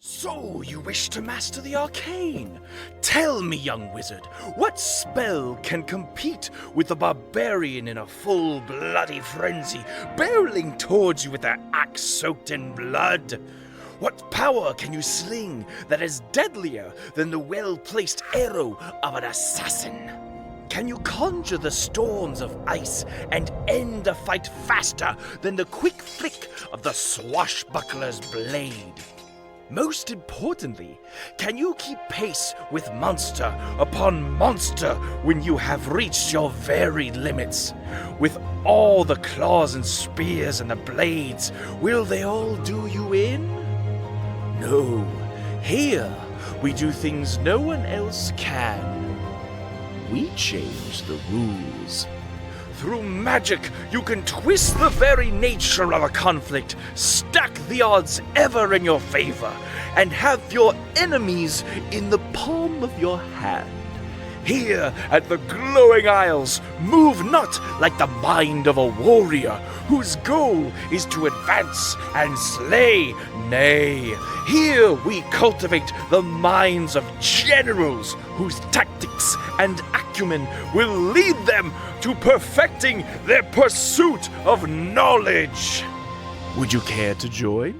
So, you wish to master the arcane? Tell me, young wizard, what spell can compete with the barbarian in a full bloody frenzy, barreling towards you with their axe soaked in blood? What power can you sling that is deadlier than the well-placed arrow of an assassin? Can you conjure the storms of ice and end a fight faster than the quick flick of the swashbuckler's blade? Most importantly, can you keep pace with monster upon monster when you have reached your very limits? With all the claws and spears and the blades, will they all do you in? No. Here, we do things no one else can. We change the rules. Through magic, you can twist the very nature of a conflict, stack the odds ever in your favor, and have your enemies in the palm of your hand. Here at the Glowing Isles, move not like the mind of a warrior whose goal is to advance and slay. Nay, here we cultivate the minds of generals whose tactics and acumen will lead them to perfecting their pursuit of knowledge. Would you care to join?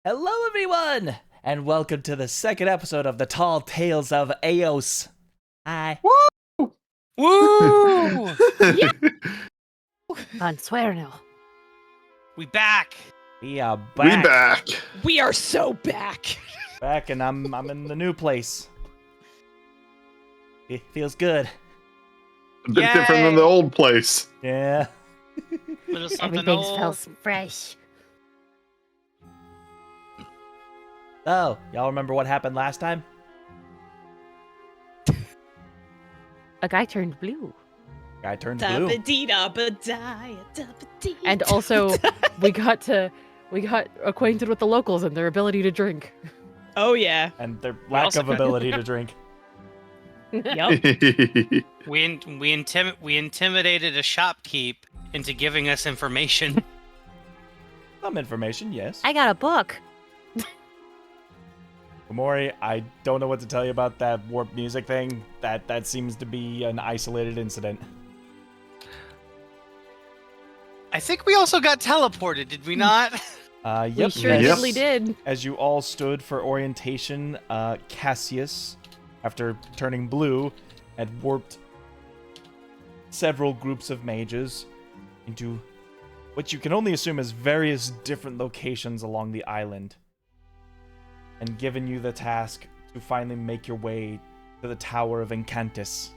Hello, everyone, and welcome to the second episode of the Tall Tales of Eos. Hi. Woo! Woo! Yeah. Consuerno. We back. We are back. We back. We are so back. Back, and I'm in the new place. It feels good. A bit different than the old place. Yeah. Little something Everything old. smells fresh. Oh, y'all remember what happened last time? A guy turned blue. Guy turned blue. And also, we got acquainted with the locals and their ability to drink. Oh yeah. And their lack also of got- ability to drink. Yep. We intimidated a shopkeep into giving us information. Some information, yes. I got a book. Komori, I don't know what to tell you about that warp music thing. That seems to be an isolated incident. I think we also got teleported, did we not? Yep. We sure Yes. diddly did. As you all stood for orientation, Cassius, after turning blue, had warped several groups of mages into what you can only assume is various different locations along the island, and given you the task to finally make your way to the Tower of Encantus.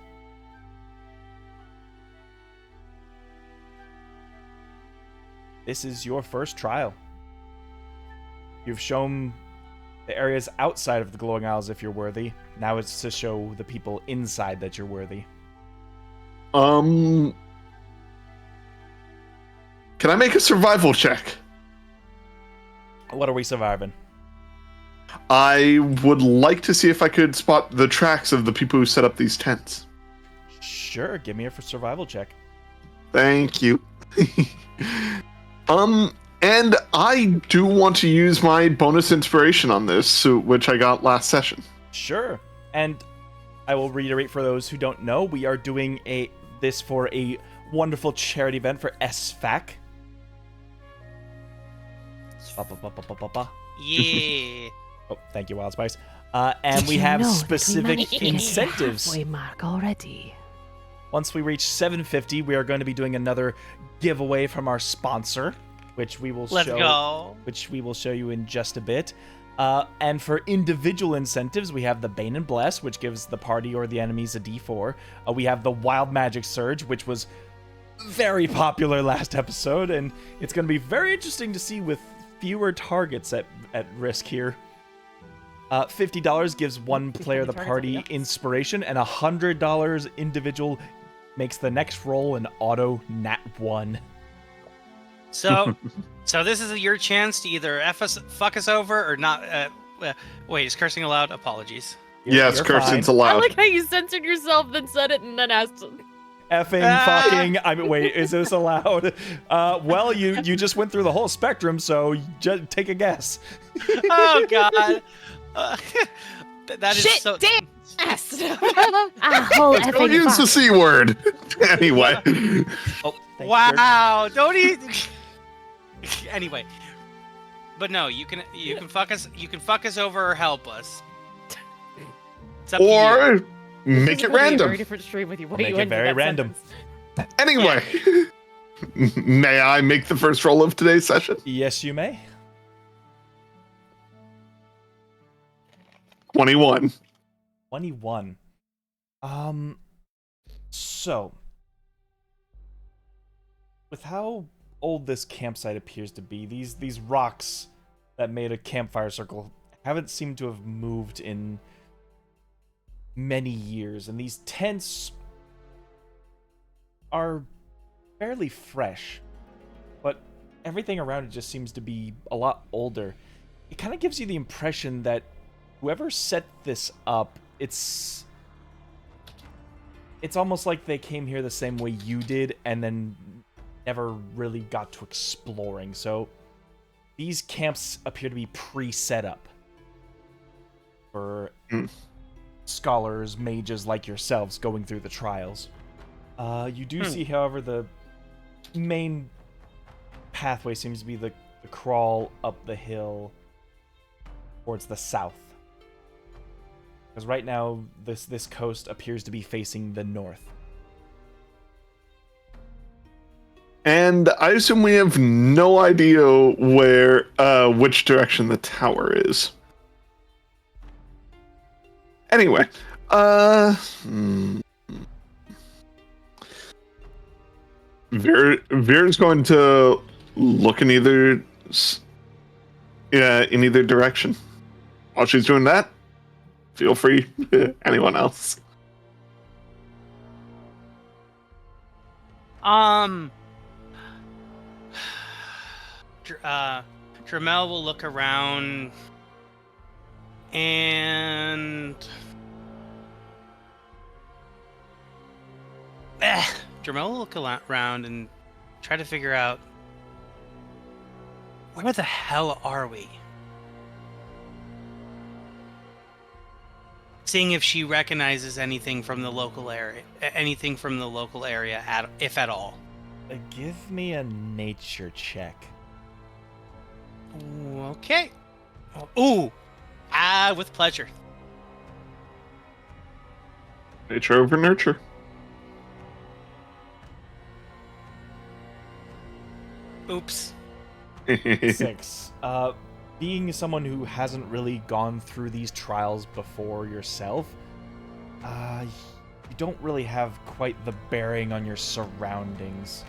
This is your first trial. You've shown the areas outside of the Glowing Isles if you're worthy. Now it's to show the people inside that you're worthy. Can I make a survival check? What are we surviving? I would like to see if I could spot the tracks of the people who set up these tents. Sure, give me a survival check. Thank you. And I do want to use my bonus inspiration on this, which I got last session. Sure. And I will reiterate for those who don't know, we are doing this for a wonderful charity event for SFAC. Yeah. Oh, thank you, Wild Spice. And we have specific incentives. Halfway mark already. Once we reach 750, we are going to be doing another giveaway from our sponsor, which we will Let's show. go. Which we will show you in just a bit. And for individual incentives, we have the Bane and Bless, which gives the party or the enemies a D4. We have the Wild Magic Surge, which was very popular last episode, and it's going to be very interesting to see with fewer targets at risk here. $50 gives one player of the party inspiration, and $100 individual makes the next roll an auto nat 1. So this is your chance to either fuck us over or not Wait, is cursing allowed? Apologies. Yes, You're cursing's fine. I allowed. like how you censored yourself, then said it, and then asked. Effing, Ah! fucking. I mean, wait, is this allowed? Well, you just went through the whole spectrum, so just take a guess. Oh God. Uh, that is Shit, so. damn ass. Ah, whole Don't effing use the fuck. C word. Anyway. Oh, thank you. Wow! Don't eat. Anyway, but no, you can fuck us. You can fuck us over or help us. It's up to you. Or This make is it gonna be a very random. different stream with you. What Make you it ended very that random. sentence. Anyway. May I make the first roll of today's session? Yes, you may. 21. 21. So, with how old this campsite appears to be, these rocks that made a campfire circle haven't seemed to have moved in many years, and these tents are fairly fresh, but everything around it just seems to be a lot older. It kind of gives you the impression that whoever set this up, it's almost like they came here the same way you did and then never really got to exploring. So these camps appear to be pre-set up for scholars, mages like yourselves going through the trials. You do see, however, the main pathway seems to be the crawl up the hill towards the south. Because right now, this coast appears to be facing the north. And I assume we have no idea where, which direction the tower is. Anyway, Veer's going to look in either direction. While she's doing that, feel free. Anyone else? Dramel will look around and Dramel will look around and try to figure out where the hell are we? Seeing if she recognizes anything from the local area, if at all. Give me a nature check. Okay. Ooh. With pleasure. Nature over nurture. Oops. 6. Being someone who hasn't really gone through these trials before yourself, you don't really have quite the bearing on your surroundings.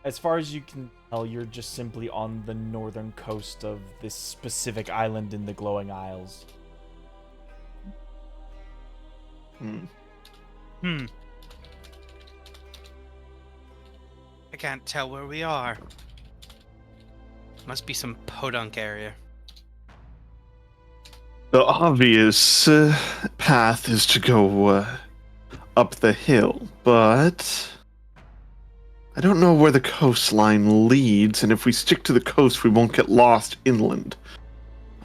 As far as you can tell, you're just simply on the northern coast of this specific island in the Glowing Isles. I can't tell where we are. Must be some podunk area. The obvious path is to go up the hill, but I don't know where the coastline leads, and if we stick to the coast, we won't get lost inland.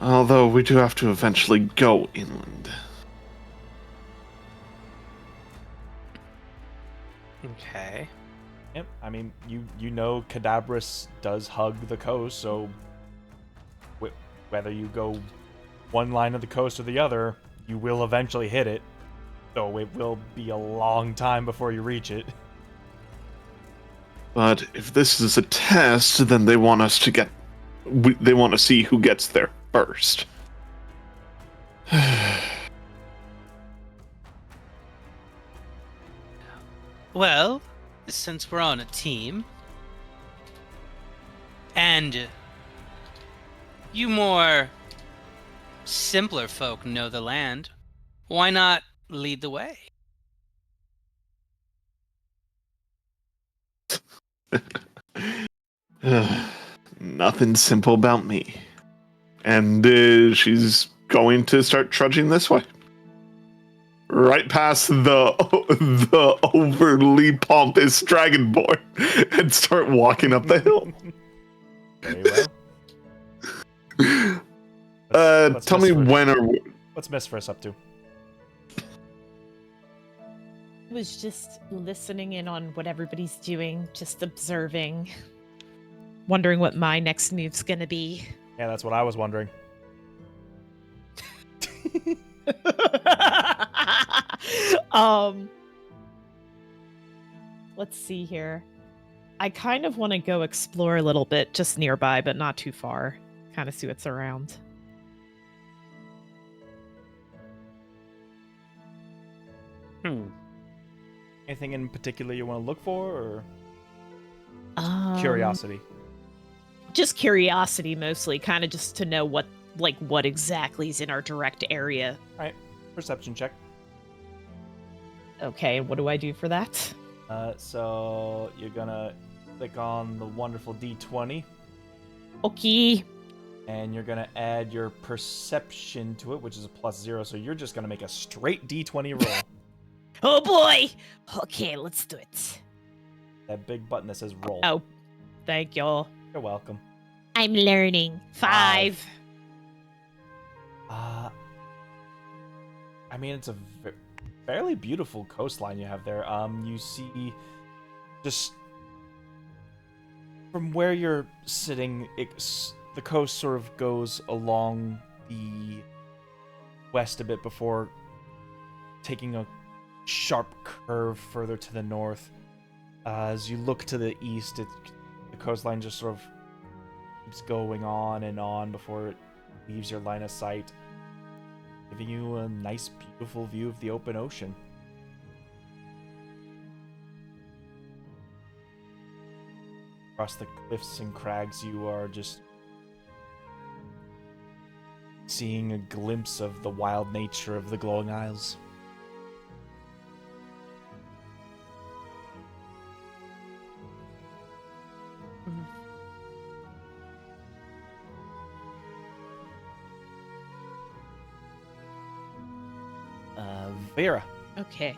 Although we do have to eventually go inland. Okay. Yep, I mean, you know Cadabras does hug the coast, so whether you go one line of the coast or the other, you will eventually hit it. So it will be a long time before you reach it. But if this is a test, then they want us to they want to see who gets there first. Well, since we're on a team, and you more simpler folk know the land, why not lead the way? Nothing simple about me. And she's going to start trudging this way. Right past the overly pompous dragonborn and start walking up the hill. Very well. What's Tell me Misfit- when are What's Misfit up to? I was just listening in on what everybody's doing, just observing, wondering what my next move's gonna be. Yeah, that's what I was wondering. Let's see here. I kind of want to go explore a little bit just nearby, but not too far. Kind of see what's around. Anything in particular you want to look for, or Um, curiosity? Just curiosity mostly, kind of just to know what exactly is in our direct area. All right, perception check. Okay, what do I do for that? So you're gonna click on the wonderful D20, Okay. and you're gonna add your perception to it, which is a +0. So you're just gonna make a straight D20 roll. Oh boy! Okay, let's do it. That big button that says roll. Oh, thank y'all. You're welcome. I'm learning. 5. I mean, it's a fairly beautiful coastline you have there. You see, just from where you're sitting, the coast sort of goes along the west a bit before taking a sharp curve further to the north. As you look to the east, the coastline just sort of keeps going on and on before it leaves your line of sight, giving you a nice, beautiful view of the open ocean. Across the cliffs and crags, you are just seeing a glimpse of the wild nature of the glowing isles. Vera, Okay.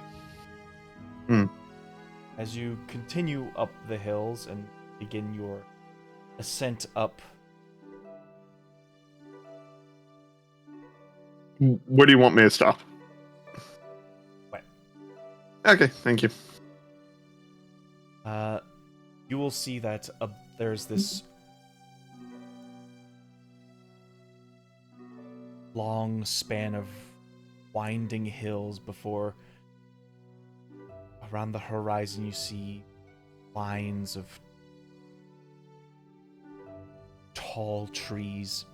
as you continue up the hills and begin your ascent up, Where do you want me to stop? What? Okay, thank you. you will see that there's this long span of winding hills before around the horizon you see lines of tall trees,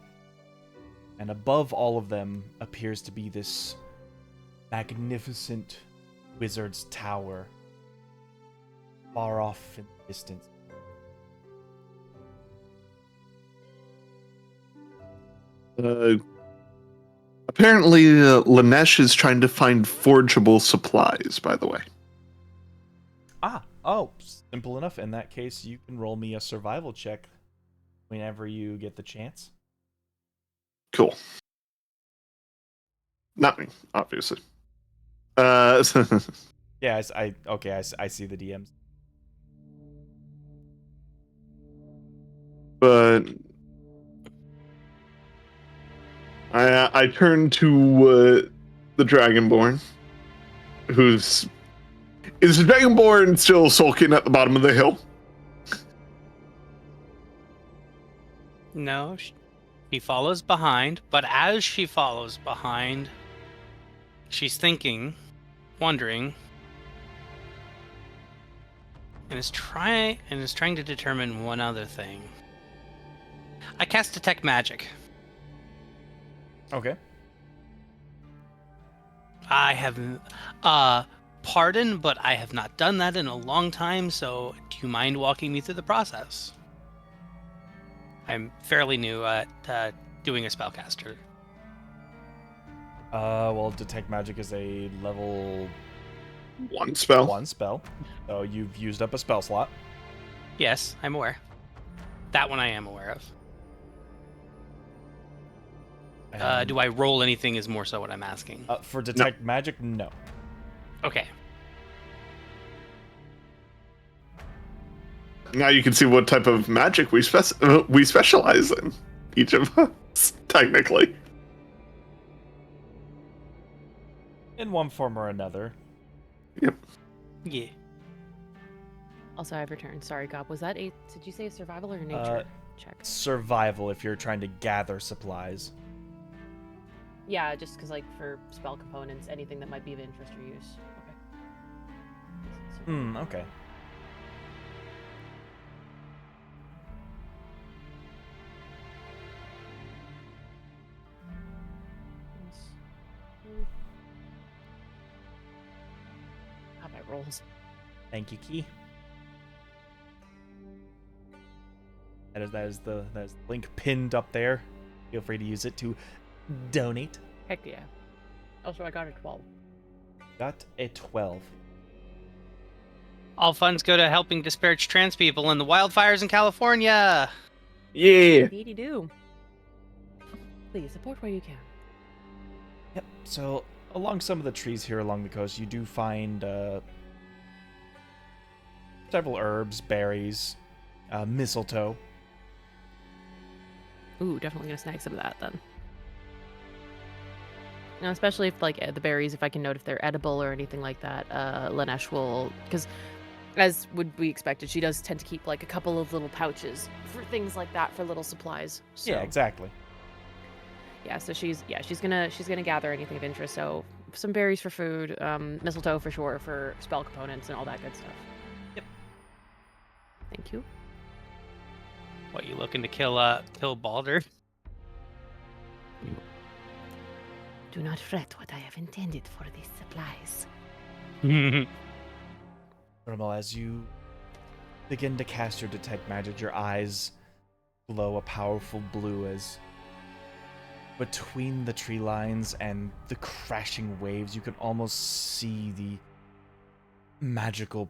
and above all of them appears to be this magnificent wizard's tower far off in the distance. Apparently, Lanesh is trying to find forgeable supplies, by the way. Simple enough. In that case, you can roll me a survival check whenever you get the chance. Cool. Not me, obviously. Yeah, I see the DMs. But I turn to the Dragonborn, is the Dragonborn still sulking at the bottom of the hill? No, she follows behind, but as she follows behind, she's thinking, wondering, and is trying to determine one other thing. I cast Detect Magic. Okay. I have, pardon, but I have not done that in a long time, so do you mind walking me through the process? I'm fairly new at doing a spellcaster. Well, Detect Magic is a level One spell. 1 spell, so you've used up a spell slot. Yes, I'm aware. That one I am aware of. And, Do I roll anything is more so what I'm asking. for detect magic, no. Okay. Now you can see what type of magic we specialize in, each of us, technically. In one form or another. Yep. Yeah. Also, I've returned. Sorry, Gob. Was that did you say a survival or a nature check? Survival if you're trying to gather supplies. Yeah, just because, like, for spell components, anything that might be of interest or use. Okay. Okay. How about rolls? Thank you, Key. That is the link pinned up there. Feel free to use it to donate. Heck yeah. Also, I got a 12. Got a 12. All funds go to helping disparaged trans people in the wildfires in California. Yeah. Indeedy do. Please support where you can. Yep. So along some of the trees here along the coast, you do find several herbs, berries, mistletoe. Ooh, definitely gonna snag some of that then. Now, especially if, like, the berries, if I can note if they're edible or anything like that, Lanesh will, because as would be expected, she does tend to keep, like, a couple of little pouches for things like that, for little supplies. So, Yeah, exactly. Yeah, so she's gonna gather anything of interest. So some berries for food, mistletoe for sure for spell components and all that good stuff. Yep. Thank you. What, you looking to kill Balder? Do not fret what I have intended for these supplies. Normal, as you begin to cast your detect magic, your eyes glow a powerful blue as between the tree lines and the crashing waves, you can almost see the magical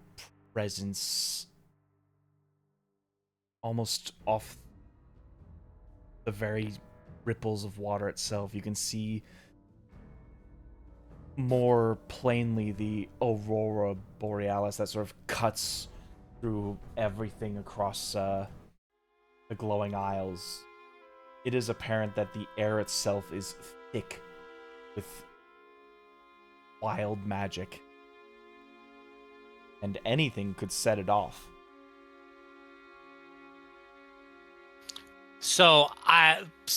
presence almost off the very ripples of water itself. You can see more plainly the aurora borealis that sort of cuts through everything across the glowing isles. It is apparent that the air itself is thick with wild magic, and anything could set it off. So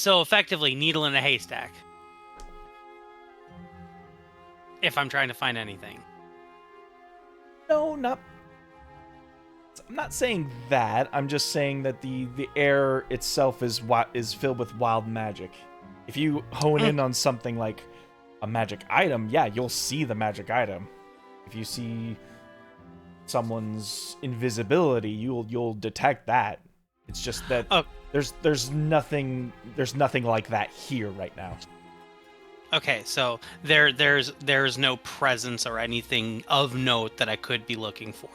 effectively needle in a haystack. If I'm trying to find anything. No, I'm not saying that. I'm just saying that the air itself is filled with wild magic. If you hone in on something like a magic item, yeah, you'll see the magic item. If you see someone's invisibility, you'll detect that. It's just that there's nothing like that here right now. Okay, so there's no presence or anything of note that I could be looking for.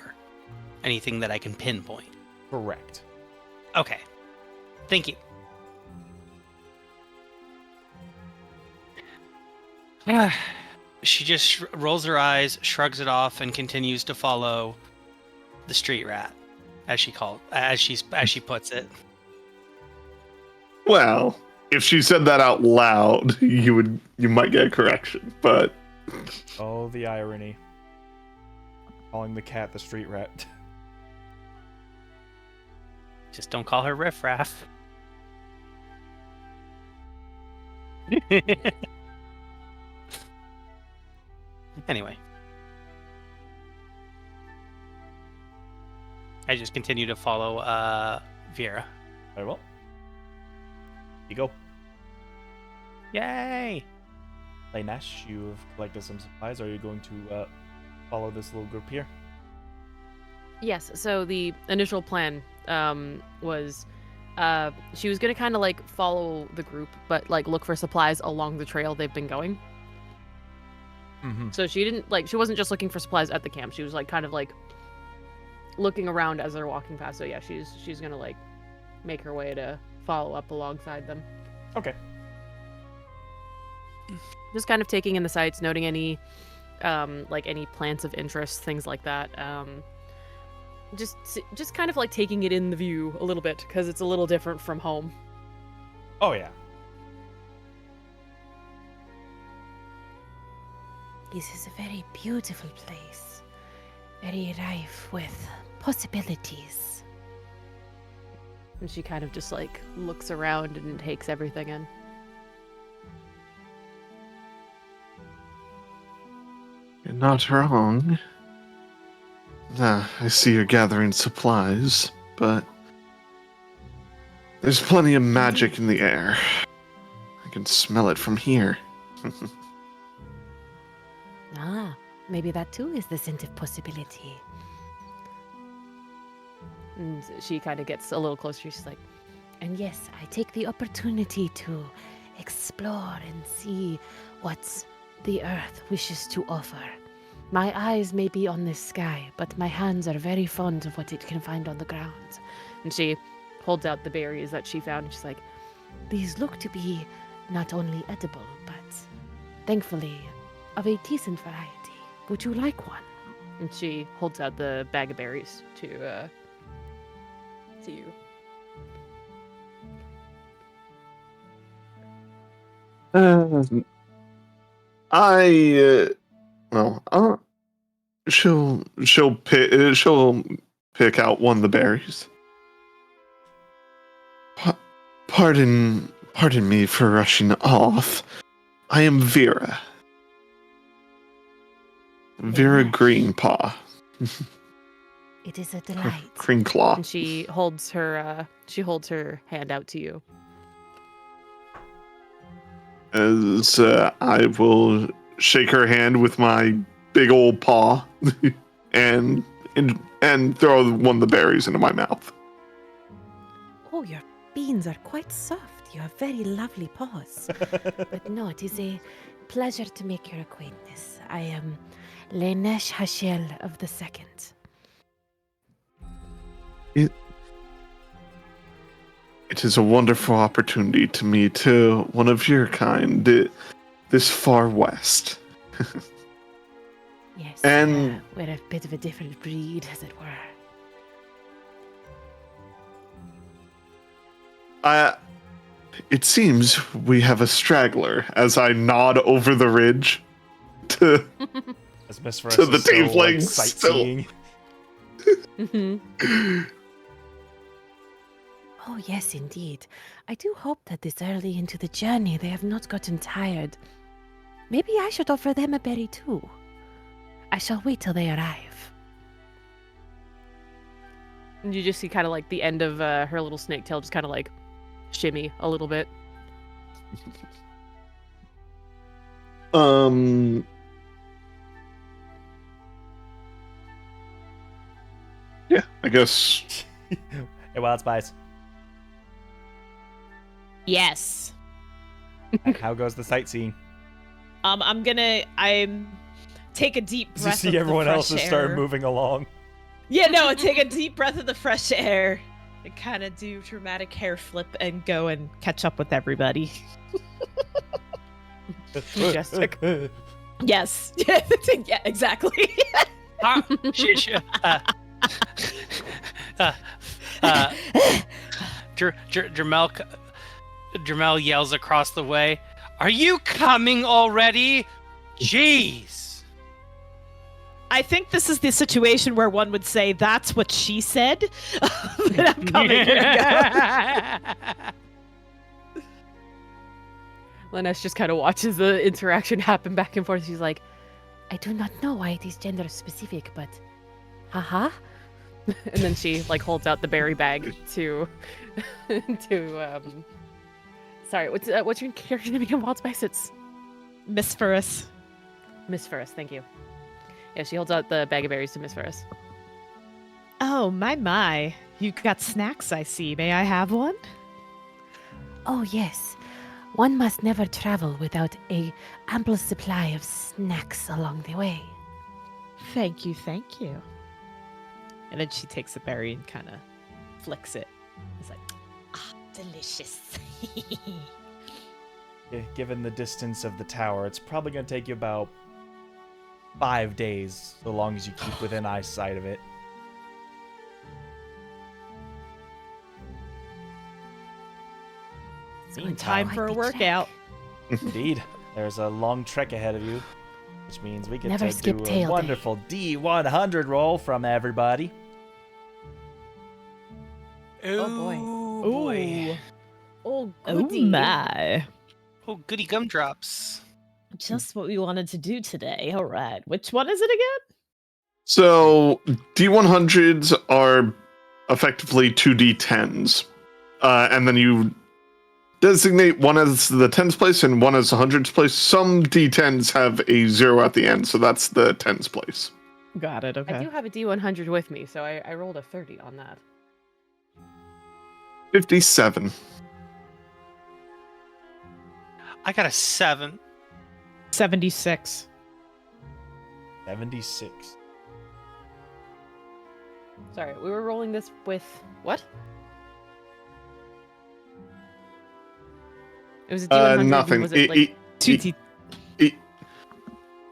Anything that I can pinpoint. Correct. Okay. Thank you. She just rolls her eyes, shrugs it off, and continues to follow the street rat, as she puts it. Well, if she said that out loud, you might get a correction, but Oh, the irony. Calling the cat the street rat. Just don't call her riffraff. Anyway. I just continue to follow Vera. Very well. You go. Yay! Nash, you've collected some supplies. Are you going to follow this little group here? Yes. So the initial plan was she was gonna kind of like follow the group, but like look for supplies along the trail they've been going. Mm-hmm. So she wasn't just looking for supplies at the camp. She was like kind of like looking around as they're walking past. So yeah, she's gonna like make her way to follow up alongside them. Okay. Just kind of taking in the sights, noting any like any plants of interest, things like that. Just kind of like taking it in the view a little bit because it's a little different from home. Oh yeah. This is a very beautiful place, very rife with possibilities. And she kind of just like looks around and takes everything in. You're not wrong. I see you're gathering supplies, but there's plenty of magic in the air. I can smell it from here. Ah, maybe that too is the scent of possibility. And she kind of gets a little closer. She's like, And yes, I take the opportunity to explore and see what the earth wishes to offer. My eyes may be on this sky, but my hands are very fond of what it can find on the ground. and she holds out the berries that she found. And she's like, These look to be not only edible, but thankfully of a decent variety. Would you like one? and she holds out the bag of berries to you. She'll pick out one of the berries. Pardon me for rushing off. I am Vera. Vera Yes. Greenpaw. It is a delight. Greenclaw. And she holds her hand out to you. As I will shake her hand with my big old paw and throw one of the berries into my mouth. Oh, your beans are quite soft. You have very lovely paws. But no, it is a pleasure to make your acquaintance. I am Lenesh Hashel of the Second. It is a wonderful opportunity to meet one of your kind this far west. Yes, And- we're a bit of a different breed, as it were. It seems we have a straggler as I nod over the ridge to As Miss To Ferris the is still, like, tieflings, sightseeing. Oh, yes, indeed. I do hope that this early into the journey they have not gotten tired. Maybe I should offer them a berry too. I shall wait till they arrive. And you just see kind of like the end of her little snake tail just kind of like shimmy a little bit. Yeah, I guess. Hey, Wild Spice. Yes. How goes the sightseeing? I'm take a deep As breath. you see of the everyone fresh else is air. start moving along. Yeah, no, take a deep breath of the fresh air and kind of do dramatic hair flip and go and catch up with everybody. Majestic. Yes. Yeah, exactly. Jermel yells across the way, "Are you coming already? Jeez!" I think this is the situation where one would say, "That's what she said." But I'm coming. Here Lanesh just kind of watches the interaction happen back and forth. She's like, I do not know why it is gender specific, but haha. and then she like holds out the berry bag to sorry, what's your character name again? Wild Spice? It's Miss Ferris. Miss Ferris. Thank you. Yeah, she holds out the bag of berries to Miss Ferris. Oh, my. You got snacks, I see. May I have one? Oh yes, one must never travel without a ample supply of snacks along the way. Thank you. And then she takes a berry and kind of flicks it. It's like, Delicious. Given the distance of the tower, it's probably going to take you about 5 days, so long as you keep within eyesight of it. In time for a workout. Indeed, there's a long trek ahead of you, which means we get Never to skip do a tail day. wonderful D100 roll from everybody. Oh boy. boy. Oh, Oh goody. my. Oh, goody gumdrops. Just what we wanted to do today. All right. Which one is it again? So D100s are effectively 2D10s. And then you designate one as the tens place and one as the hundreds place. Some D10s have a 0 at the end, so that's the tens place. Got it. Okay. I do have a D100 with me, so I rolled a 30 on that. 57. I got a 7. 76. 76. Sorry, we were rolling this with what? It was a D100. and Nothing. Was it like 2D.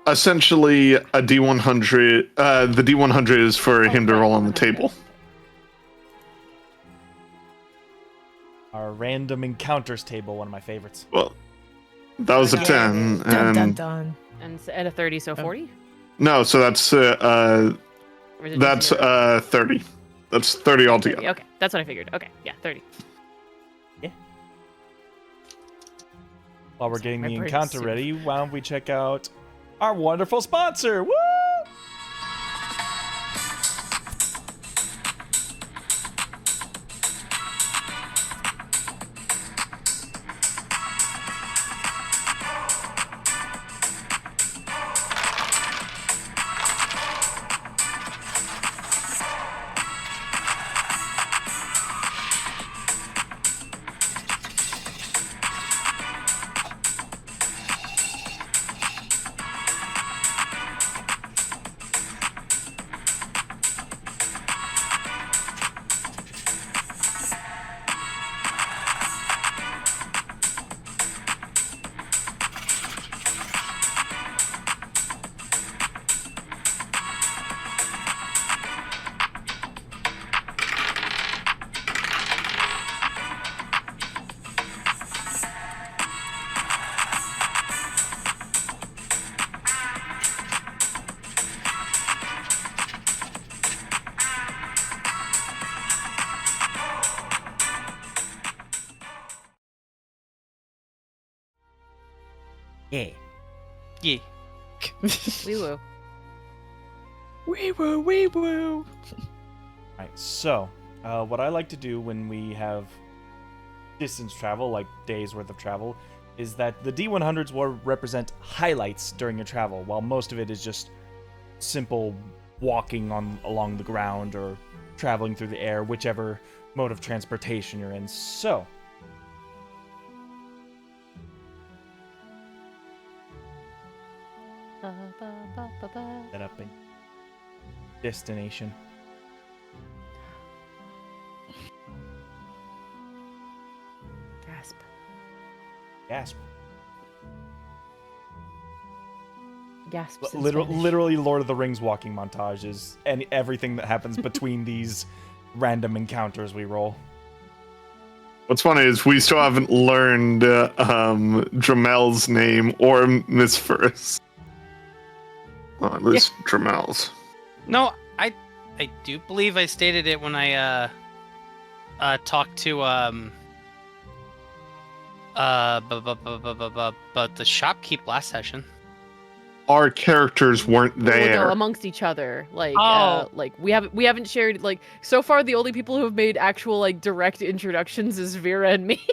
Essentially, a D100. The D100 is for him to right, roll on the 100. table. Our random encounters table, one of my favorites. Well, that was a Yeah. 10. Dun dun And dun. and a 30, so 40? no, so that's Or is it just 0? 30. That's 30 altogether. Okay, that's what I figured. Okay, yeah, 30. While we're getting My the brain is encounter super ready, why don't we check out our wonderful sponsor? Woo! Yeah. Yeah. Wee woo. Wee woo, wee woo. Right, so what I like to do when we have distance travel, like days worth of travel, is that the D100s will represent highlights during your travel, while most of it is just simple walking along the ground or traveling through the air, whichever mode of transportation you're in. So, set up a destination. Gasp. Gasp. Gasps. in Literally, Spanish. literally Lord of the Rings walking montages and everything that happens between these random encounters we roll. What's funny is we still haven't learned Dramel's name or Miss First. Well, at least Dramel's. No, I do believe I stated it when I talked to but the shopkeep last session. Our characters weren't Well, there. no, amongst each other. Like, Oh. like we haven't shared, like, so far the only people who have made actual like direct introductions is Vera and me.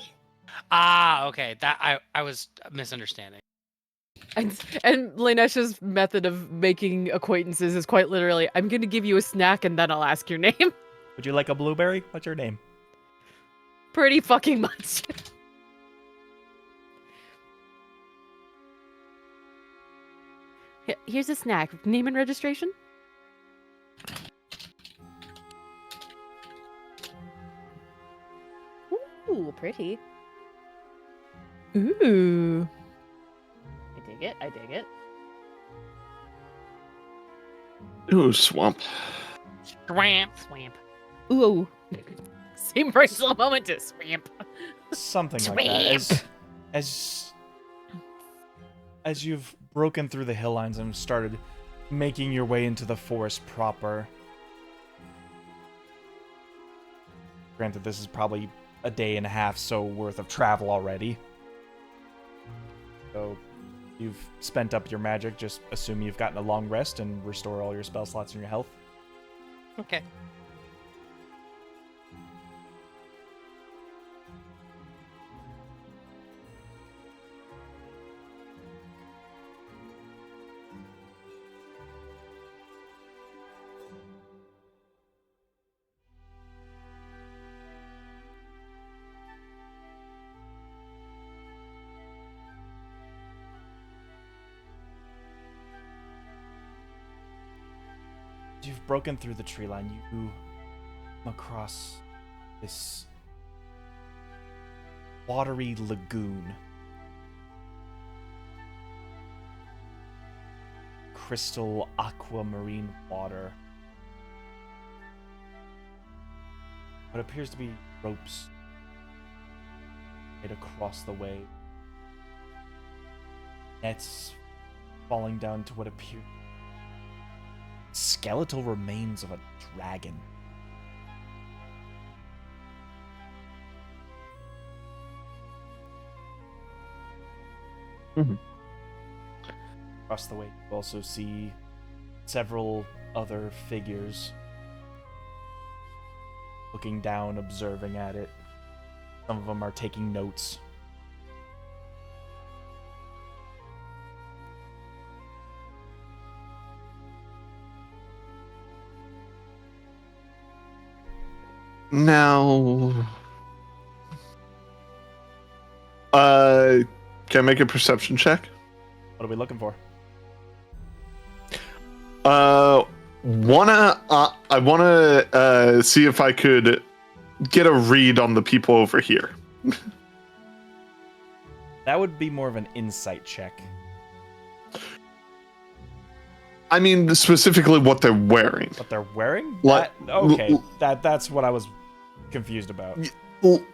Ah, okay. That I was misunderstanding. And Lanesh's method of making acquaintances is quite literally, I'm gonna give you a snack and then I'll ask your name. Would you like a blueberry? What's your name? Pretty fucking much. Here's a snack. Name and registration? Ooh, pretty. Ooh. I dig it. I dig it. Ooh, swamp. Swamp. Swamp. Ooh. Same personal moment to swamp. Something like that. As you've broken through the hill lines and started making your way into the forest proper. Granted, this is probably a day and a half so worth of travel already. So you've spent up your magic. Just assume you've gotten a long rest and restore all your spell slots and your health. Okay. You've broken through the tree line. You come across this watery lagoon. Crystal aquamarine water. What appears to be ropes right across the way. Nets falling down to what appears skeletal remains of a dragon. Across the way, you also see several other figures looking down, observing at it. Some of them are taking notes. Now, can I make a perception check? What are we looking for? I wanna see if I could get a read on the people over here. That would be more of an insight check. I mean, specifically what they're wearing. What they're wearing? Like- That's what I was confused about.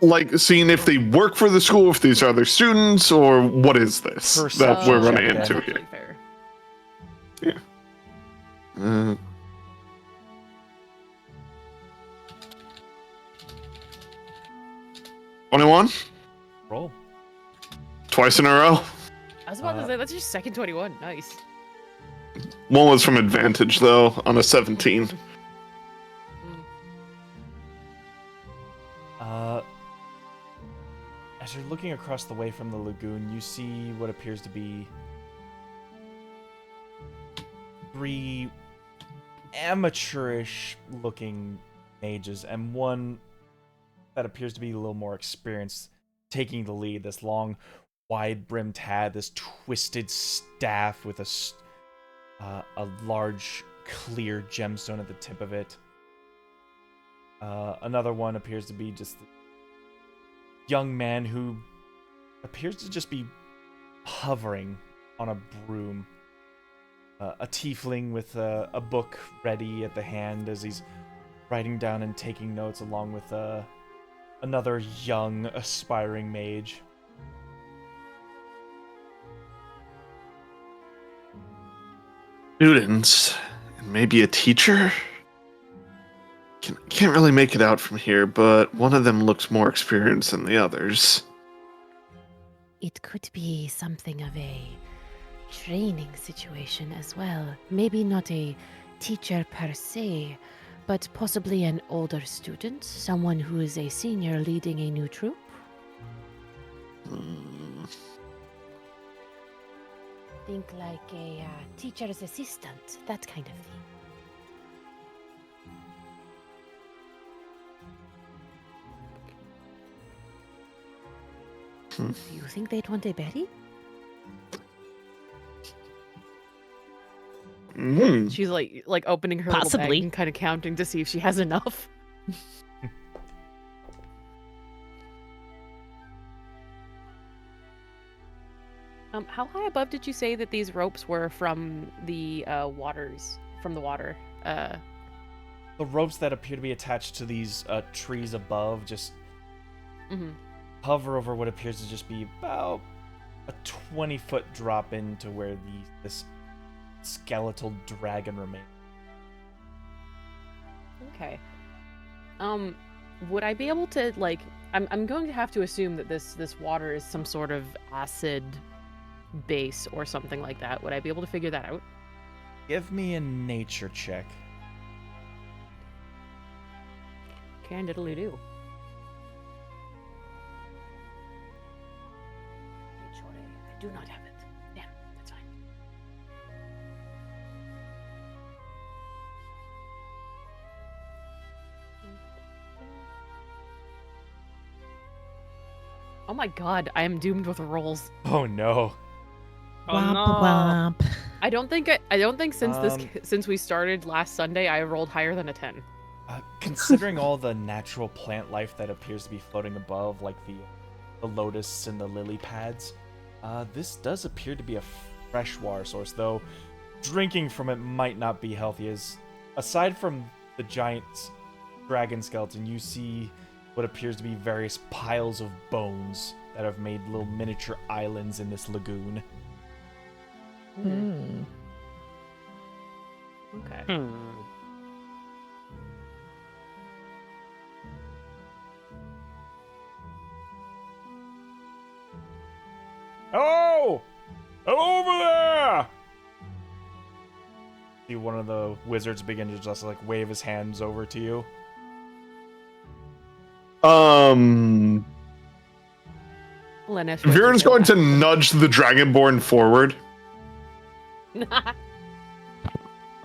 Like, seeing if they work for the school, if these are other students, or what is this that Perception we're running check, into then. here? Fair. Uh, $21? Roll. Twice in a row? I was about to say, that's your second 21. Nice. One was from advantage, though, on a 17. As you're looking across the way from the lagoon, you see what appears to be 3 amateurish looking mages and one that appears to be a little more experienced taking the lead. This long, wide brimmed hat, this twisted staff with a large, clear gemstone at the tip of it. Another one appears to be just a young man who appears to just be hovering on a broom. A tiefling with a book ready at the hand as he's writing down and taking notes, along with another young, aspiring mage. Students, and maybe a teacher? Can't really make it out from here, but one of them looks more experienced than the others. It could be something of a training situation as well. Maybe not a teacher per se, but possibly an older student, someone who is a senior leading a new troop. Think like a teacher's assistant, that kind of thing. Do you think they'd want a berry? She's like opening her little Possibly. bag and kind of counting to see if she has enough. How high above did you say that these ropes were from the waters? From the water? The ropes that appear to be attached to these trees above just hover over what appears to just be about a 20-foot drop into where this skeletal dragon remains. Okay. Would I be able to, like... I'm going to have to assume that this water is some sort of acid base or something like that. Would I be able to figure that out? Give me a nature check. Can-diddly-do. I do not have it. Damn, that's fine. Oh my god, I am doomed with rolls. Oh no. Oh, Womp no. womp. I don't think since we started last Sunday I rolled higher than a 10. Considering all the natural plant life that appears to be floating above, like the lotus and the lily pads, this does appear to be a freshwater source, though drinking from it might not be healthy, as aside from the giant dragon skeleton, you see what appears to be various piles of bones that have made little miniature islands in this lagoon. Hmm. Okay. Hello! Hello over there! See one of the wizards begin to just like wave his hands over to you. Lenesh Viren's going to nudge the Dragonborn forward.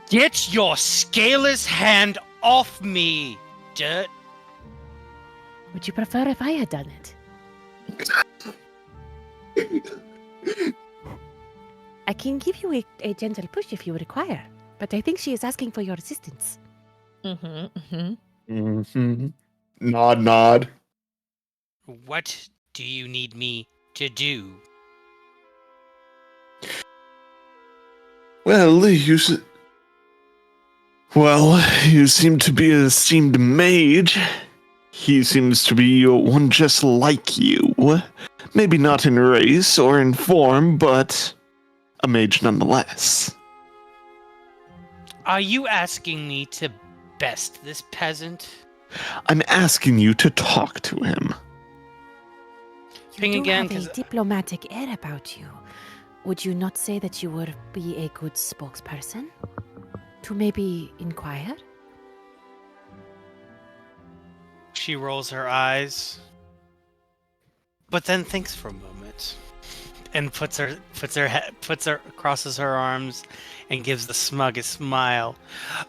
Get your scaleless hand off me, dirt. Would you prefer if I had done it? I can give you a gentle push if you require, but I think she is asking for your assistance. Nod, nod. What do you need me to do? Well, you seem to be an esteemed mage. He seems to be one just like you. Maybe not in race or in form, but a mage nonetheless. Are you asking me to best this peasant? I'm asking you to talk to him. Ping You do again, have a 'cause- diplomatic air about you. Would you not say that you would be a good spokesperson? To maybe inquire? She rolls her eyes, but then thinks for a moment, and crosses her arms, and gives the smuggest smile.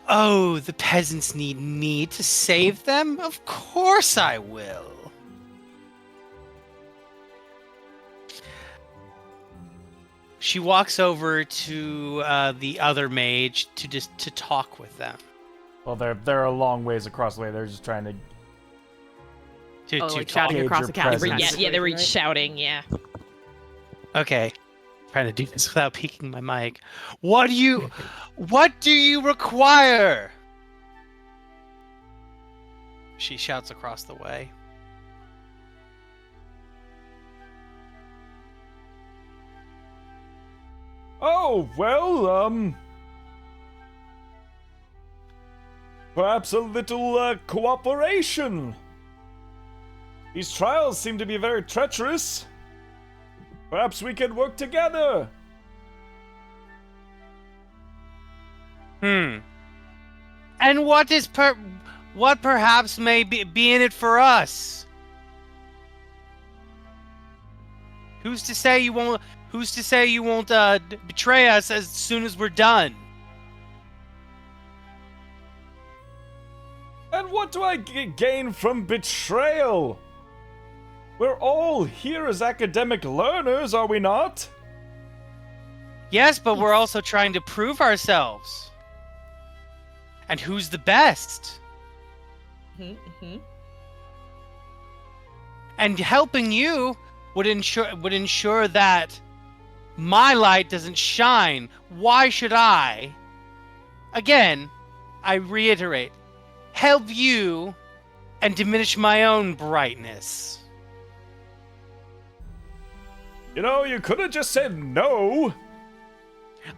Oh, the peasants need me to save them? Of course I will. She walks over to the other mage to talk with them. Well, they're a long ways across the way. They're just trying to To like talk. shouting Gauge across your the chasm. presence. Yeah, they were Right? shouting, yeah. Okay. Trying to do this without peeking my mic. What do you require? She shouts across the way. Oh, well, perhaps a little cooperation. These trials seem to be very treacherous. Perhaps we can work together. And what perhaps may be in it for us? Who's to say you won't betray us as soon as we're done? And what do I gain from betrayal? We're all here as academic learners, are we not? Yes, but we're also trying to prove ourselves. And who's the best? And helping you would ensure that My light doesn't shine. Why should I? Again, I reiterate, help you and diminish my own brightness. You know, you could have just said no.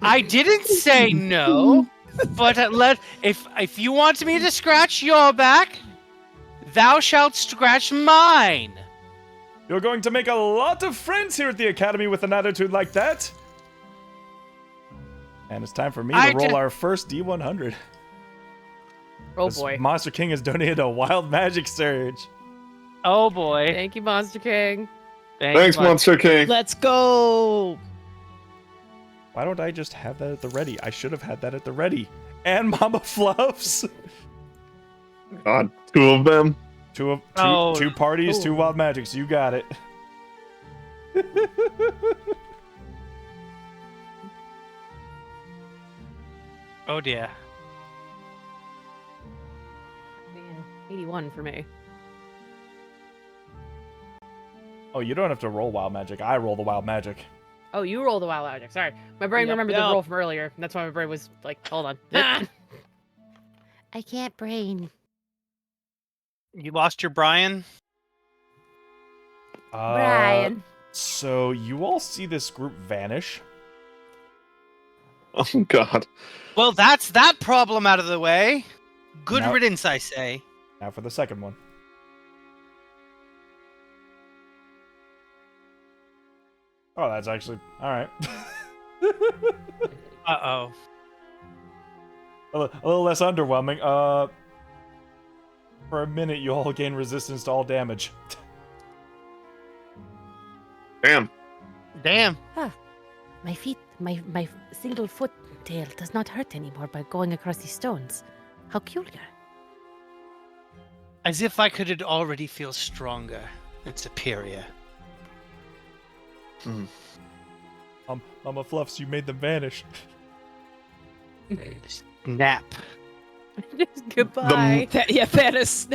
I didn't say no, but if you want me to scratch your back, thou shalt scratch mine. You're going to make a lot of friends here at the Academy with an attitude like that. And it's time for me to roll our first D100. Oh This boy. Monster King has donated a wild magic surge. Oh boy. Thank you, Monster King. Thanks, Monster King. Let's go. Why don't I just have that at the ready? I should have had that at the ready. And Mama Fluffs. God, 2 of them. Two Oh. parties, 2 wild magics. You got it. Oh dear. Man, 81 for me. Oh, you don't have to roll wild magic. I roll the wild magic. Oh, you roll the wild magic. Sorry. My brain Yep, remembered yep. the roll from earlier. That's why my brain was like, hold on. I can't brain. You lost your Brian? Brian. So you all see this group vanish. Oh, God. Well, that's that problem out of the way. Good Now- riddance, I say. Now for the second one. Oh, that's actually all right. Uh-oh. a little less underwhelming. For a minute, you all gain resistance to all damage. Damn. Damn. My feet, my single foot tail does not hurt anymore by going across these stones. How peculiar. As if I could already feel stronger and superior. Mama Fluffs, you made them vanish. Nap. Goodbye. That is.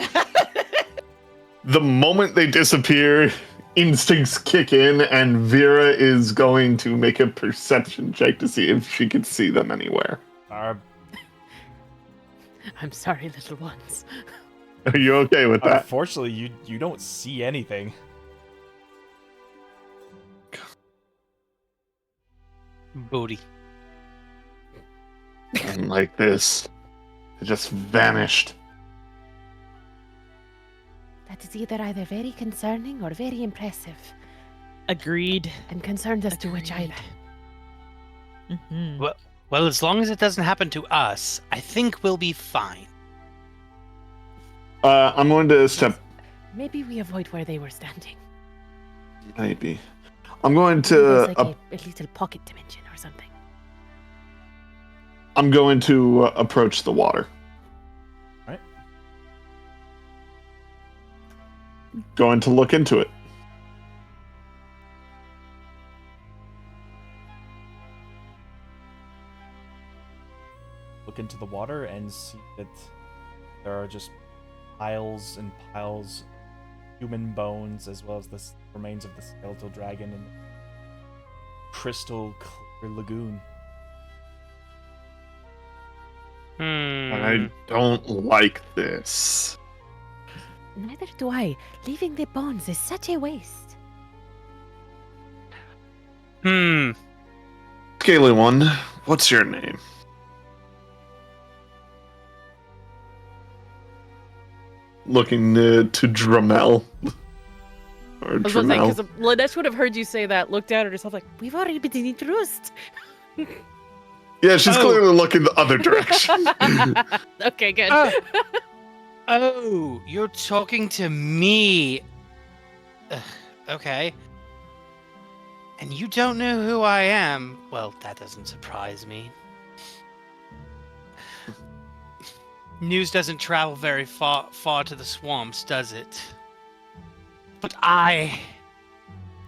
The moment they disappear, instincts kick in, and Vera is going to make a perception check to see if she can see them anywhere. Are I'm sorry, little ones. Are you okay with that? unfortunately, you don't see anything. Booty. And like this, it just vanished. That is either very concerning or very impressive. Agreed. I'm concerned as to which either. Mm-hmm. Well, as long as it doesn't happen to us, I think we'll be fine. I'm going to step. Maybe we avoid where they were standing. Maybe. I'm going Maybe to. there's like a little pocket dimension or something. I'm going to approach the water. Right. Going to look into it. Look into the water and see that there are just piles and piles of human bones, as well as the remains of the skeletal dragon in the crystal clear lagoon. I don't like this. Neither do I. Leaving the bones is such a waste. Scaly one, what's your name? Looking to Dramel. Or I was going to say, Dramel. because Lanesh would have heard you say that, looked down at herself like, We've already been introduced. Yeah, she's Oh. clearly looking the other direction. okay, good. Oh, you're talking to me. Ugh, okay. And you don't know who I am? Well, that doesn't surprise me. News doesn't travel very far to the swamps, does it? But I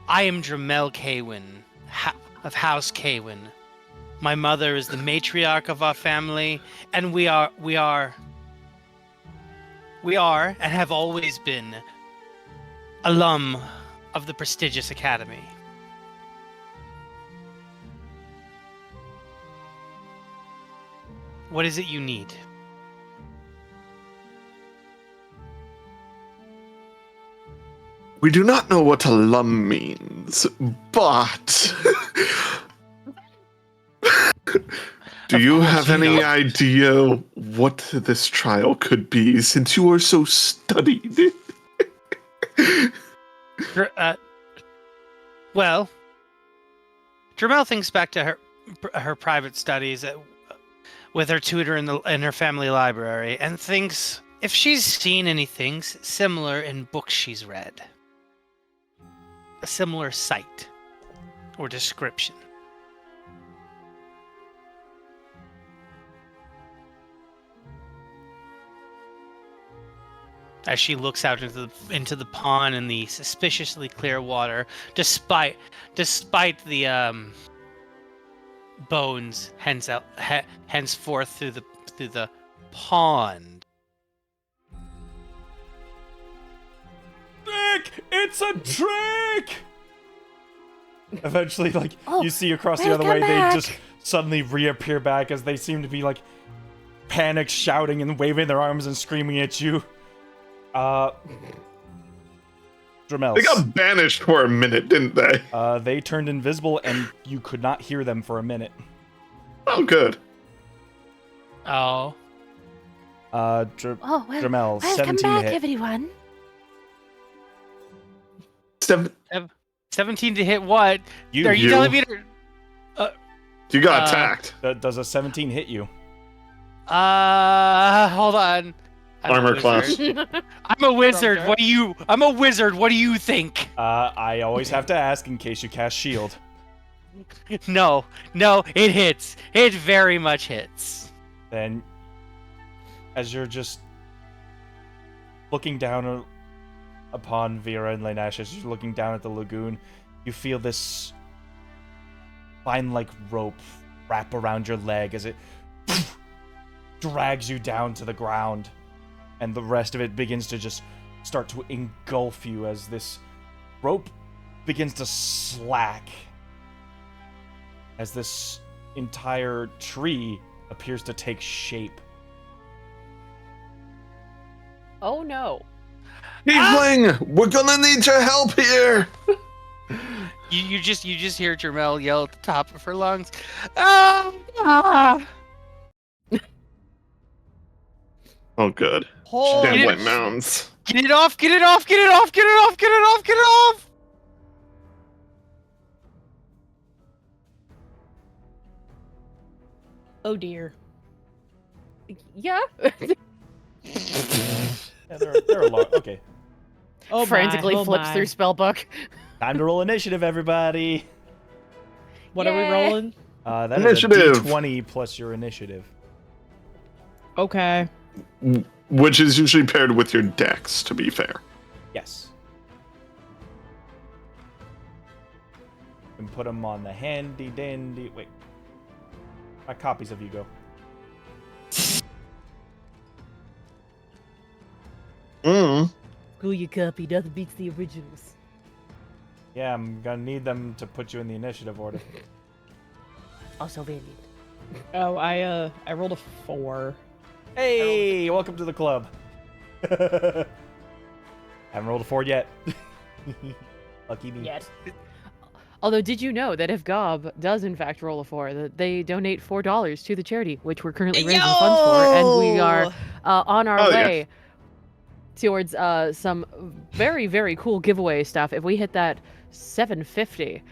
am Dramel Kaywin, of House Kaywin. My mother is the matriarch of our family, and we are and have always been alum of the prestigious academy. What is it you need? We do not know what alum means, but do Of you course have you any don't. idea what this trial could be since you are so studied? Well, Dramel thinks back to her private studies with her tutor in her family library, and thinks if she's seen anything similar in books she's read, a similar sight or description. As she looks out into the pond and the suspiciously clear water, despite the bones henceforth through the pond. Trick! It's a trick! Eventually, like, Oh, you see across the other way, welcome back. they just suddenly reappear back as they seem to be, like, panicked, shouting and waving their arms and screaming at you. Dramel. They got banished for a minute, didn't they? They turned invisible and you could not hear them for a minute. Oh, good. Oh, Oh, well, Dramel, welcome 17 back, hit. everyone. 17 to hit what? You. Are you telling me to... You got attacked. Does a 17 hit you? Hold on. I'm a Armor wizard. class. I'm a wizard. Drum What do you... I'm a wizard. What do you think? I always have to ask in case you cast shield. No, it hits. It very much hits. Then, as you're just looking down upon Vera and Lainesh, as you're looking down at the lagoon, you feel this vine-like rope wrap around your leg as it drags you down to the ground, and the rest of it begins to just start to engulf you as this rope begins to slack, as this entire tree appears to take shape. Oh no. Tiefling, we're gonna need your help here. You just hear Jermel yell at the top of her lungs. Ah! Oh, good. Hold Damn Get white it- mounds. Get it off! Get it off! Get it off! Get it off! Get it off! Get it off! Oh dear. Yeah. Yeah, they're a lot. Okay. Oh Frantically my, oh flips my. through spellbook. Time to roll initiative, everybody. What are we Yay. rolling? That Initiative. is a d20 plus your initiative. Okay. Which is usually paired with your dex, to be fair. Yes. And put them on the handy dandy. Wait. My copies of you go. Screw your copy. Nothing beats the originals. Yeah, I'm gonna need them to put you in the initiative order. Also valid. Oh, I rolled a 4. Hey, welcome to the club. Haven't rolled a 4 yet. Lucky me. Yet. Although, did you know that if Gob does in fact roll a 4, that they donate $4 to the charity, which we're currently raising funds for, and we are on our Oh, yeah. way towards some very, very cool giveaway stuff. If we hit that 750,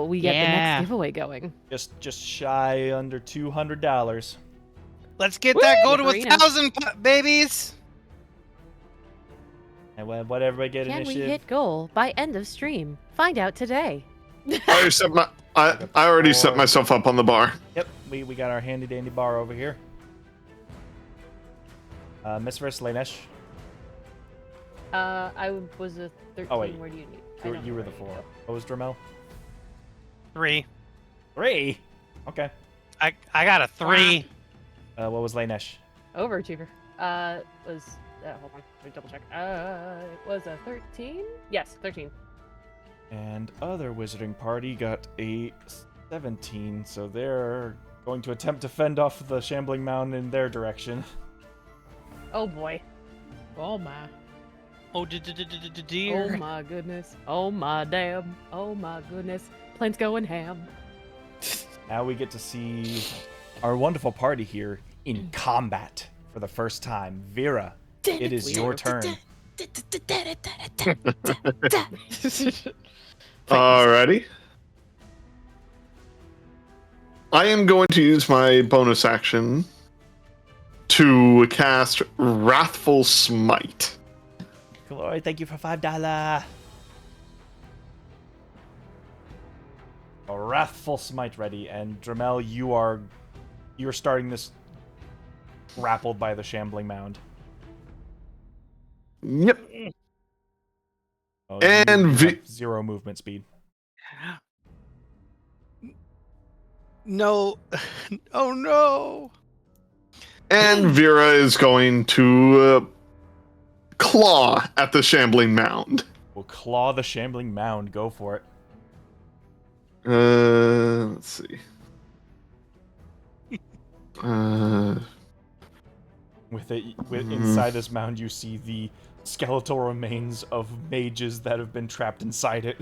we get the Yeah. next giveaway going. Just shy under $200. Let's get that go to Marina. 1,000 babies. And what everybody get Can we initiative? hit goal by end of stream? Find out today. I already set myself up on the bar. Yep, we got our handy dandy bar over here. Miss Verse Lainesh, I was a 13. Oh, wait. Where do you need? I don't you know were where the you 4. go. What was Dramel? 3. 3. Okay. I got a 3. What was Lainesh? Overachiever. Was hold on, let me double check. It was a 13. Yes, 13. And other wizarding party got a 17, so they're Going to attempt to fend off the shambling mound in their direction. Oh boy. Oh my. Oh, Oh dear. my goodness. Oh my damn. Oh my goodness. Plane's going ham. Now we get to see our wonderful party here in combat for the first time. Vera, it is your turn. Alrighty. I am going to use my bonus action to cast Wrathful Smite. Glory, thank you for $5. A Wrathful Smite ready, and Dramel, you're starting this grappled by the shambling mound. Yep. Oh, And you have 0 movement speed. No. Oh, no. And Vera is going to claw at the shambling mound. We'll claw the shambling mound. Go for it. Let's see. Inside this mound, you see the skeletal remains of mages that have been trapped inside it.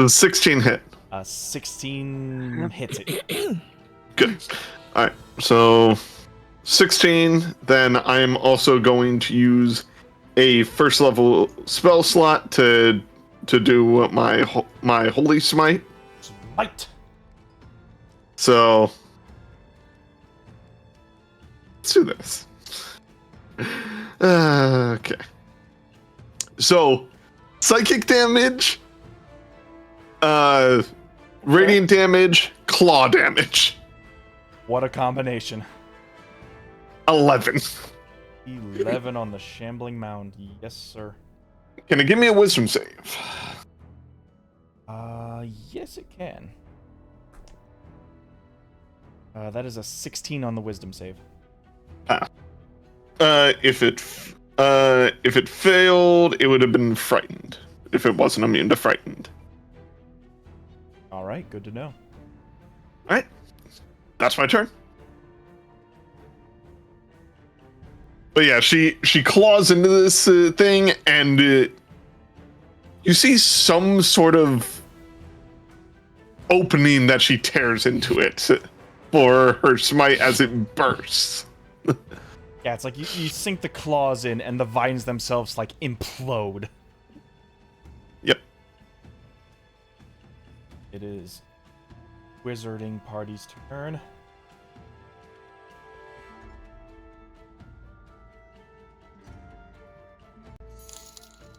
16 hit. 16 hits it. Good. Alright, so 16. Then I am also going to use a first level spell slot to do my Holy Smite. Smite! So let's do this. Okay. So psychic damage, radiant damage, claw damage. What a combination. 11. 11 on the shambling mound. Yes, sir. Can it give me a wisdom save? Yes, it can. That is a 16 on the wisdom save. If it failed, it would have been frightened. If it wasn't immune to frightened. All right, good to know. All right, that's my turn. But yeah, she claws into this thing, and you see some sort of opening that she tears into it for her smite as it bursts. Yeah, it's like you sink the claws in, and the vines themselves like implode. Yep. It is wizarding party's turn.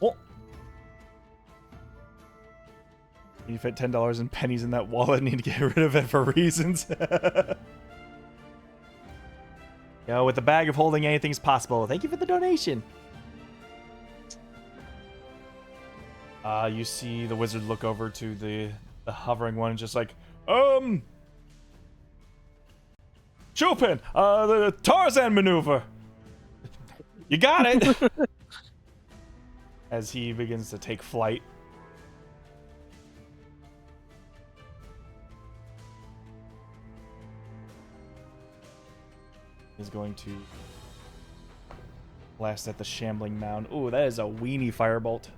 Oh. You fit $10 in pennies in that wallet. Need to get rid of it for reasons. Yo, with the bag of holding anything's possible. Thank you for the donation. You see the wizard look over to the hovering one and just like, Chopin, the Tarzan maneuver. You got it. As he begins to take flight. Is going to blast at the shambling mound. Ooh, that is a weenie firebolt.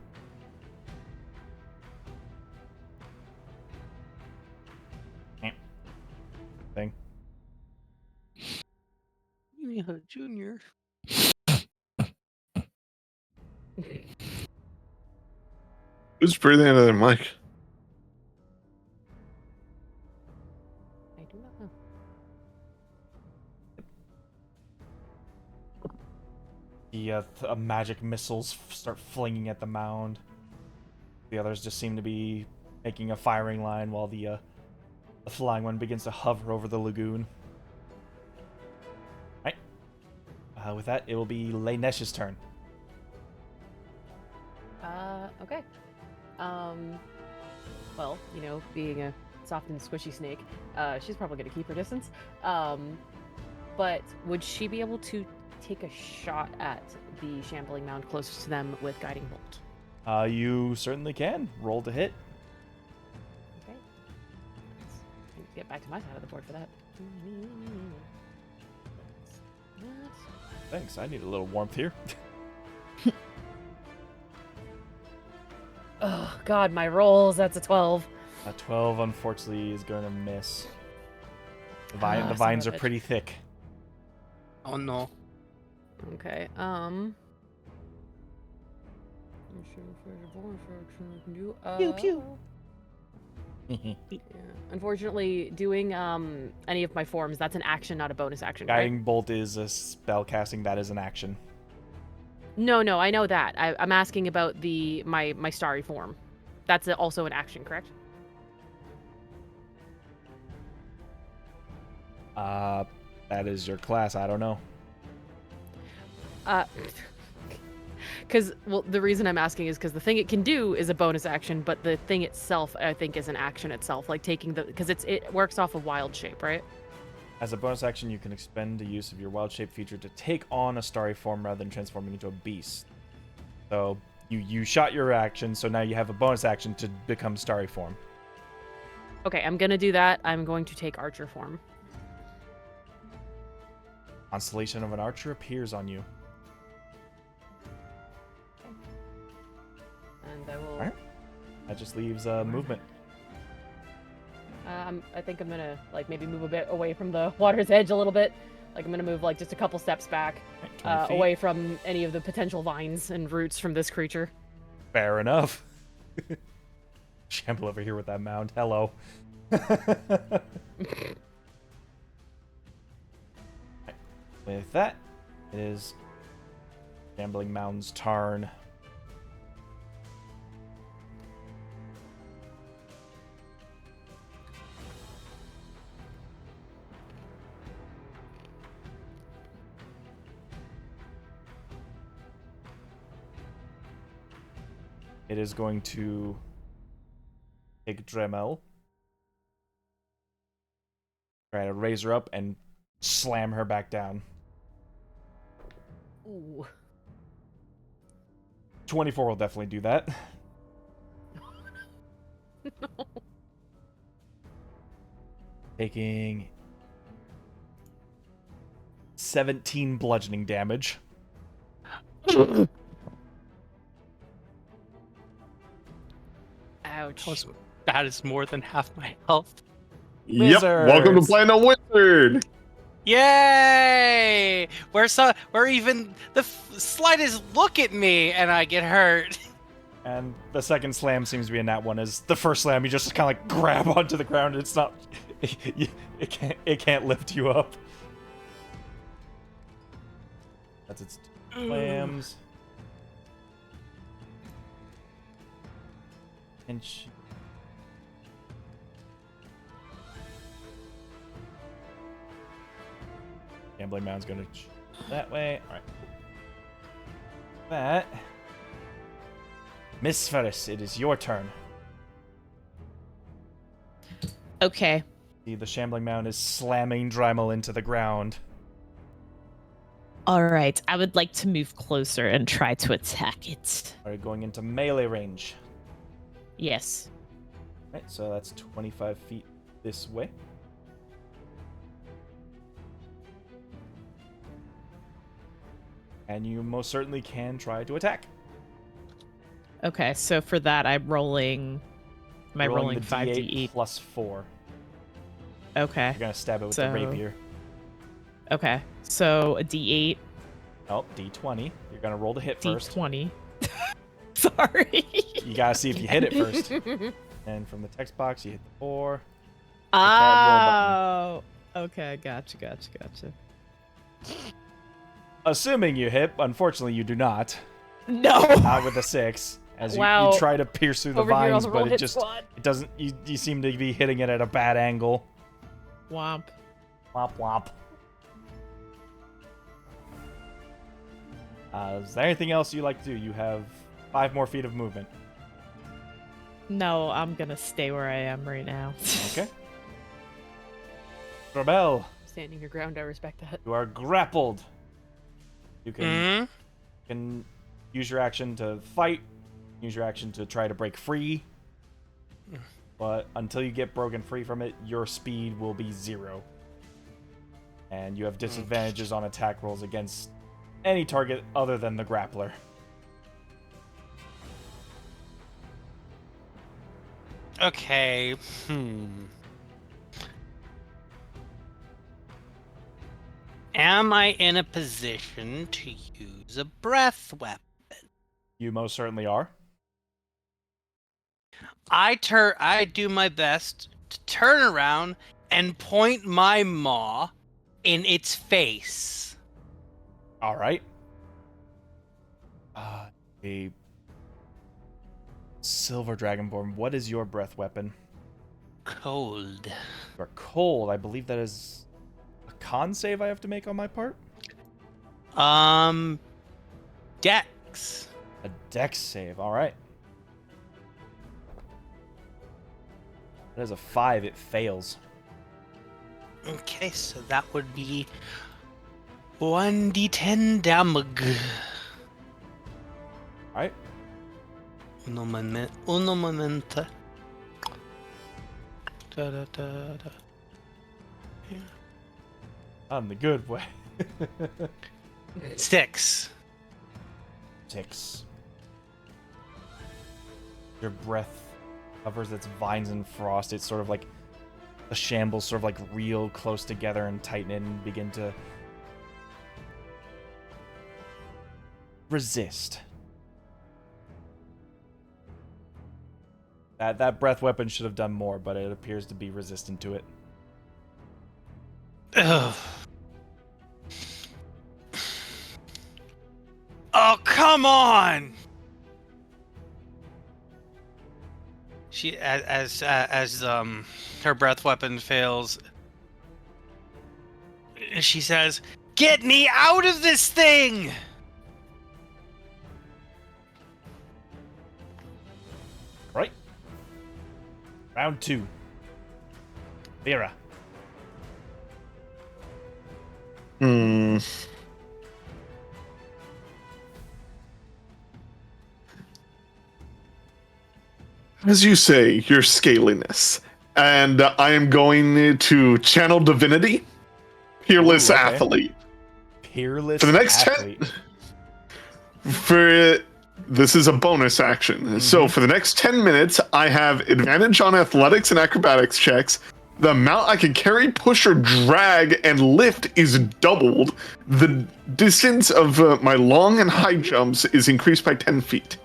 Thing. Junior. Who's breathing into their mic? I do not know. The magic missiles start flinging at the mound. The others just seem to be making a firing line while the flying one begins to hover over the lagoon. Right. With that, it will be Lainesh's turn. Okay. Well, you know, being a soft and squishy snake, she's probably going to keep her distance. But would she be able to take a shot at the shambling mound closest to them with guiding bolt? You certainly can. Roll to hit. Okay. Get back to my side of the board for that. Thanks, I need a little warmth here. Oh God, my rolls. That's a 12. A 12, unfortunately, is going to miss. The Son vines of are a bitch. pretty thick. Oh no. Okay. Pew, pew. Yeah. Unfortunately, doing any of my forms, that's an action, not a bonus action, right? Guiding Bolt is a spell casting, that is an action. No, I know that. I'm asking about my starry form. That's also an action, correct? That is your class, I don't know. Because, well, the reason I'm asking is because the thing it can do is a bonus action, but the thing itself, I think, is an action itself, like taking because it works off of wild shape, right? As a bonus action, you can expend the use of your wild shape feature to take on a starry form rather than transforming into a beast. So you shot your action, so now you have a bonus action to become starry form. Okay, I'm gonna do that. I'm going to take archer form. Constellation of an archer appears on you. And I will. Alright. That just leaves movement. I think I'm gonna maybe move a bit away from the water's edge a little bit. Like I'm gonna move just a couple steps back, 20 feet. away from any of the potential vines and roots from this creature. Fair enough. Shamble over here with that mound. Hello. With that, it is Shambling Mound's turn. It is going to take Dremel, try to raise her up and slam her back down. Ooh. 24 will definitely do that. No. Taking 17 bludgeoning damage. Ouch. That is more than half my health. Yep. Welcome to Wizards. playing a wizard. Yay! Where even the slightest look at me and I get hurt. And the second slam seems to be a nat one. As the first slam, you just kind of grab onto the ground. It's not, it can't lift you up. That's its two slams. And Gambling Mound's gonna that way. All right. That. Miss Ferris, it is your turn. Okay. See, the Shambling Mound is slamming Dremel into the ground. All right. I would like to move closer and try to attack it. Are you going into melee range? Yes. All right, so that's 25 feet this way. And you most certainly can try to attack. Okay, so for that, I'm rolling. Am I rolling the 5d8? plus 4. Okay. You're gonna stab it with the So- rapier. Okay. So a d8, Oh, d20. You're gonna roll the hit first. d20. Sorry. You gotta see if you hit it first. And from the text box, you hit the 4. Oh. Okay. Gotcha. Assuming you hit, unfortunately you do not. No. Not with a 6. As Wow. you try to pierce through the Over here on vines, the but roll it hit just squad. it doesn't. You seem to be hitting it at a bad angle. Womp. Womp womp. Is there anything else you like to do? You have 5 more feet of movement. No, I'm gonna stay where I am right now. Okay. Rebel, Standing your ground, I respect that. you are grappled. You Hmm? can use your action to fight. Use your action to try to break free. but until you get broken free from it, your speed will be 0. And you have disadvantages on attack rolls against any target other than the grappler. Okay. Am I in a position to use a breath weapon? You most certainly are. I do my best to turn around and point my maw in its face. All right. A silver dragonborn. What is your breath weapon? Cold. You're cold. I believe that is a con save I have to make on my part. Dex. A dex save. All right. That is a 5. It fails. Okay, so that would be 1d10 damage. All right. Uno momento. Da, da, da, da. On the good way. 6. 6. Your breath covers its vines in frost. It's sort of like the shambles sort of like reel close together and tighten it and begin to resist. That breath weapon should have done more, but it appears to be resistant to it. Ugh. Oh, come on! She, as her breath weapon fails, she says, "Get me out of this thing!" Right? Round 2. Vera. As you say, your scaliness. And I am going to channel divinity. Peerless Ooh, okay. athlete. Peerless For the next athlete. This is a bonus action. So for the next 10 minutes, I have advantage on athletics and acrobatics checks. The amount I can carry, push, or drag and lift is doubled. The distance of my long and high jumps is increased by 10 feet.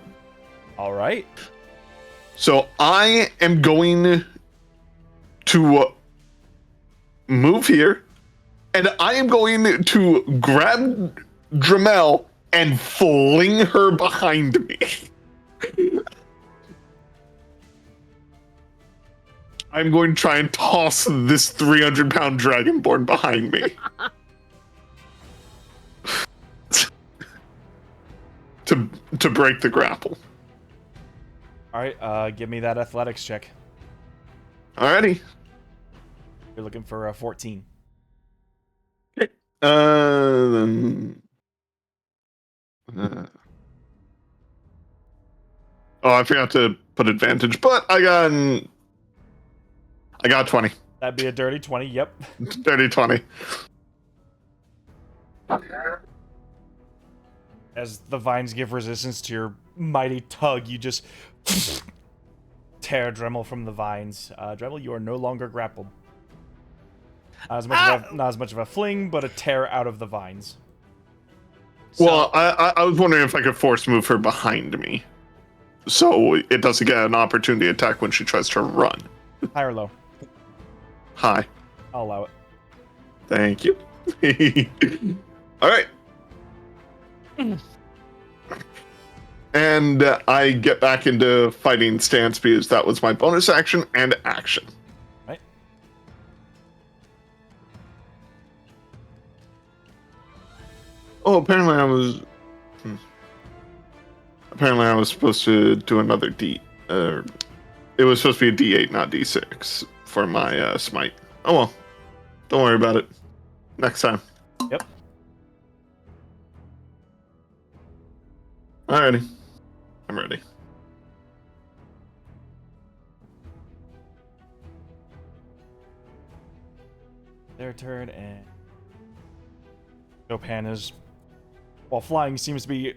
All right. So I am going to move here, and I am going to grab Dremel and fling her behind me. I'm going to try and toss this 300-pound dragonborn behind me. to break the grapple. All right. Give me that athletics check. Alrighty. You're looking for a 14. Then. Oh, I forgot to put advantage, but I got 20. That'd be a dirty 20. Yep. Dirty 20. As the vines give resistance to your mighty tug, you just tear Dremel from the vines. Dremel, you are no longer grappled. Not as much of a fling, but a tear out of the vines. Well, I was wondering if I could force move her behind me, so it doesn't get an opportunity attack when she tries to run. High or low? High. I'll allow it. Thank you. All right. And I get back into fighting stance because that was my bonus action and action. Right. Oh, apparently I was supposed to do another D. It was supposed to be a D8, not D6 for my smite. Oh well. Don't worry about it. Next time. Yep. Alrighty. I'm ready. their turn, and Chopin is, while flying, seems to be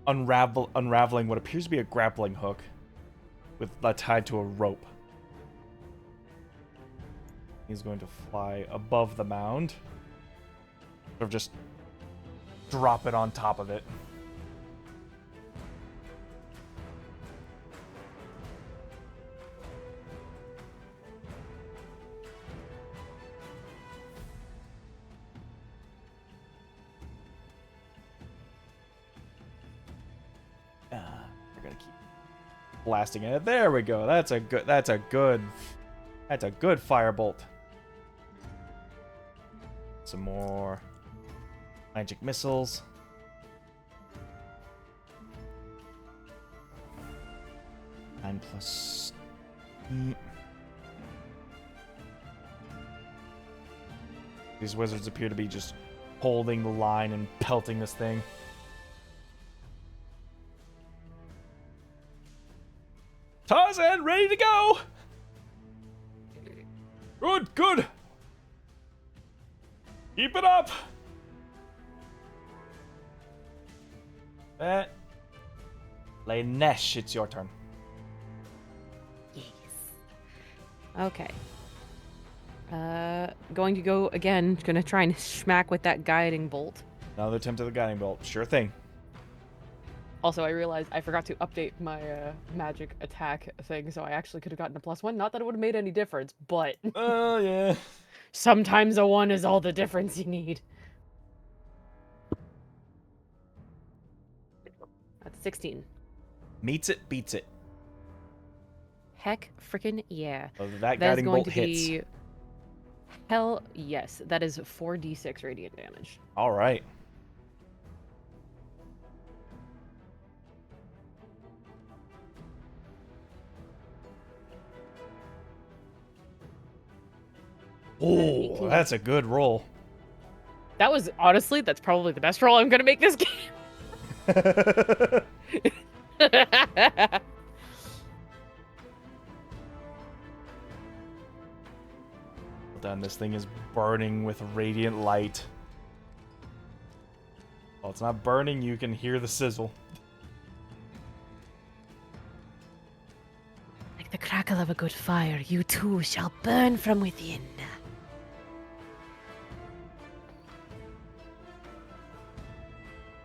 unraveling what appears to be a grappling hook with tied to a rope. He's going to fly above the mound, sort of just drop it on top of it. We're gonna keep blasting it. There we go. That's a good firebolt. Some more magic missiles. Nine plus. These wizards appear to be just holding the line and pelting this thing. Tarzan, ready to go! Good, good! Keep it up! Lainesh, it's your turn. Yes. Okay. Going to go again. Gonna try and smack with that guiding bolt. Another attempt at the guiding bolt. Sure thing. Also, I realized I forgot to update my magic attack thing, so I actually could have gotten a +1. Not that it would have made any difference, but Oh, yeah. sometimes a 1 is all the difference you need. That's 16. Meets it, beats it. Heck freaking yeah. So that That is guiding going bolt to hits. be... Hell yes. That is 4d6 radiant damage. All right. Oh, that's a good roll. That was, honestly, that's probably the best roll I'm going to make this game. Well done. This thing is burning with radiant light. Well, it's not burning. You can hear the sizzle. Like the crackle of a good fire, you too shall burn from within.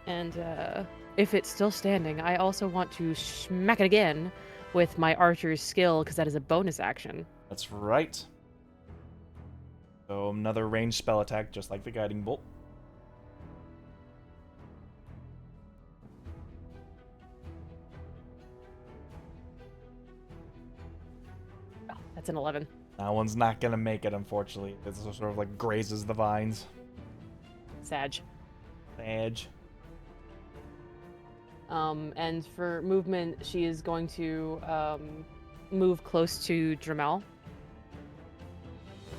And if it's still standing, I also want to smack it again with my archer's skill, because that is a bonus action. That's right. So another ranged spell attack, just like the guiding bolt. Oh, that's an 11. That one's not gonna make it, unfortunately. It sort of like grazes the vines. Sag. Edge. And for movement, she is going to move close to Dramel.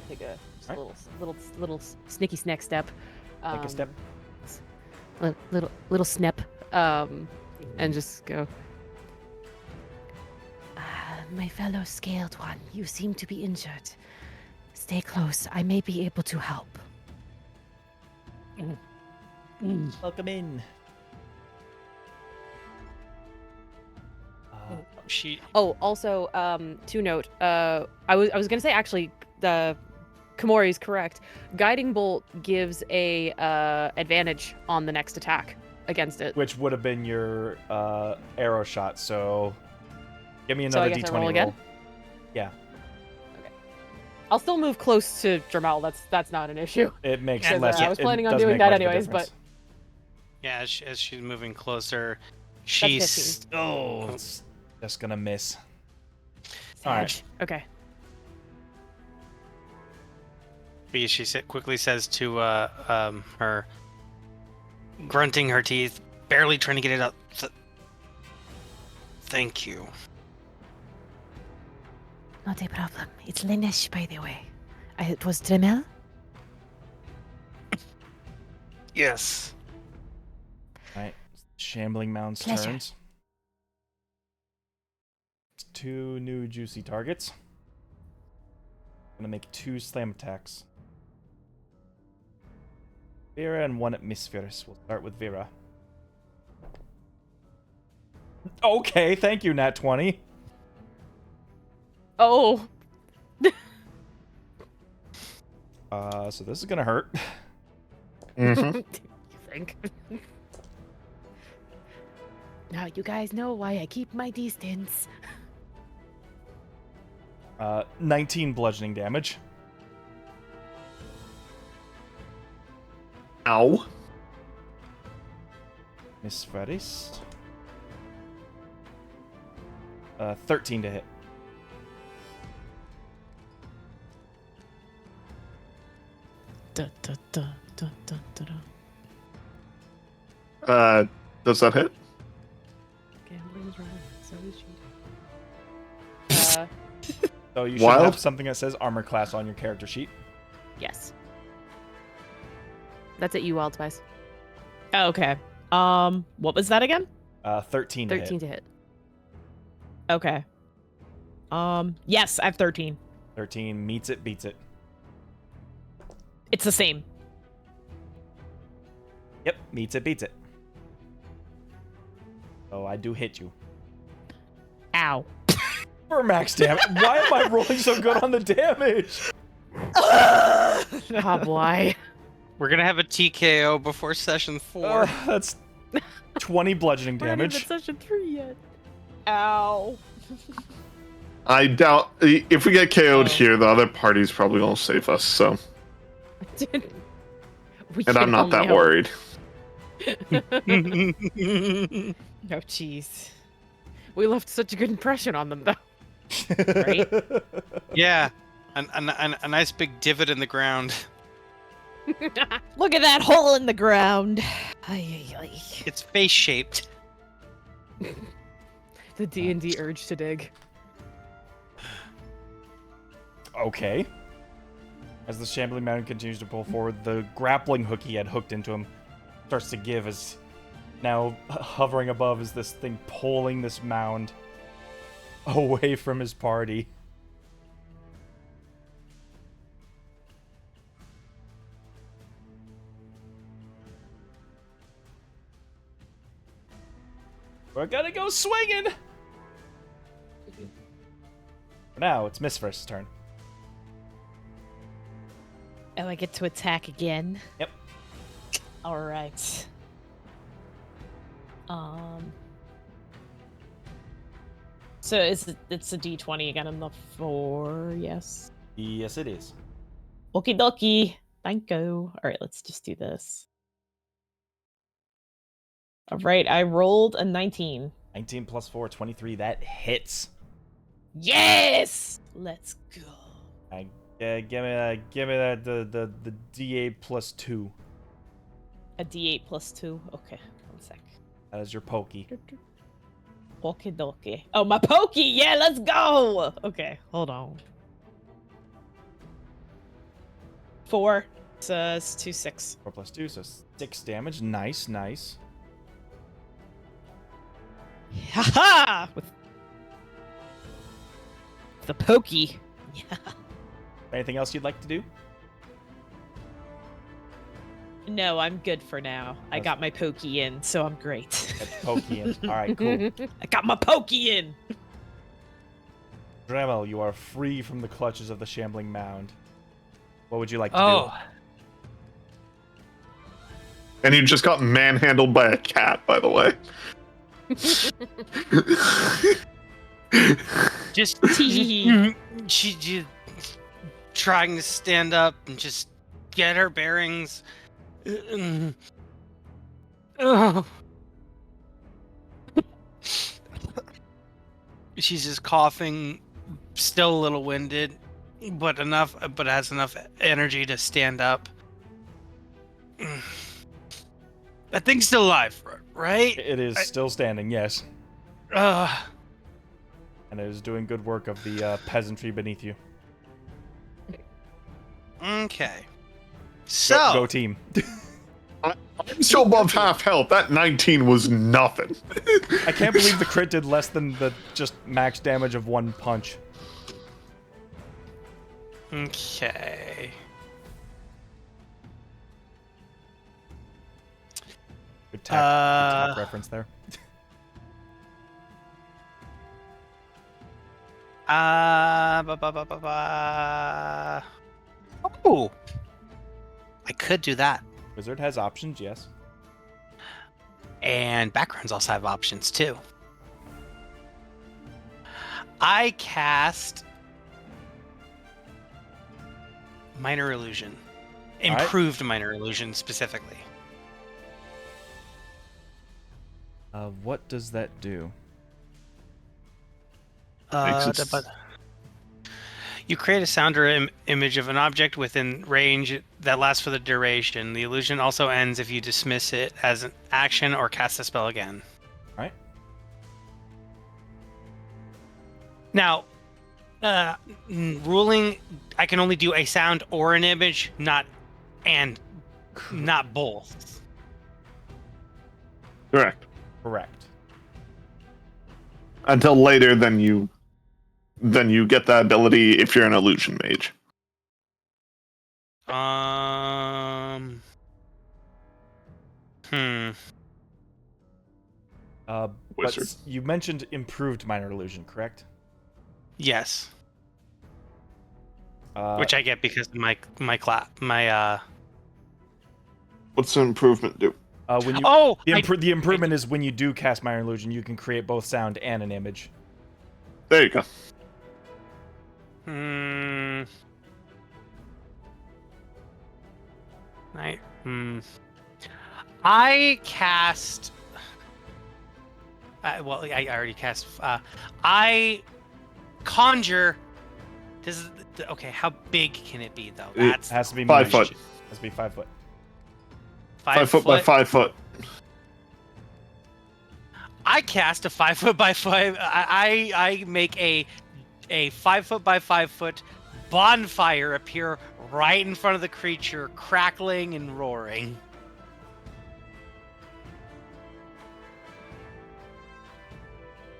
Take a just little sneaky snack step. Take a step. Little snip. And just go. My fellow scaled one, you seem to be injured. Stay close. I may be able to help. Welcome in. Oh, also, to note, I was gonna say actually, the Komori's correct. Guiding bolt gives a advantage on the next attack against it. Which would have been your arrow shot, so give me So I another guess I d20 roll again? Yeah. I'll still move close to Dramel. That's not an issue. It makes Because, less I was planning it on doesn't doing make that much of a anyways, difference. Yeah, as she's moving closer, That's she's 15. Oh, it's just gonna miss. Sag. All right. Okay. she quickly says to her, grunting her teeth, barely trying to get it out. Thank you. Not a problem. It's Lainesh, by the way. It was Dremel? Yes. Alright. Shambling Mound's Pleasure. turns. It's 2 new juicy targets. Gonna make 2 slam attacks. Vera and one at Miss Ferris. We'll start with Vera. Okay, thank you, Nat 20. Oh. So this is gonna hurt. Mm-hmm. You think? Now you guys know why I keep my distance. 19 bludgeoning damage. Ow. Miss Ferris. 13 to hit. Da, da, da, da, da, da, da. Does that hit? Gambling's wrong. So is cheating. So you should Wild? have something that says armor class on your character sheet. Yes. That's at you, Wild Spice. Oh, okay. What was that again? 13 to 13 hit. to hit. Okay. Yes, I have 13. 13 meets it, beats it. It's the same. Yep, meets it, beats it. So I do hit you. Ow. For max damage. Why am I rolling so good on the damage? Oh boy. We're gonna have a TKO before session 4. That's 20 bludgeoning We're not even damage. session 3 yet. Ow. I doubt if we get KO'd here, the other party's probably gonna save us. So, We and I'm can not only that hope. worried. Oh, jeez. We left such a good impression on them, though. Right? Yeah, a nice big divot in the ground. Look at that hole in the ground. Ay, ay, ay. It's face shaped. The D&D urge to dig. Okay. As the shambling mound continues to pull forward, the grappling hook he had hooked into him starts to give as now hovering above is this thing pulling this mound away from his party. We're gonna go swinging! For now, it's Miss First's turn. Oh, I get to attack again. Yep. All right. So it's a D20 again on the 4, yes. Yes, it is. Okie dokie. Thank you. All right, let's just do this. All right, I rolled a 19. 19 plus 4, 23. That hits. Yes! Let's go. Give me that the D8 plus 2. A D8 plus 2. Okay, one sec. That is your pokey. Okie dokie. Oh, my pokey! Yeah, let's go! Okay, hold on. 4. So it's 2, 6. 4 plus 2, so 6 damage. Nice, nice. Haha! With the pokey. Yeah. Anything else you'd like to do? No, I'm good for now. I got my pokey in, so I'm great. Get pokey in. Alright, cool. I got my pokey in! Dremel, you are free from the clutches of the shambling mound. What would you like to Oh, And you just got manhandled by a cat, by the way. just Tee. she trying to stand up and just get her bearings. Oh. She's just coughing, still a little winded, but has enough energy to stand up. That thing's still alive, right? do? It is still standing, yes. Uh, And it is doing good work of the peasantry beneath you. okay. Go, So, go team. I'm still above half health. That 19 was nothing. I can't believe the crit did less than the just max damage of one punch. okay. TikTok reference there. Oh, I could do that. Wizard has options, yes. And backgrounds also have options too. I cast Minor Illusion. Improved Minor Illusion specifically. What does that do? You create a sound or image of an object within range that lasts for the duration. The illusion also ends if you dismiss it as an action or cast the spell again. All right. Now, ruling, I can only do a sound or an image, not both. Correct. Correct. Until later, then you get that ability if you're an illusion mage. But you mentioned improved minor illusion, correct? Yes. Which I get because of my What's the improvement do? When you the improvement is when you do cast minor illusion, you can create both sound and an image. There you go. I cast. I already cast. I conjure. This is okay. How big can it be though? It has to be 5 foot. It has to be 5 foot. 5 foot by 5 foot. I cast a 5 foot by 5. I make a 5 foot by 5 foot bonfire appear right in front of the creature, crackling and roaring.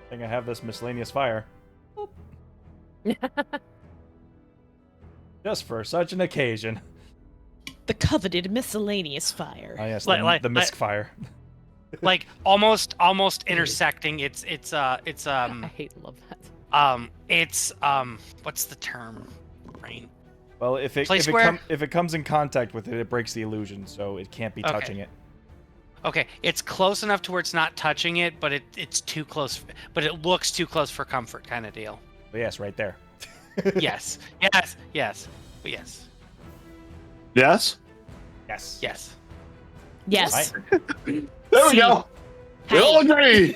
I think I have this miscellaneous fire. Just for such an occasion. The coveted miscellaneous fire. Oh yes, the misc fire. Like almost intersecting. I love that. It's what's the term? Rain. Well, if it comes in contact with it, it breaks the illusion, so it can't be touching it. Okay, it's close enough to where it's not touching it, but it's too close. But it looks too close for comfort, kind of deal. But yes, right there. Yes. Yes. Yes? Yes. Yes. Yes. Right. There we go. We all agree.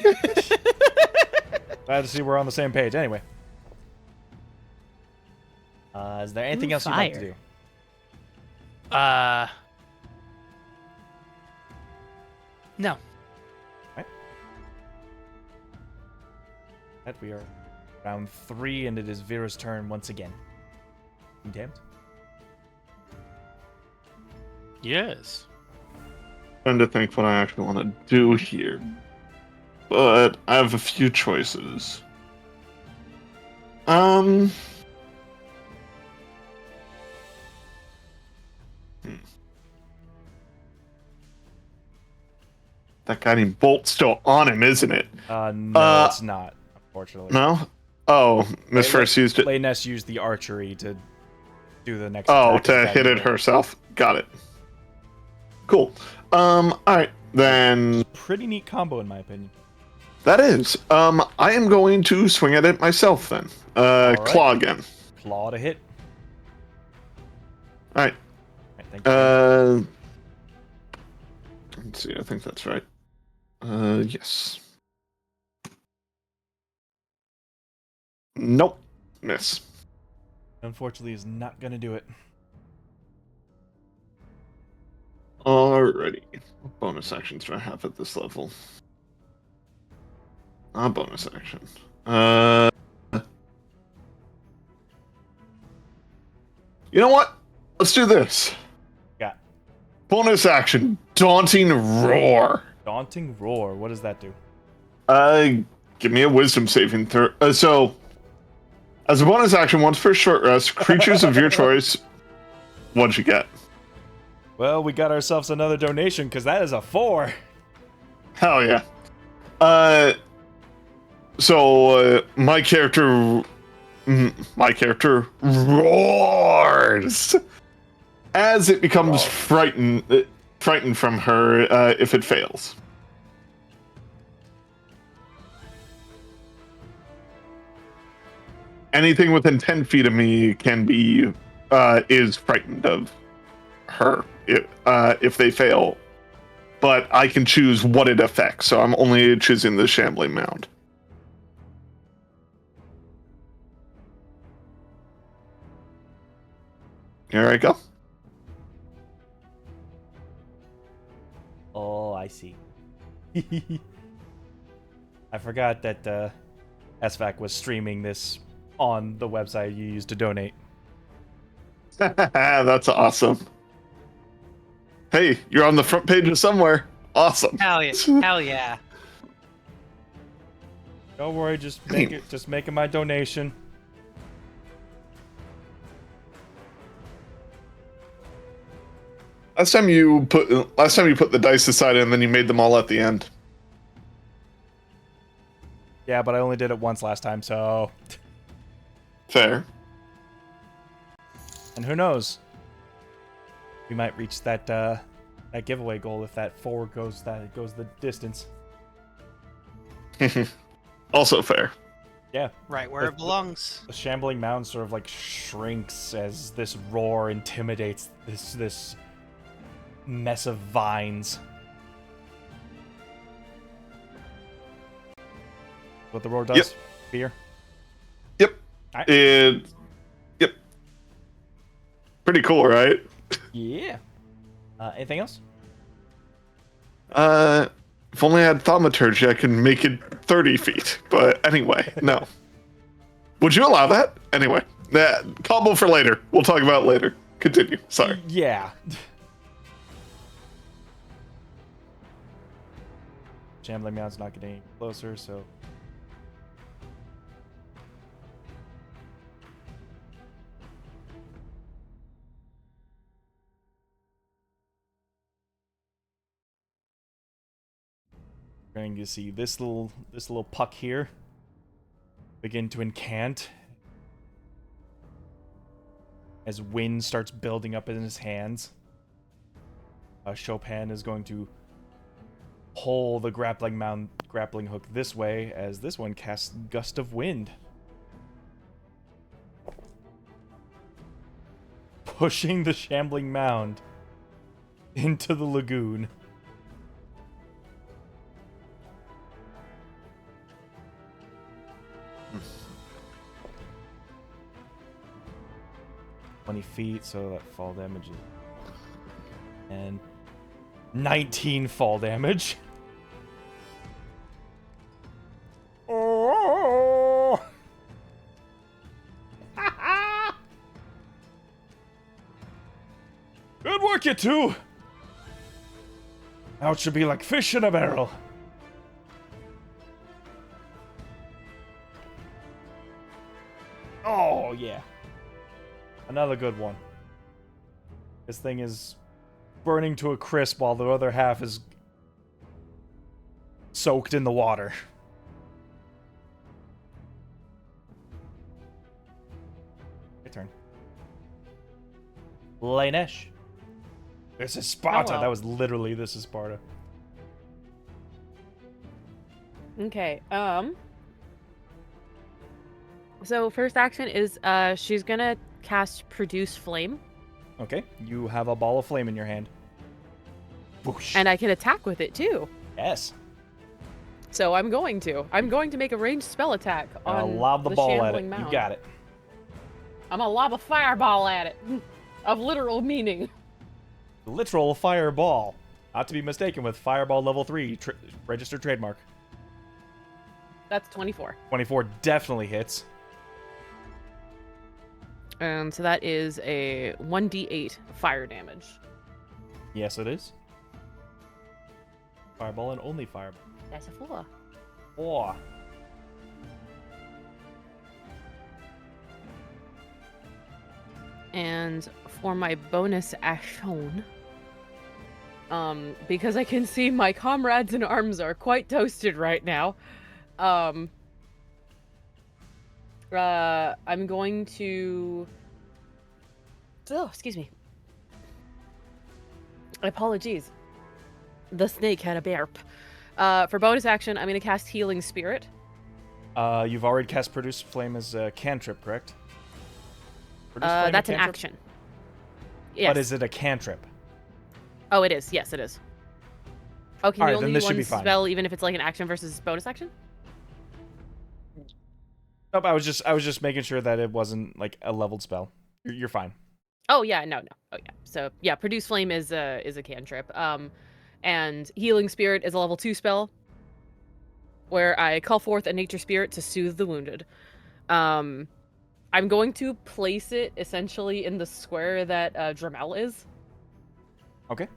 Glad to see we're on the same page. Anyway. Is there anything else you'd like to do? No. Right. That we are round 3, and it is Vera's turn once again. You damned. Yes. Trying to think what I actually want to do here, but I have a few choices. That guy named Bolt's still on him, isn't it? No, it's not, unfortunately. No? Oh, Miss First used it. Layness used the archery to do the next Oh, attack. to hit it herself. Got it. Cool. Alright, then... Pretty neat combo, in my opinion. That is. I am going to swing at it myself, then. Right. Claw again. Claw to hit. Alright. Thank you. Let's see, I think that's right. Yes. Nope. Miss. Unfortunately, is not going to do it. Alrighty. What bonus actions do I have at this level? Bonus action. You know what? Let's do this. Yeah. Bonus action. Daunting Roar. Daunting Roar. What does that do? Give me a wisdom saving throw. So, as a bonus action, once per short rest, creatures of your choice. What'd you get? Well, we got ourselves another donation because that is a 4. Hell yeah. So my character roars as it becomes frightened from her if it fails. Anything within 10 feet of me can be is frightened of her if they fail. But I can choose what it affects, so I'm only choosing the shambling mound. Here I go. Oh, I see. I forgot that SVAC was streaming this on the website you used to donate. That's awesome. Hey, you're on the front page of somewhere. Awesome. Hell yeah! Hell yeah! Don't worry, just making my donation. Last time you put the dice aside and then you made them all at the end. Yeah, but I only did it once last time, so. Fair. And who knows? We might reach that giveaway goal if that 4 goes the distance. Also fair. Yeah. Right where it belongs. The shambling mound sort of like shrinks as this roar intimidates this mess of vines. What the roar does? Yep. Fear. Yep. Alright. Yep. Pretty cool, right? Yeah. Anything else? If only I had thaumaturgy, I could make it 30 feet. But anyway, no. Would you allow that? Anyway, combo for later. We'll talk about it later. Continue. Sorry. Yeah. Shambling mound's not getting any closer, so. Going to see this little puck here begin to incant as wind starts building up in his hands. Chopin is going to pull the grappling hook this way as this one casts Gust of Wind, pushing the shambling mound into the lagoon. feet, so that fall damage is... And 19 fall damage. Oh! Good work, you two! Now it should be like fish in a barrel. Oh, yeah. Another good one. This thing is burning to a crisp while the other half is soaked in the water. Your turn. Lainesh. This is Sparta. Oh, well. That was literally this is Sparta. Okay, so first action is she's gonna cast Produce Flame. Okay, you have a ball of flame in your hand. Whoosh. And I can attack with it too. Yes. So I'm going to make a ranged spell attack on I'll lob the ball at it. shambling mound. You got it. I'm gonna lob a fireball at it. Of literal meaning. Literal fireball. Not to be mistaken with Fireball level 3 registered trademark. That's 24. 24 definitely hits. And so that is a 1d8 fire damage. Yes, it is. Fireball and only fireball. That's a 4. Oh. And for my bonus action, because I can see my comrades in arms are quite toasted right now. I'm going to... Oh, excuse me. Apologies. The snake had a burp. For bonus action, I'm going to cast Healing Spirit. You've already cast Produce Flame as a cantrip, correct? Produce Flame a That's an cantrip? action. Yes. But is it a cantrip? Oh, it is. Yes, it is. Oh, can All you right, then only this do should one be fine. spell even if it's like an action versus bonus action? Nope, I was just making sure that it wasn't like a leveled spell. You're fine. Oh yeah, no. Oh yeah. So yeah, Produce Flame is a cantrip. And Healing Spirit is a level 2 spell, where I call forth a nature spirit to soothe the wounded. I'm going to place it essentially in the square that Dremel is. Okay.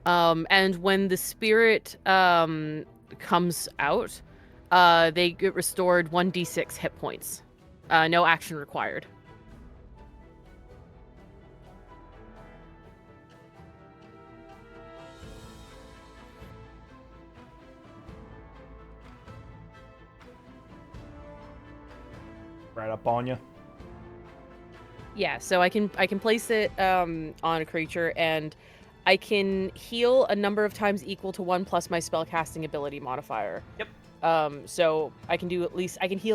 And when the spirit comes out, they get restored 1d6 hit points. No action required. Right up on you. Yeah, so I can place it on a creature, and I can heal a number of times equal to 1 plus my spellcasting ability modifier. Yep. So I can heal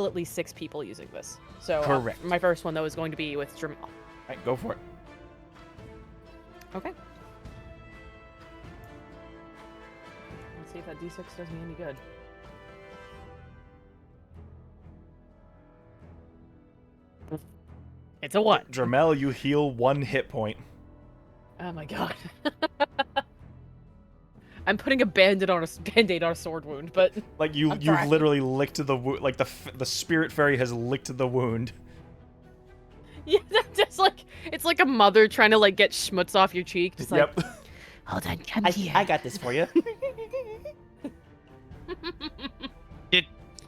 at least 6 people using this. So Correct. My first one though is going to be with Dremel. All right, go for it. Okay. Let's see if that d6 does me any good. It's a 1. Dremel, you heal 1 hit point. Oh my god. I'm putting a band-aid on a sword wound, but Like you've trying. literally licked the wound. Like the spirit fairy has licked the wound. yeah, that's just like it's like a mother trying to like get schmutz off your cheek. Just like, Yep. Hold on, come here. got this for you.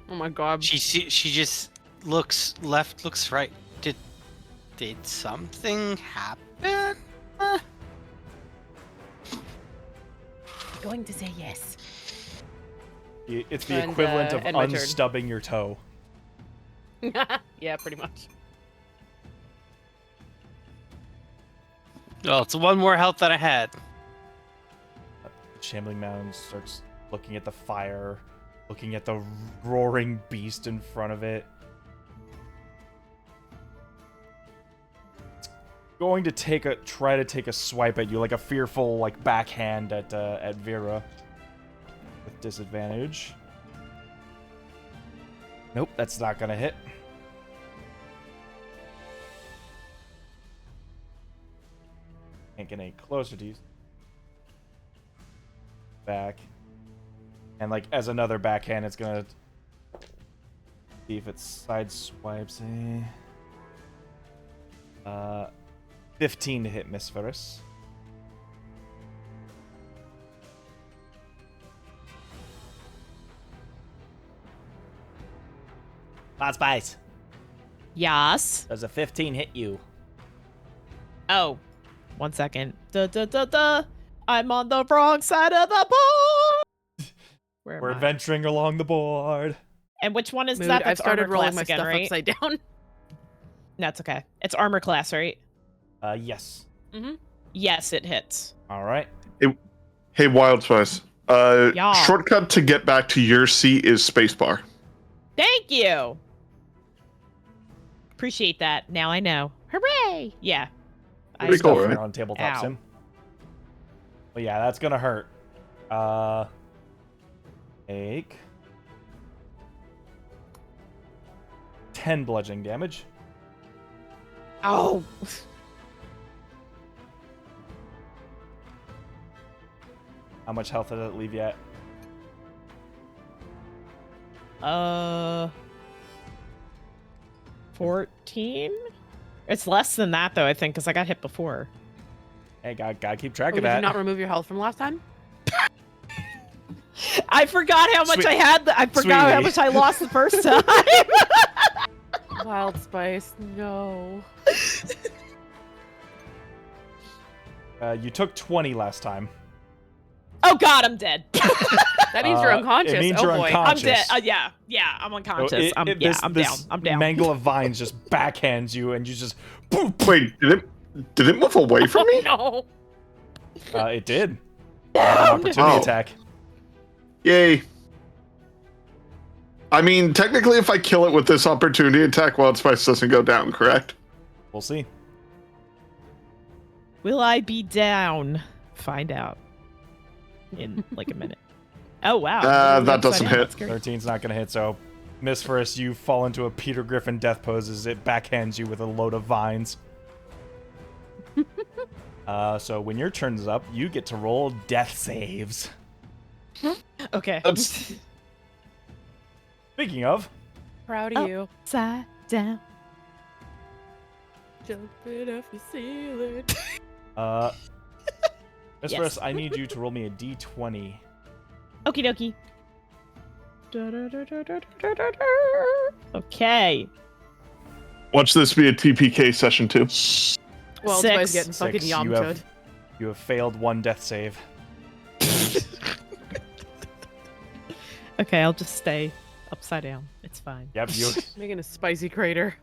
oh my god. She just looks left, looks right. Did something happen? I'm going to say yes. It's the And, equivalent of and my turn. unstubbing your toe. yeah, pretty much. Well, it's one more health that I had. Shambling Mound starts looking at the fire, looking at the roaring beast in front of it. It's going to try to take a swipe at you, like a fearful like backhand at Vera with disadvantage. Nope, that's not gonna hit. Can't get any closer to you. Back. And like as another backhand, it's gonna see if it sideswipes. 15 to hit Miss Ferris. Loud Spice. Yes. Does a 15 hit you? Oh, 1 second. I'm on the wrong side of the board. Where am We're I? adventuring along the board. And which one is Mood, that? I've That's started armor rolling class my again, stuff right? upside down. That's okay. It's armor class, right? Yes. Mm-hmm. Yes, it hits. All right. Hey, Wild Spice. Yeah. Shortcut to get back to your seat is spacebar. Thank you. Appreciate that. Now I know. Hooray! Yeah. Pretty Stuff cool, here right? on tabletop Ow. sim. But yeah, that's gonna hurt. Take 10 bludgeoning damage. Oh. How much health did it leave you at? 14? It's less than that, though, I think, because I got hit before. Hey, gotta keep track Oh, of did you that. not remove your health from last time? I forgot how much Sweet- I had. I forgot how Sweetie. much I lost the first time. Wild Spice, no. You took 20 last time. Oh God, I'm dead. That means you're unconscious. It means oh you're boy. unconscious. I'm dead. Yeah, I'm unconscious. So I'm down. I'm down. Mangle of vines just backhands you, and you just boop. Wait, did it move away from me? No. It did. An opportunity Oh. attack. Yay. I mean, technically, if I kill it with this opportunity attack, Wild Spice doesn't go down, correct? We'll see. Will I be down? Find out in like a minute. Oh wow. That doesn't hit. That's great. 13's not gonna hit. So, Miss First, you fall into a Peter Griffin death pose as it backhands you with a load of vines. So when your turn is up, you get to roll death saves. Okay. Speaking of, Proud of you. Upside down. Jumping off the ceiling. Miss Yes. First, I need you to roll me a d20. Okie dokie. Okay. Watch this be a TPK session too. Well, Six. Spice getting fucking Six. yamcha'd. You have failed one death save. Okay, I'll just stay upside down. It's fine. Yep, you. Making a spicy crater.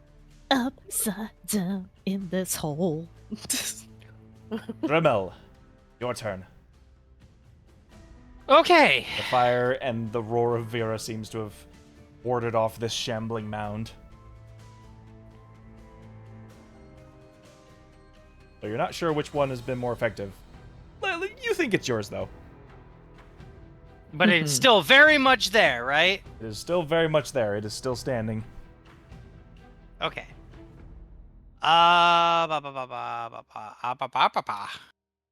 Upside down in this hole. Dremel, your turn. Okay. The fire and the roar of Vera seems to have warded off this shambling mound. So you're not sure which one has been more effective. Well, you think it's yours, though. But it's still very much there, right? It is still very much there. It is still standing. Okay. Ba ba ba ba ba ba ba ba ba ba ba.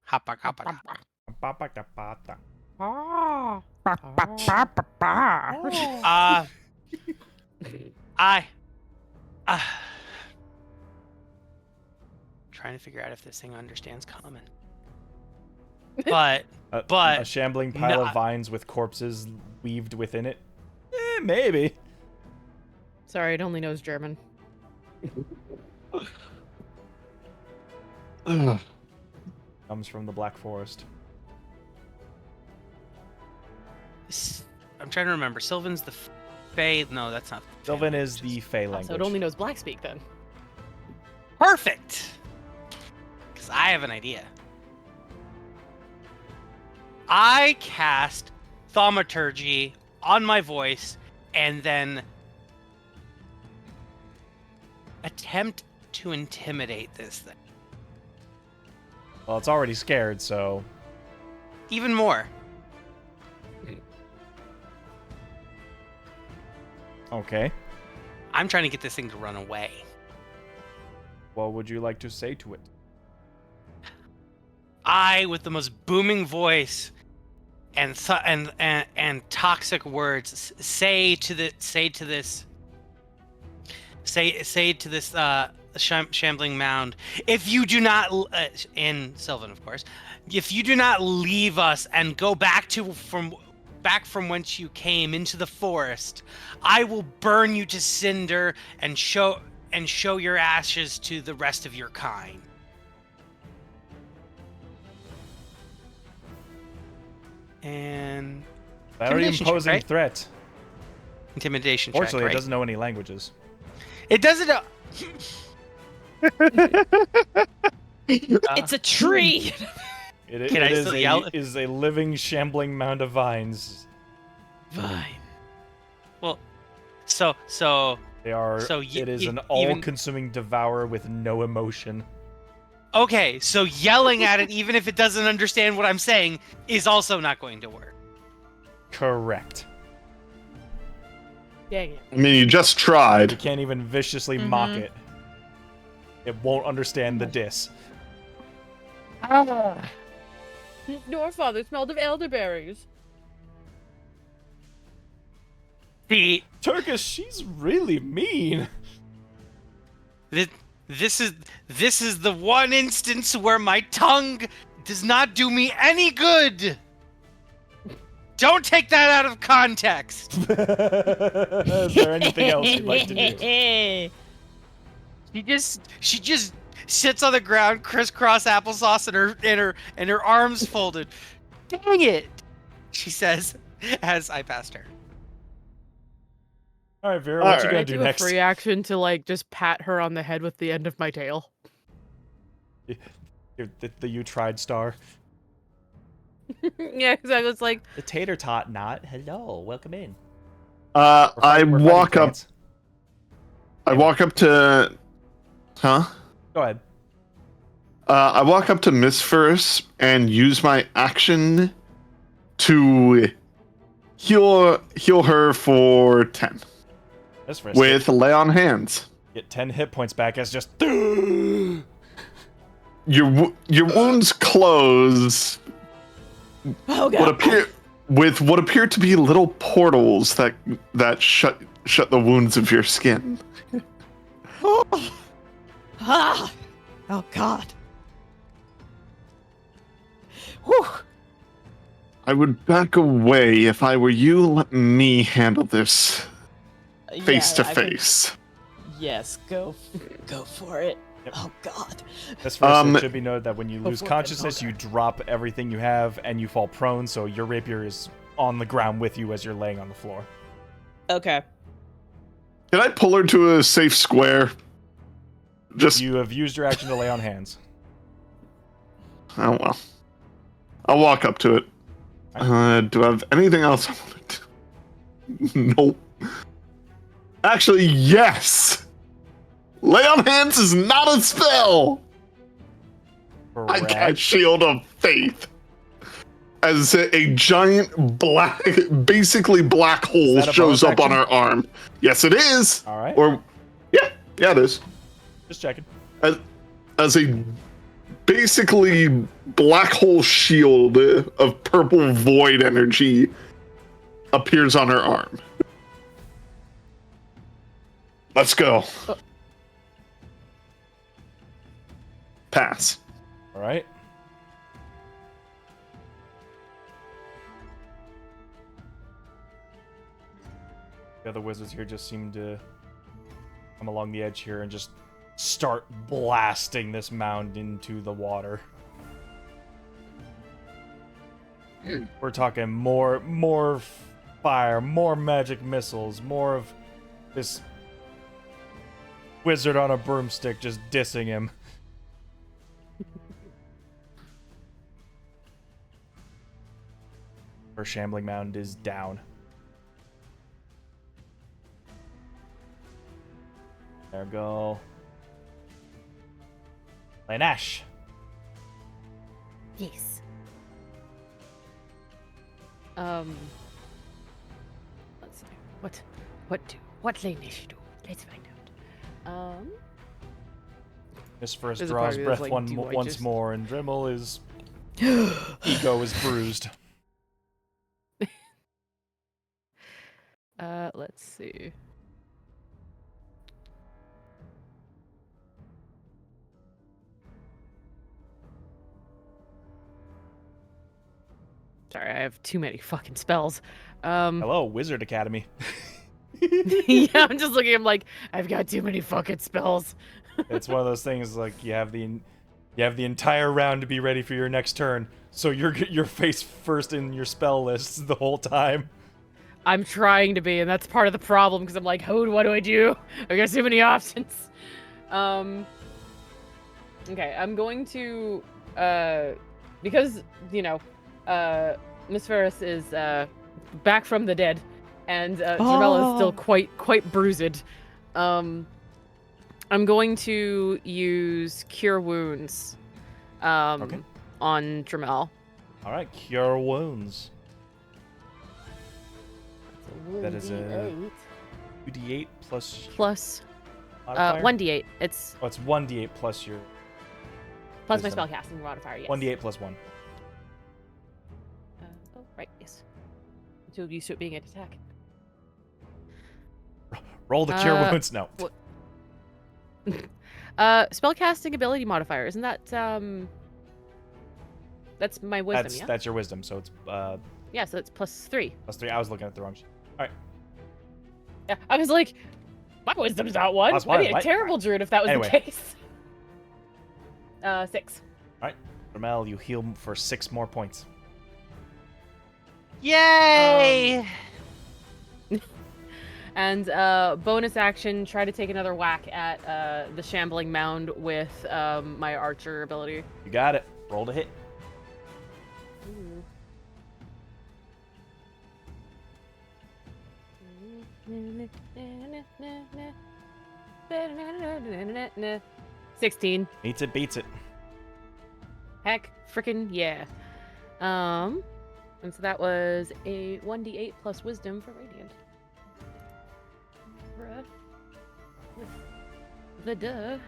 Ha ba ga ba da. Trying to figure out if this thing understands common. But A shambling pile No, of vines with corpses weaved within it? Maybe. Sorry, it only knows German. Ugh. Comes from the Black Forest. I'm trying to remember. Sylvan's the Fae. No, that's not. Sylvan is the Fey language. So it only knows Black speak then. Perfect. Because I have an idea. I cast Thaumaturgy on my voice and then attempt to intimidate this thing. Well, it's already scared, so... Even more. Okay. I'm trying to get this thing to run away. What would you like to say to it? I, with the most booming voice and toxic words, say to this shambling mound, if you do not, in Sylvan, of course, if you do not leave us and go back from whence you came into the forest, I will burn you to cinder and show your ashes to the rest of your kind. And Very Intimidation check, imposing right? threat. intimidation check, Fortunately, right? it doesn't know any languages. It doesn't. It's a tree. It Can I is still a, yell? is a living, shambling mound of vines. Fine. Well, so They are. So it is even- an all-consuming devourer with no emotion. okay. So yelling at it, even if it doesn't understand what I'm saying, is also not going to work. Correct. Dang it. I mean, you just You tried. can't even viciously mock it. It won't understand the diss. Your father smelled of elderberries. See, Turkish, she's really mean. this is the one instance where my tongue does not do me any good. Don't take that out of context. Is there anything else you'd like to do? She just sits on the ground, crisscross applesauce in her arms folded. Dang it, she says as I passed her. All right, Vera, what you Alright. gonna I do do a next? free action to like just pat her on the head with the end of my tail. The you tried star. Yeah, exactly. It's like The tater tot not. Hello, welcome in. I We're fighting walk up. plants. I walk up to. Huh? Go ahead. I walk up to Miss First and use my action to heal her for 10 This first with lay on hands. get 10 hit points back as just Your wounds close. Oh What appear to be little portals that shut the wounds of your skin. Ah! Oh God. Whew. I would back away if I were you. Let me handle this face to Yeah, I would- face. Yes, go for it. Yep. Oh God. This first, it should be noted that when you lose consciousness, you drop everything you have and you fall prone, so your rapier is on the ground with you as you're laying on the floor. Okay. Can I pull her to a safe square? Just You have used your action to lay on hands. oh well. I'll walk up to it. Do I have anything else I want to do? Nope. Actually, yes. Lay on hands is not a spell. I Correct. cast Shield of Faith as a giant basically black hole that a shows bonus up on action? her arm. Yes, it is. All right. Or, yeah, it is. Just checking. As a basically black hole shield of purple void energy appears on her arm. Let's go. Pass. All right. The other wizards here just seem to come along the edge here and just start blasting this mound into the water. We're talking more fire, more magic missiles, more of this wizard on a broomstick just dissing him. Her shambling mound is down. There we go. Lanash. Yes. Let's see. What Lanish do? Let's find out. Miss First There's a draws part of me breath that's like, do I once just- more, and Dremel is ego is bruised. Let's see. Sorry, I have too many fucking spells. Hello, Wizard Academy. Yeah, I'm just looking. I'm like, I've got too many fucking spells. It's one of those things like you have the entire round to be ready for your next turn, so you're face first in your spell lists the whole time. I'm trying to be, and that's part of the problem because I'm like, what do I do? I got too many options. Okay, I'm going to because Miss Ferris is back from the dead, and Zarella is still quite bruised. I'm going to use Cure Wounds Okay. on Dremel. All right, Cure Wounds. That is a 2d8 Plus modifier? 1d8. It's Oh, it's 1d8 plus your plus my Wisdom. spellcasting modifier. Yes. 1d8 plus 1. Oh, right. Yes. Too used to it being an attack. Roll the Cure Wounds. No. what- Spellcasting ability modifier. Isn't that That's my wisdom. Yeah. That's your wisdom, so it's Yeah. So it's +3. plus 3. I was looking at the wrong sheet. Yeah. I was like, my wisdom's not 1. Plus I'd one, be a what? terrible druid if that was Anyway. the case. 6. All right, Ramel, you heal for 6 more points. Yay! And bonus action, try to take another whack at the shambling mound with my archer ability. You got it. Roll to hit. Ooh. 16. Meets it, beats it. Heck, frickin' yeah. And so that was a 1d8 plus wisdom for radiant. Bruh. The duh.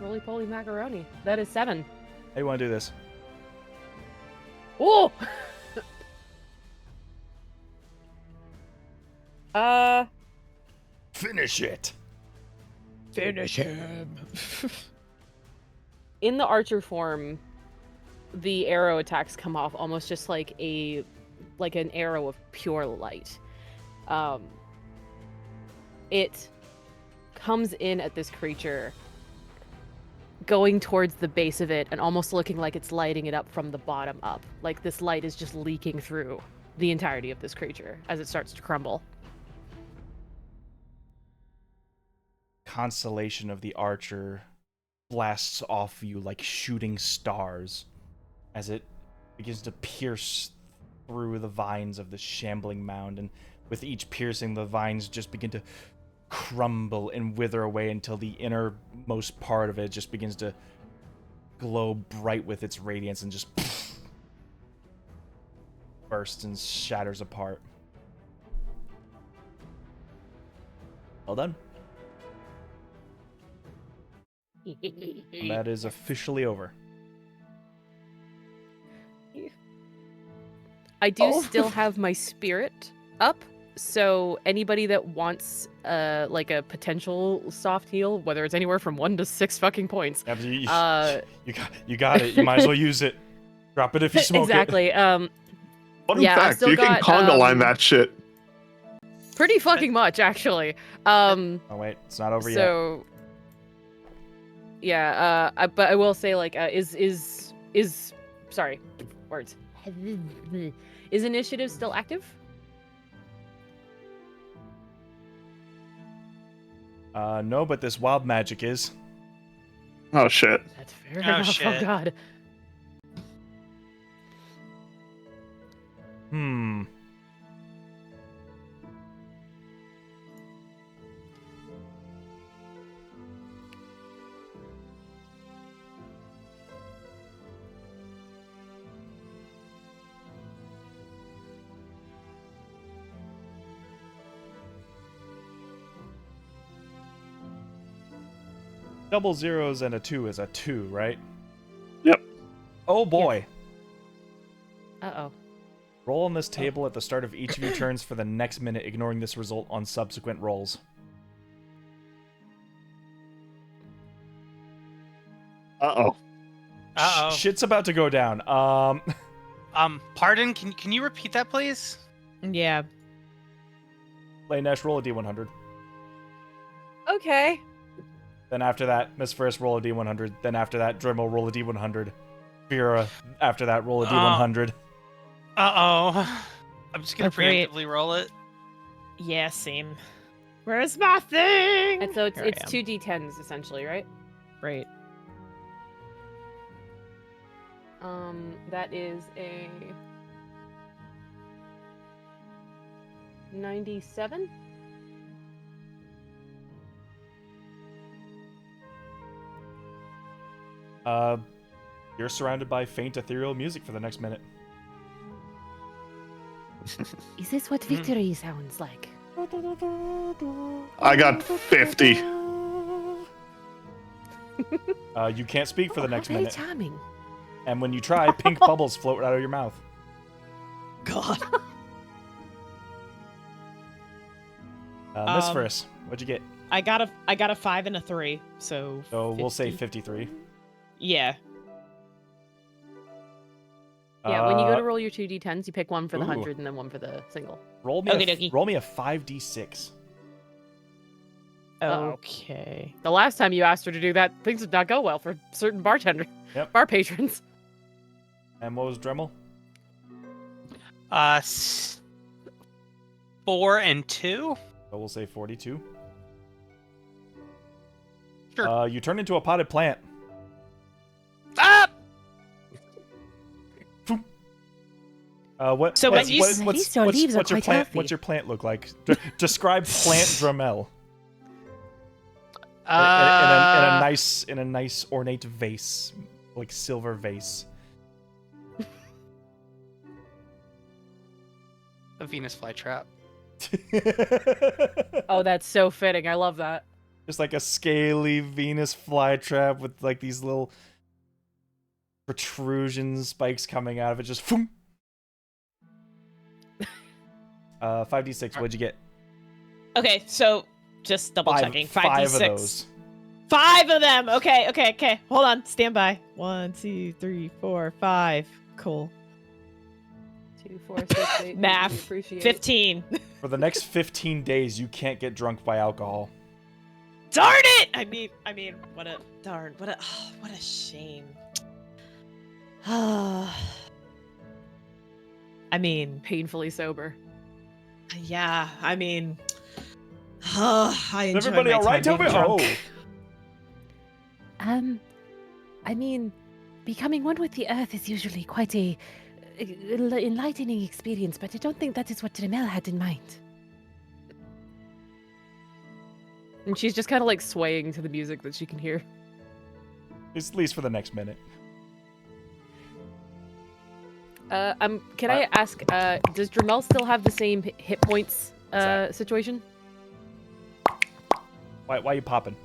Roly poly macaroni. That is 7. How you want to do this? Oh! Finish it. Finish him. In the archer form, the arrow attacks come off almost just like an arrow of pure light. It comes in at this creature, going towards the base of it and almost looking like it's lighting it up from the bottom up. Like this light is just leaking through the entirety of this creature as it starts to crumble. Constellation of the archer blasts off you like shooting stars as it begins to pierce through the vines of the shambling mound, and with each piercing, the vines just begin to crumble and wither away until the innermost part of it just begins to glow bright with its radiance and just bursts and shatters apart. Well done. And that is officially over. I do still have my spirit up, so anybody that wants like a potential soft heal, whether it's anywhere from 1 to 6 fucking points. Yeah, you got it. You might as well use it. Drop it if you smoke exactly. it. Fun yeah, fact, you can conga line that shit. Pretty fucking much, actually. Oh wait, it's not over yet. So yeah, but I will say, like, sorry, words. Is initiative still active? No, but this wild magic is. Oh shit. That's fair Oh, enough. shit. Oh god. Double zeros and a 2 is a 2, right? Yep. Oh boy. Uh-oh. Roll on this table at the start of each of your turns for the next minute, ignoring this result on subsequent rolls. Uh-oh. Uh-oh. Shit's about to go down. Pardon, can you repeat that, please? Yeah. Lainesh, roll a d100. Okay. Then after that, Miss First, roll a d100. Then after that, Dremel, roll a d100. Vera, after that, roll a d100. Uh-oh. I'm just gonna Great. preemptively roll it. Yeah, same. Where's my thing? And so it's Here I am. 2d10s essentially, right? Right. That is a 97. You're surrounded by faint ethereal music for the next minute. Is this what victory sounds like? I got 50. You can't speak for the Oh, next very minute. charming. And when you try, pink bubbles float out of your mouth. God. Miss First, what'd you get? I got a 5 and a 3, so. So we'll say 50. 53. Yeah. Yeah, when you go to roll your 2d10s, you pick one for the Ooh. 100 and then one for the single. Roll me Okey-dokey. roll me a 5d6. Uh-oh. Okay. The last time you asked her to do that, things did not go well for certain bar patrons. And what was Dremel? 4 and 2. So we'll say 42. Sure. You turn into a potted plant. Ah! So when you At least your leaves are what's your quite plant? healthy. What's your plant look like? Describe plant Dremel. In a nice ornate vase, like silver vase. A Venus flytrap. Oh, that's so fitting. I love that. Just like a scaly Venus flytrap with like these little protrusion spikes coming out of it. Just boom. 5d6. What'd you get? Okay, so just double checking. 5 5d6. of those. 5 of them. Okay. Hold on. Stand by. 1, 2, 3, 4, 5. Cool. 2, 4, 6, 8. Math. 15. For the next 15 days, you can't get drunk by alcohol. Darn it! I mean, what a shame. I mean, Painfully sober. yeah. I mean, I enjoy Everybody my all right time over being here? drunk. I mean, becoming one with the earth is usually quite a enlightening experience, but I don't think that is what Dremel had in mind. And she's just kind of like swaying to the music that she can hear. At least for the next minute. Can I ask, does Dremel still have the same hit points situation? Why are you popping?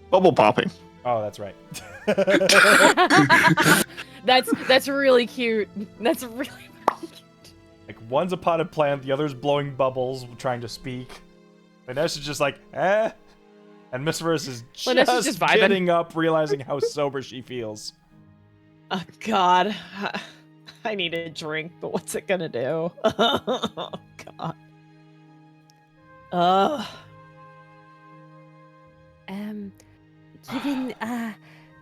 Bubble popping. Oh, that's right. That's really cute. That's really cute. Like, one's a potted plant, the other's blowing bubbles, trying to speak. Vanessa's just like, eh. And Miss Verse is just vibing. getting up, realizing how sober she feels. Oh God, I need a drink, but what's it gonna do? Oh God. Given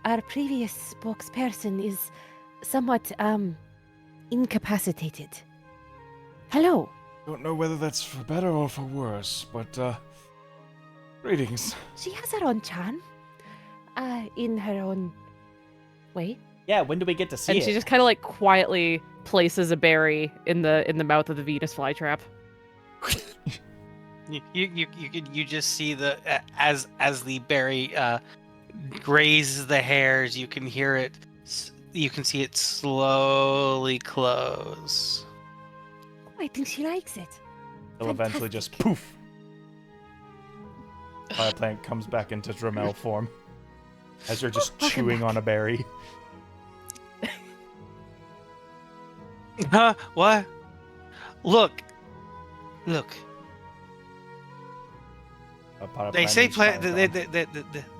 our previous spokesperson is somewhat incapacitated. Hello. Don't know whether that's for better or for worse, but, greetings. She has her own charm. In her own way. Yeah, when do we get to see And she just kind of like quietly places a berry in the mouth of the Venus flytrap. You just see the as the berry grazes the hairs. You can hear it. You can see it slowly close. I think she likes it. It'll eventually just poof. Fire plant comes back into Dremel form. As you're just Welcome chewing back. on a berry. Huh? What? Look. A pot of They plant say is plant. fire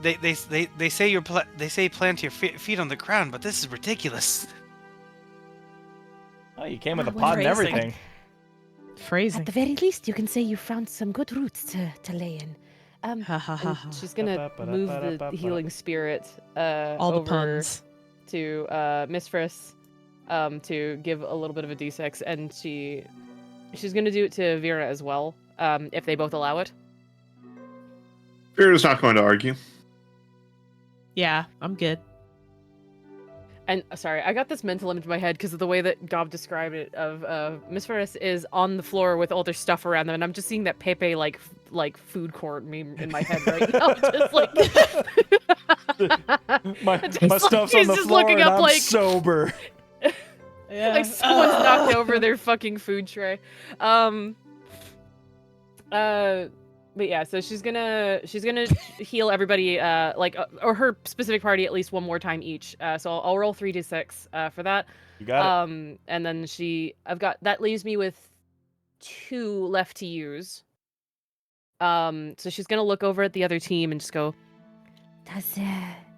They say They say plant your feet on the ground, but this is ridiculous. Oh, you came with a well, pot and phrasing. everything. Phrasing. At the very least, you can say you found some good roots to lay in. Ha ha ha. And she's gonna move the healing spirit All the over puns. to Miss Friss to give a little bit of a d6, and she's gonna do it to Vera as well, if they both allow it. Vera's not going to argue. Yeah, I'm good. And sorry, I got this mental image in my head because of the way that Gob described it. Of Miss Ferris is on the floor with all their stuff around them, and I'm just seeing that Pepe like food court meme in my head right now. Just like my Just my like stuff's he's on the just floor looking and up, I'm like- sober. Yeah. like someone's knocked over their fucking food tray. But yeah, so she's gonna heal everybody, or her specific party at least one more time each. So I'll roll 3d6 for that. You got it. And then that leaves me with 2 left to use. So she's gonna look over at the other team and just go, Does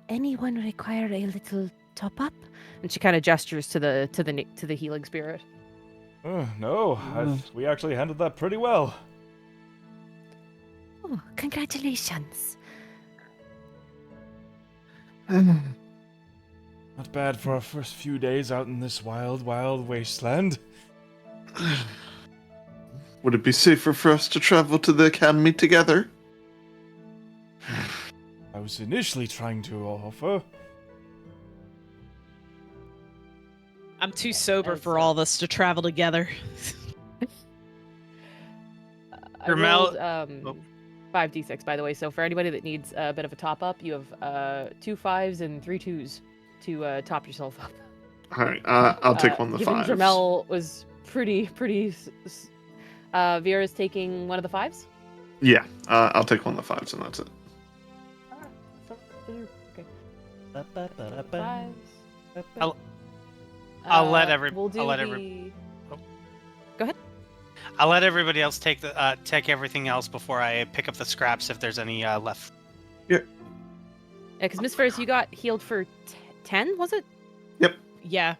anyone require a little top up? and she kind of gestures to the healing spirit. No, we actually handled that pretty well. Oh, congratulations. Not bad for our first few days out in this wild, wild wasteland. Would it be safer for us to travel to the academy together? I was initially trying to offer. I'm too sober It's, for all of us to travel together. I Ramel- rolled 5d6, by the way. So for anybody that needs a bit of a top up, you have 2 5s and 3 2s to top yourself up. All right, I'll take one of the given fives. Dramel was pretty. Vera's taking one of the 5s. Yeah, I'll take one of the fives, and that's it. Okay. 5s. 5s. I'll let We'll do I'll let Go ahead. I'll let everybody else take everything else before I pick up the scraps if there's any left. Yeah, because Miss Ferris, you got healed for 10, was it? Yep. Yeah.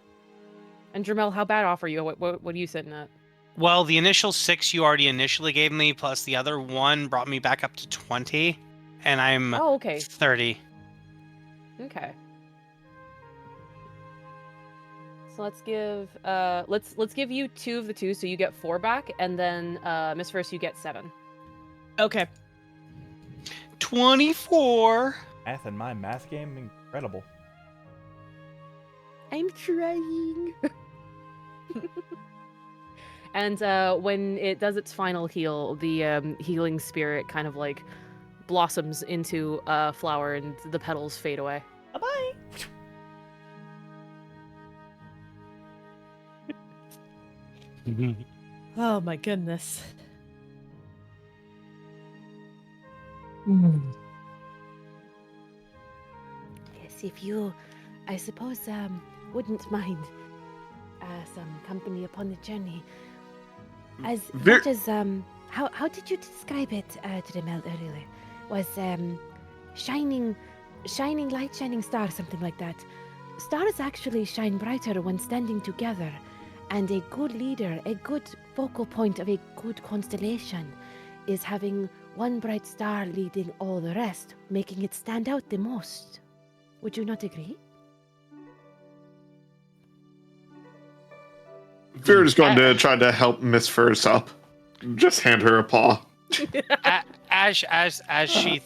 And Dramel, how bad off are you? What are you sitting at? Well, the initial 6 you already initially gave me, plus the other 1 brought me back up to 20, and I'm Oh, okay. 30. Okay. So let's give let's give you 2 of the 2, so you get 4 back, and then Miss First, you get 7. Okay. 24. Math in my math game, incredible. I'm trying. And when it does its final heal, the healing spirit kind of like blossoms into a flower, and the petals fade away. Bye-bye. Oh my goodness. Yes, if you, I suppose, wouldn't mind some company upon the journey. As Ver- much as, how did you describe it to the Mel earlier? Was, shining light, shining star, something like that. Stars actually shine brighter when standing together, and a good leader, a good focal point of a good constellation, is having one bright star leading all the rest, making it stand out the most. Would you not agree? Vera's going to try to help Miss Furs up. Just hand her a paw. As she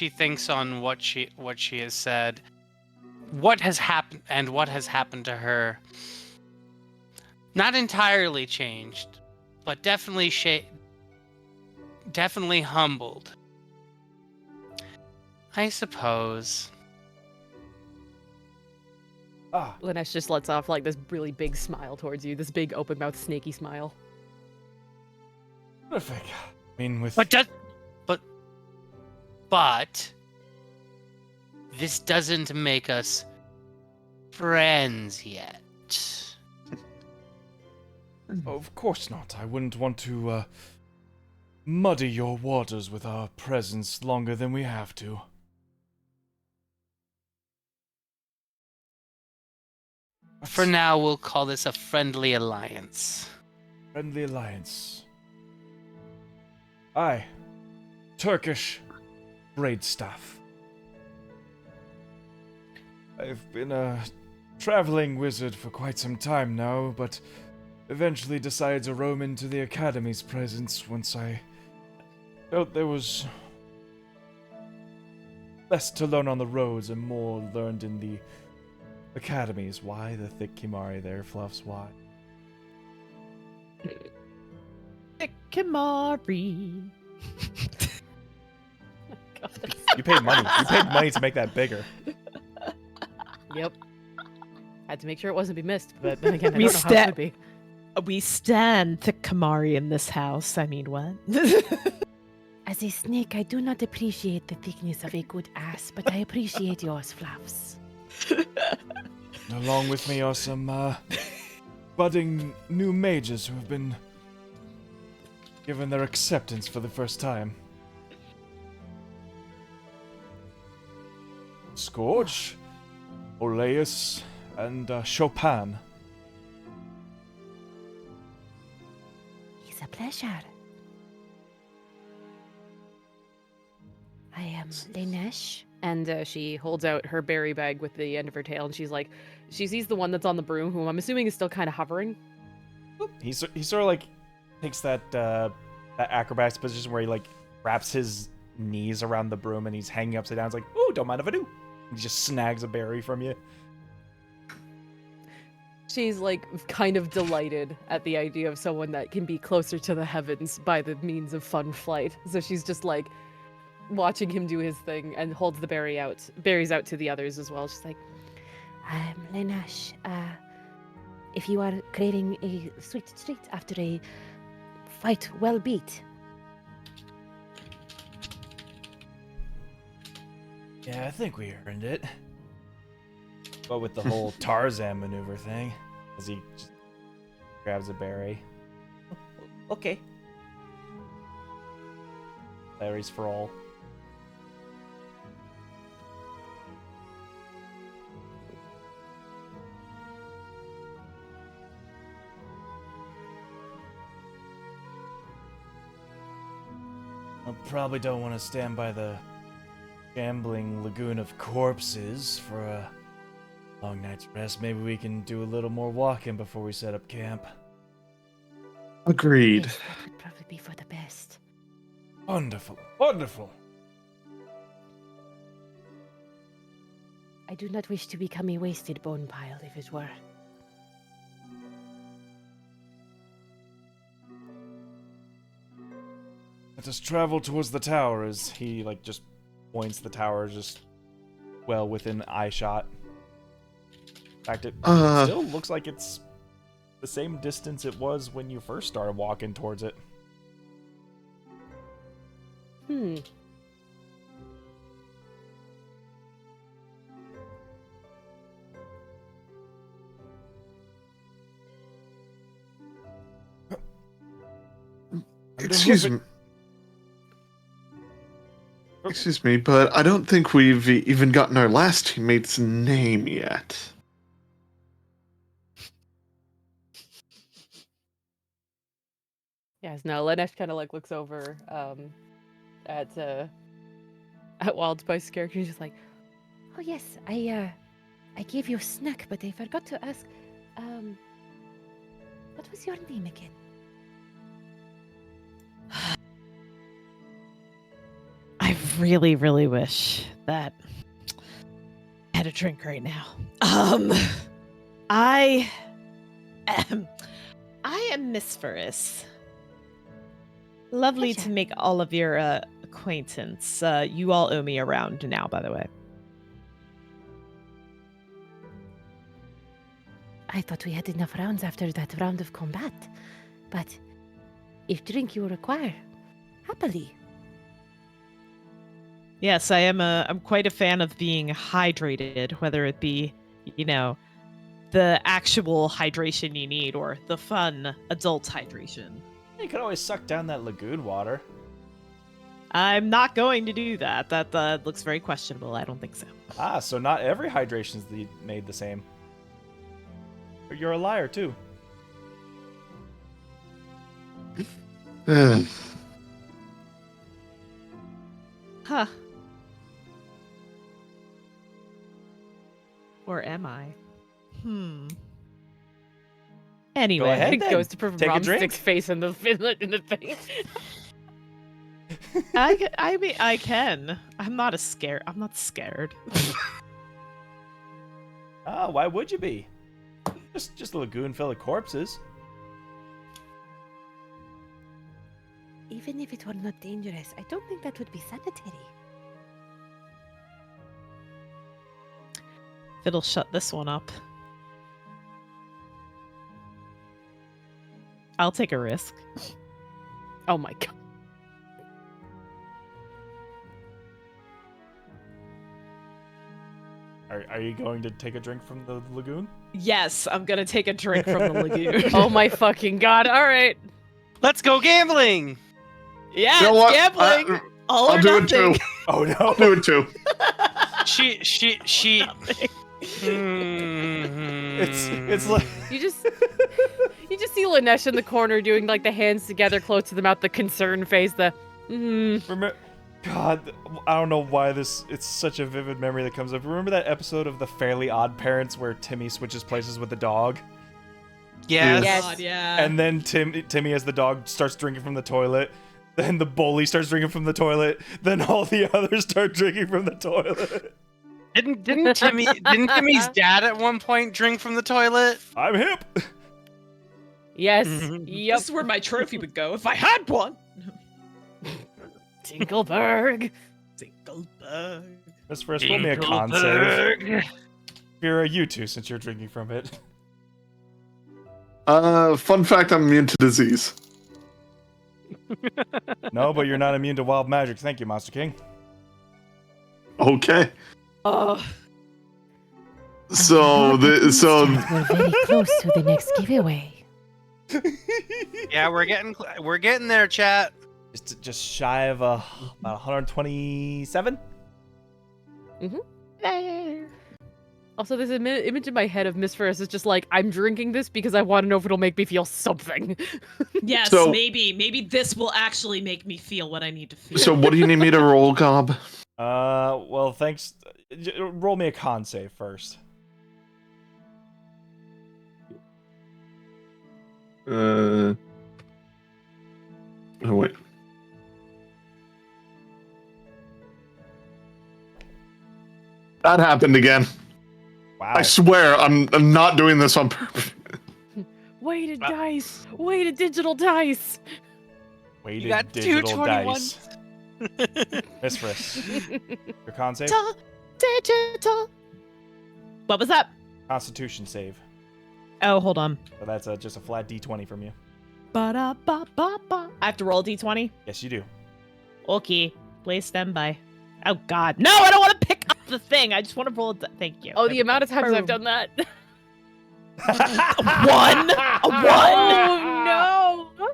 thinks on what she has said, what has happened to her. Not entirely changed, but definitely definitely humbled. I suppose. Ah, Lanesh just lets off like this really big smile towards you, this big open mouth snaky smile. terrific. I mean, with But this doesn't make us friends yet. of course not. I wouldn't want to muddy your waters with our presence longer than we have to. For now, we'll call this a friendly alliance. Friendly alliance. Aye. Turkish braid staff. I've been a traveling wizard for quite some time now, but eventually decided to roam into the Academy's presence once I felt there was less to learn on the roads and more learned in the Academies. Why the thick Kimari there, Fluffs? Why? Kimari. You paid money. You paid money to make that bigger. Yep. Had to make sure it wasn't be missed, but then again, I We don't know how it would be. We stand the Kimari in this house. I mean, what? As a snake, I do not appreciate the thickness of a good ass, but I appreciate yours, Fluffs. Along with me are some budding new mages who have been given their acceptance for the first time. Scorch, Oleus, and Chopin. It's a pleasure. am Lanesh. And she holds out her berry bag with the end of her tail, and she sees the one that's on the broom, who I'm assuming is still kind of hovering. He sort of like takes that acrobatics position where he like wraps his knees around the broom and he's hanging upside down. It's like, oh, don't mind if I do. He just snags a berry from you. She's like kind of delighted at the idea of someone that can be closer to the heavens by the means of fun flight. So she's just like watching him do his thing and holds the berries out to the others as well. She's like, I'm Lanesh. If you are creating a sweet treat after a fight well beat. Yeah, I think we earned it. But with the whole Tarzan maneuver thing, as he just grabs a berry. Okay. Berries for all. I probably don't want to stand by the shambling lagoon of corpses for a long night's rest. Maybe we can do a little more walking before we set up camp. Agreed. Yes, that would probably be for the best. Wonderful, wonderful. I do not wish to become a wasted bone pile, if it were. Let us travel towards the tower as he like just points the tower just well within eye shot. In fact, it still looks like it's the same distance it was when you first started walking towards it. Excuse me. Excuse me, but I don't think we've even gotten our last teammate's name yet. yes, no, Lanesh kind of like looks over at Wildspice's character. He's just like, Oh yes, I gave you a snack, but I forgot to ask, what was your name again? I really, really wish that I had a drink right now. I am Miss Ferris. Lovely Gotcha. to make all of your acquaintance. You all owe me a round now, by the way. I thought we had enough rounds after that round of combat, but if drink you require, happily. Yes, I am. I'm quite a fan of being hydrated, whether it be, the actual hydration you need or the fun adult hydration. You could always suck down that lagoon water. I'm not going to do that. That looks very questionable. I don't think so. Ah, so not every hydration's made the same. You're a liar too. Huh. Or am I? Anyway. Go ahead. it then. goes to prove Take a drink. Romstick's face in the thing. I mean, I can. I'm not scared. Ah, why would you be? Just a lagoon full of corpses. Even if it were not dangerous, I don't think that would be sanitary. It'll shut this one up. I'll take a risk. Oh my god. Are you going to take a drink from the lagoon? Yes, I'm gonna take a drink from the lagoon. Oh my fucking god. All right. Let's go gambling. Yeah, You know what? gambling. All I'll or do nothing. it too. Oh no! I'll do it too. She. It's like You just see Lanesh in the corner doing like the hands together close to the mouth, the concerned face, the God, I don't know why it's such a vivid memory that comes up. Remember that episode of The Fairly Odd Parents where Timmy switches places with the dog? Yes. Yes. God, yeah. And then Timmy, as the dog, starts drinking from the toilet. Then the bully starts drinking from the toilet. Then all the others start drinking from the toilet. Didn't Timmy's dad at one point drink from the toilet? I'm hip. Yes. Mhm. Yep. This is where my trophy would go if I had one. Tinkleberg. Dinkelberg. Miss Frisk, roll me a con save. Vera, you too, since you're drinking from it. Fun fact, I'm immune to disease. No, but you're not immune to wild magic. Thank you, Monster King. Okay. Oh, So We're very close to the next giveaway. Yeah, we're getting there, chat. Just shy of about 127. Also, there's an image in my head of Miss Ferris is just like, I'm drinking this because I want to know if it'll make me feel something. yes, So- maybe this will actually make me feel what I need to feel. so what do you need me to roll, Gob? Well, thanks. Roll me a con save first. Oh wait. That happened again. Wow. I swear, I'm not doing this on purpose. Weighted dice. Weighted digital dice. Weighted got digital 221. dice. Miss Frisk, your con save? Digital. What was that? Constitution save. Oh, hold on. So that's just a flat D20 from you. Ba-da-ba-ba-ba. I have to roll a d20? Yes, you do. Okay. Please stand by. Oh, God. No, I don't want to pick up the thing. I just want to roll it. Thank you. Oh, the amount of times I've Boom. done that. One? A one? Oh, no.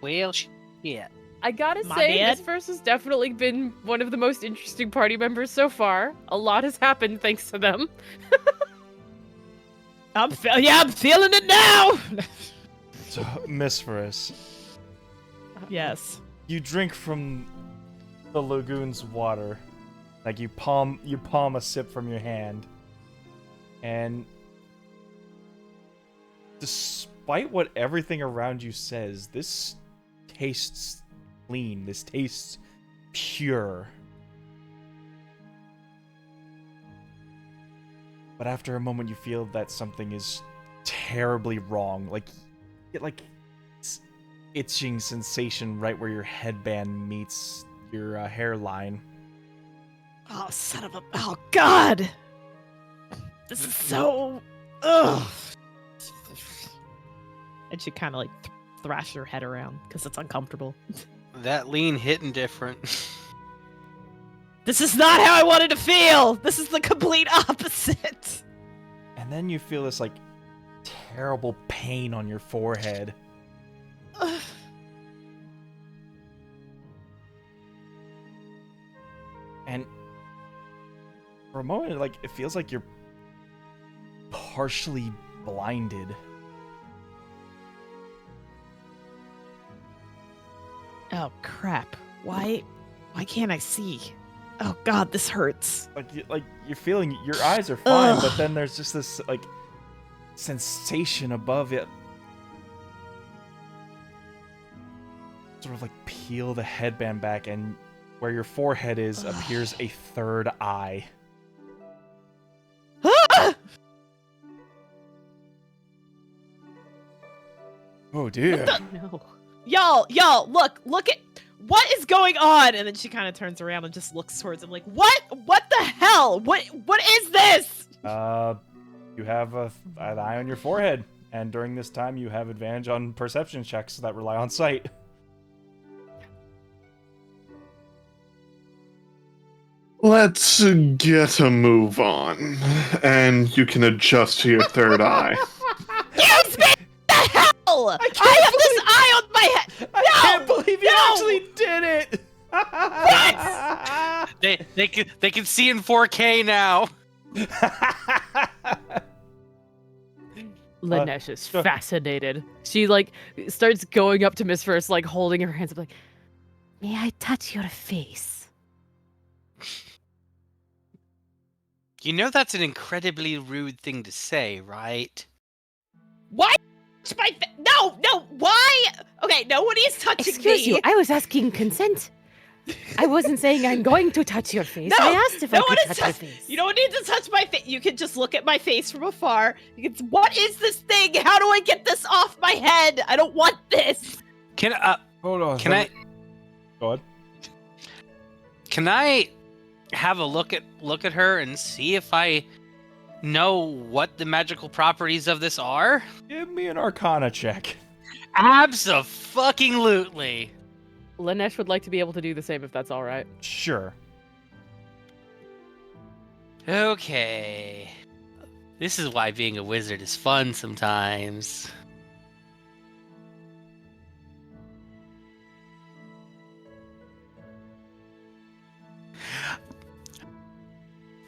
Well, yeah. I gotta My say, bad. Miss First has definitely been one of the most interesting party members so far. A lot has happened thanks to them. I'm feeling it now. So, Miss Frisk, Yes. you drink from the lagoon's water. Like you palm a sip from your hand. And despite what everything around you says, this tastes clean. This tastes pure. But after a moment you feel that something is terribly wrong. Like it's itching sensation right where your headband meets your hairline. Oh, son of a... Oh, God! This is so... Ugh! And she kind of, like, thrash her head around, because it's uncomfortable. That lean hitting different. This is not how I wanted to feel! This is the complete opposite! And then you feel this, like, terrible pain on your forehead. Ugh. And for a moment, like, it feels like you're partially blinded. Oh, crap. Why can't I see? Oh, God, this hurts. Like you're feeling your eyes are fine, but Ugh. then there's just this, like, sensation above it. Sort of like peel the headband back, and where your forehead is appears a third eye. Ah! Oh dear. No. Y'all, look at what is going on? And then she kind of turns around and just looks towards him like, what the hell? What is this? You have an eye on your forehead, and during this time you have advantage on perception checks that rely on sight. Let's get a move on, and you can adjust to your third eye. Excuse me! The hell? I have this eye on my head. I can't believe you actually did it! They can see in 4K now. Lanesh is sure. fascinated. She like starts going up to Miss First, like holding her hands up, like, May I touch your face? You know that's an incredibly rude thing to say, right? Why? No, why? Okay, nobody's touching Excuse me. you, I was asking consent. I wasn't saying I'm going to touch your face. No, I asked if I no one could is touch your touch- face. You don't need to touch my face. You can just look at my face from afar. You can. What is this thing? How do I get this off my head? I don't want this. Can Hold on. can I Go ahead. can I have a look at her and see if I know what the magical properties of this are? Give me an Arcana check. Abso-fucking-lutely. Lanesh would like to be able to do the same if that's all right. Sure. Okay. This is why being a wizard is fun sometimes.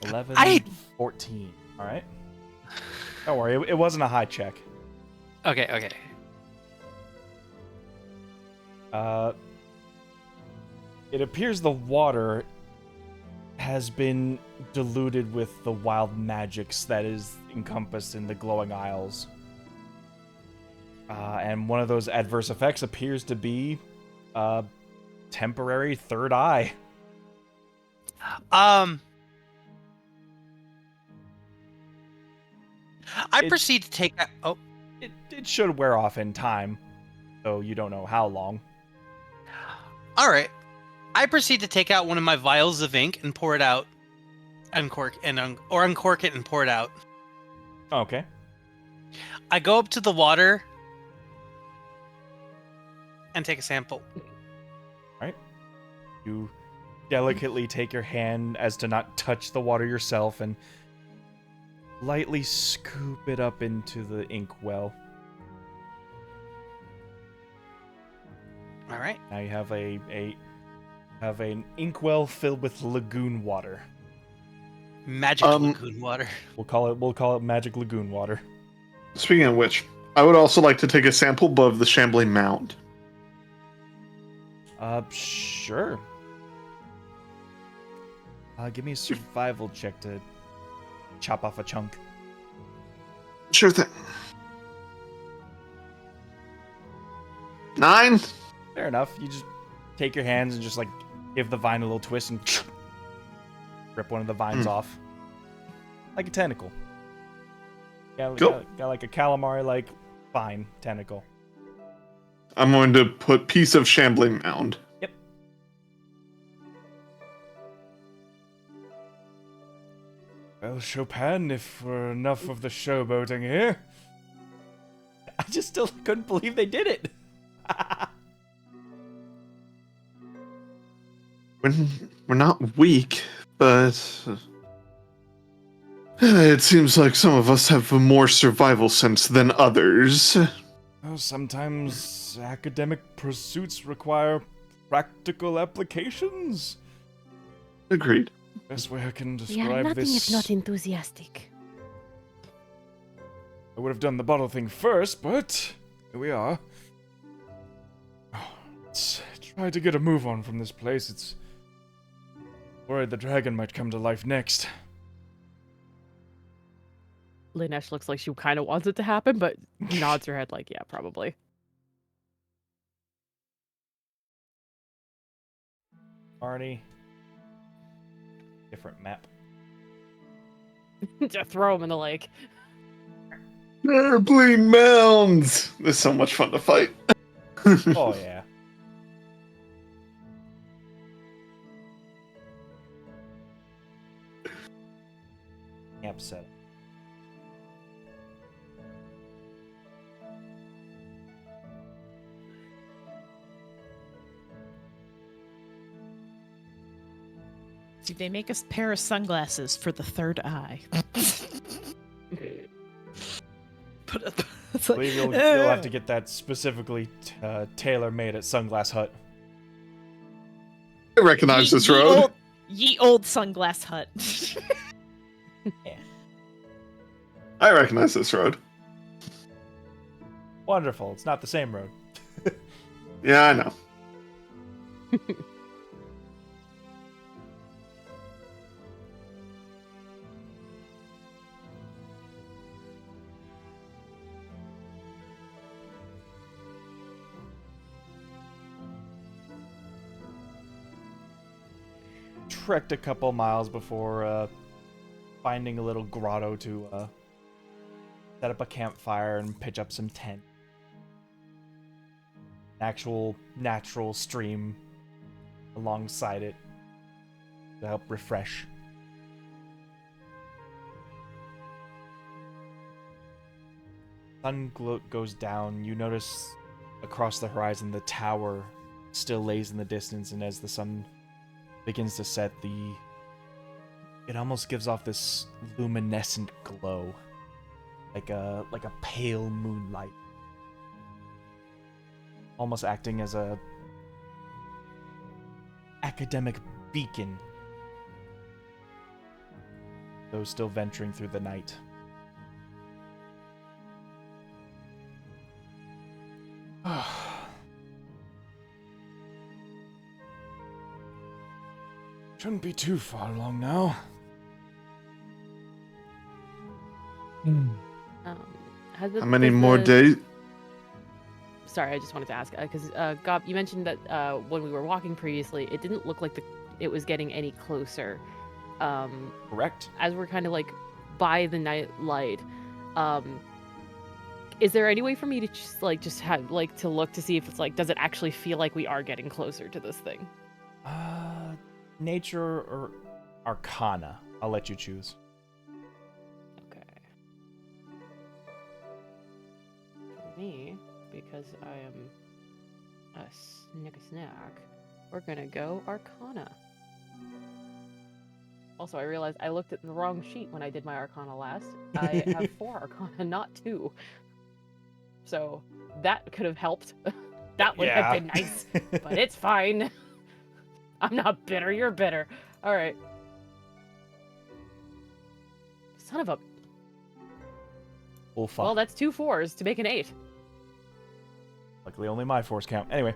I... 11, I- 14. All right. Don't worry, it wasn't a high check. Okay. It appears the water has been diluted with the wild magics that is encompassed in the glowing isles. And one of those adverse effects appears to be a temporary third eye. I It- proceed to take that. Oh, It should wear off in time, though you don't know how long. all right. I proceed to take out one of my vials of ink and pour it out, uncork it and pour it out. Okay. I go up to the water and take a sample. You delicately take your hand as to not touch the water yourself and lightly scoop it up into the ink well. All right. Now you have an inkwell filled with lagoon water. Magic lagoon water. We'll call it magic lagoon water. Speaking of which, I would also like to take a sample of the shambling mound. Sure. Give me a survival check to chop off a chunk. Sure thing. 9? Fair enough. You just take your hands and just like give the vine a little twist and rip one of the vines off. Like a tentacle. Got like a calamari like vine tentacle. I'm going to put piece of shambling mound. Yep. Well, Chopin, if we're enough of the showboating here. I just still couldn't believe they did it. We're not weak, but it seems like some of us have a more survival sense than others. Well, sometimes academic pursuits require practical applications. Agreed. Best way I can We are describe nothing this. if not enthusiastic. I would have done the bottle thing first, but here we are. Let's try to get a move on from this place. It's worried the dragon might come to life next. Lanesh looks like she kind of wants it to happen, but nods her head like, yeah, probably. Arnie. Different map. Just throw him in the lake. Airplane mounds! This is so much fun to fight. Oh, yeah. Camp setup. See, they make us pair of sunglasses for the third eye. I believe you'll have to get that specifically tailor-made at Sunglass Hut. I recognize this road. Ye old sunglass hut. I recognize this road. Wonderful. It's not the same road. Yeah, I know. Trekked a couple miles before finding a little grotto to set up a campfire and pitch up some tent. Actual natural stream alongside it to help refresh. Sun goes down. You notice across the horizon the tower still lays in the distance, and as the sun begins to set, it almost gives off this luminescent glow, like a pale moonlight, almost acting as a academic beacon, though still venturing through the night. Shouldn't be too far along now. Has How many more days? Sorry, I just wanted to ask because Gob, you mentioned that when we were walking previously, it didn't look like it was getting any closer. Correct. As we're kind of like by the night light, is there any way for me to just have to look to see if it's does it actually feel like we are getting closer to this thing? Nature or Arcana? I'll let you choose. Okay. For me, because I am a snack, we're gonna go Arcana. Also, I realized I looked at the wrong sheet when I did my Arcana last. I have 4 Arcana, not 2. So that could have helped. That would have been nice, but it's fine. I'm not bitter, you're bitter. Alright. Son of a... Oh, fuck. Well, that's 2 4s to make an 8. Luckily, only my force count. Anyway.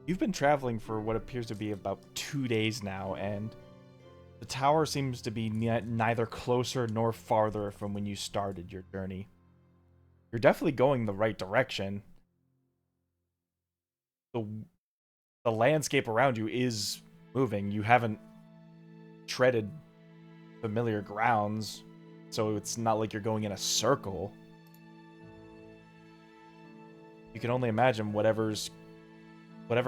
You've been traveling for what appears to be about 2 days now, and the tower seems to be neither closer nor farther from when you started your journey. You're definitely going the right direction. The landscape around you is moving. You haven't treaded familiar grounds, so it's not like you're going in a circle. You can only imagine whatever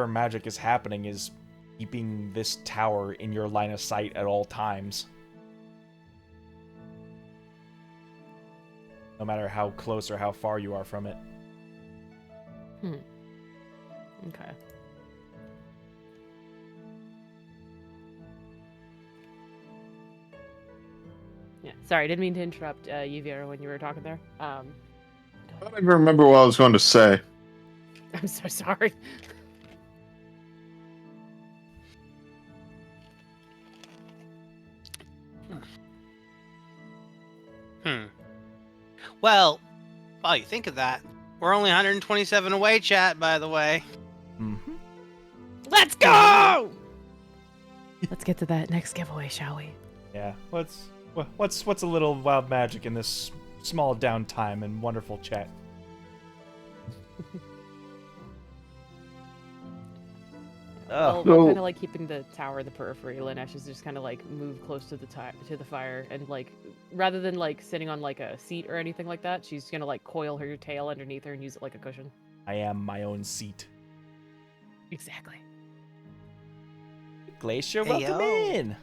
magic is happening is keeping this tower in your line of sight at all times. No matter how close or how far you are from it. Okay. Yeah, sorry, I didn't mean to interrupt you, Vera, when you were talking there. I don't even remember what I was going to say. I'm so sorry. Well, while you think of that, we're only 127 away, chat, by the way. Mm-hmm. Let's go! Let's get to that next giveaway, shall we? Yeah. What's a little wild magic in this small downtime and wonderful chat? Well, So- we're kind of like keeping the tower in the periphery. Lanesh is just kind of like move close to the fire, and rather than sitting on a seat or anything like that, she's gonna coil her tail underneath her and use it like a cushion. I am my own seat. Exactly. Glacier, Hey, welcome yo. in.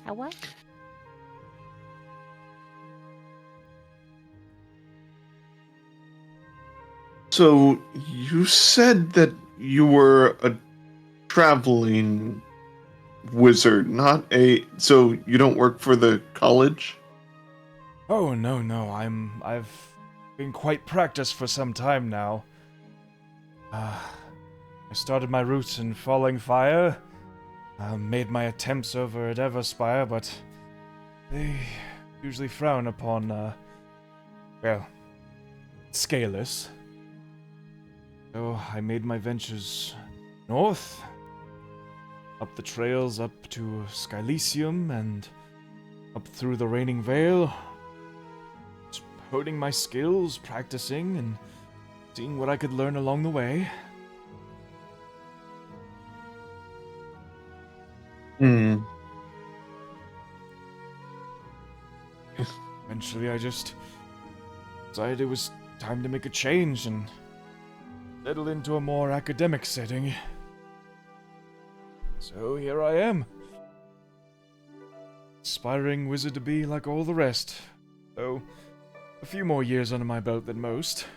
How what? So you said that you were a traveling wizard, not a. So you don't work for the college? Oh, no. I've been quite practiced for some time now. I started my roots in Falling Fire, made my attempts over at Everspire, but they usually frown upon, well, scalers. So I made my ventures north, up the trails up to Skylysium and up through the Raining Vale, just honing my skills, practicing, and seeing what I could learn along the way. Hmm. Eventually, I just decided it was time to make a change and settle into a more academic setting. So here I am. Aspiring wizard to be like all the rest, though a few more years under my belt than most.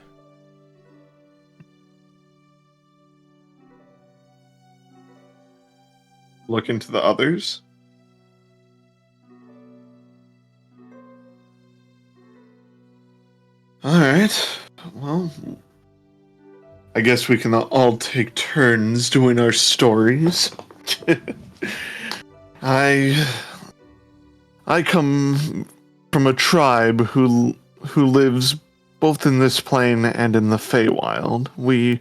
Look into the others. Alright. Well, I guess we can all take turns doing our stories. I come from a tribe who lives both in this plane and in the Feywild. We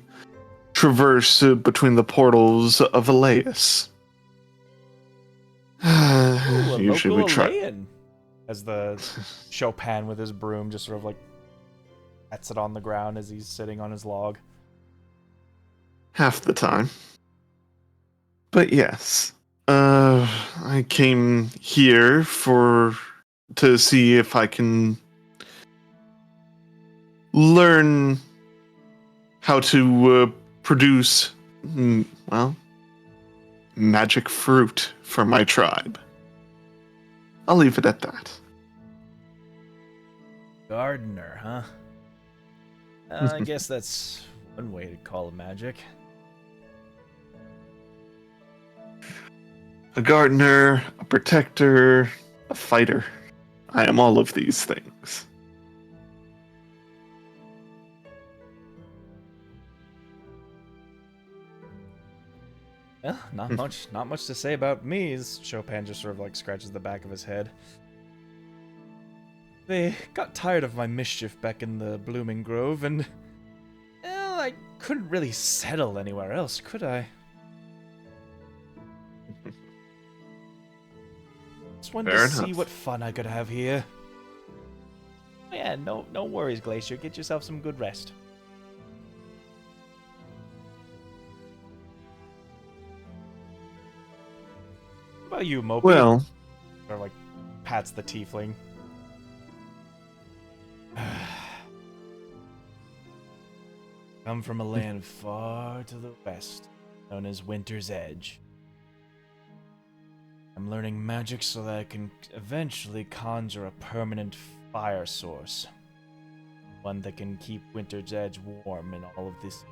traverse between the portals of Elias. Ooh, a Usually we local try. Alayan. As the Chopin with his broom just sort of like pats it on the ground as he's sitting on his log. Half the time. But yes. I came here to see if I can learn how to produce, well, magic fruit for my tribe. I'll leave it at that. Gardener, huh? I guess that's one way to call it magic. A gardener, a protector, a fighter. I am all of these things. Well, not much to say about me, as Chopin just sort of like scratches the back of his head. They got tired of my mischief back in the Blooming Grove, and well, I couldn't really settle anywhere else, could I? Just wanted Fair to see enough. what fun I could have here. Yeah, no worries, Glacier. Get yourself some good rest. What about you, Moby? Well, Or like pats the tiefling. Come from a land far to the west, known as Winter's Edge. I'm learning magic so that I can eventually conjure a permanent fire source. One that can keep Winter's Edge warm in all of this.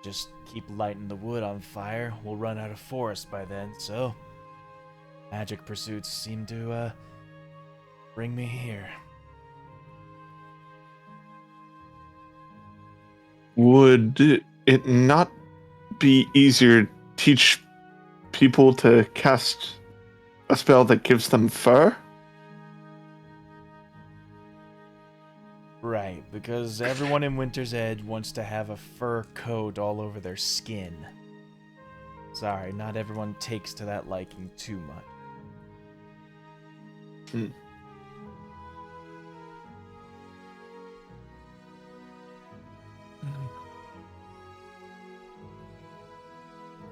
Just keep lighting the wood on fire. We'll run out of forest by then, so magic pursuits seem to bring me here. would it not be easier to teach people to cast a spell that gives them fur? Right, because everyone in Winter's Edge wants to have a fur coat all over their skin. Sorry, not everyone takes to that liking too much.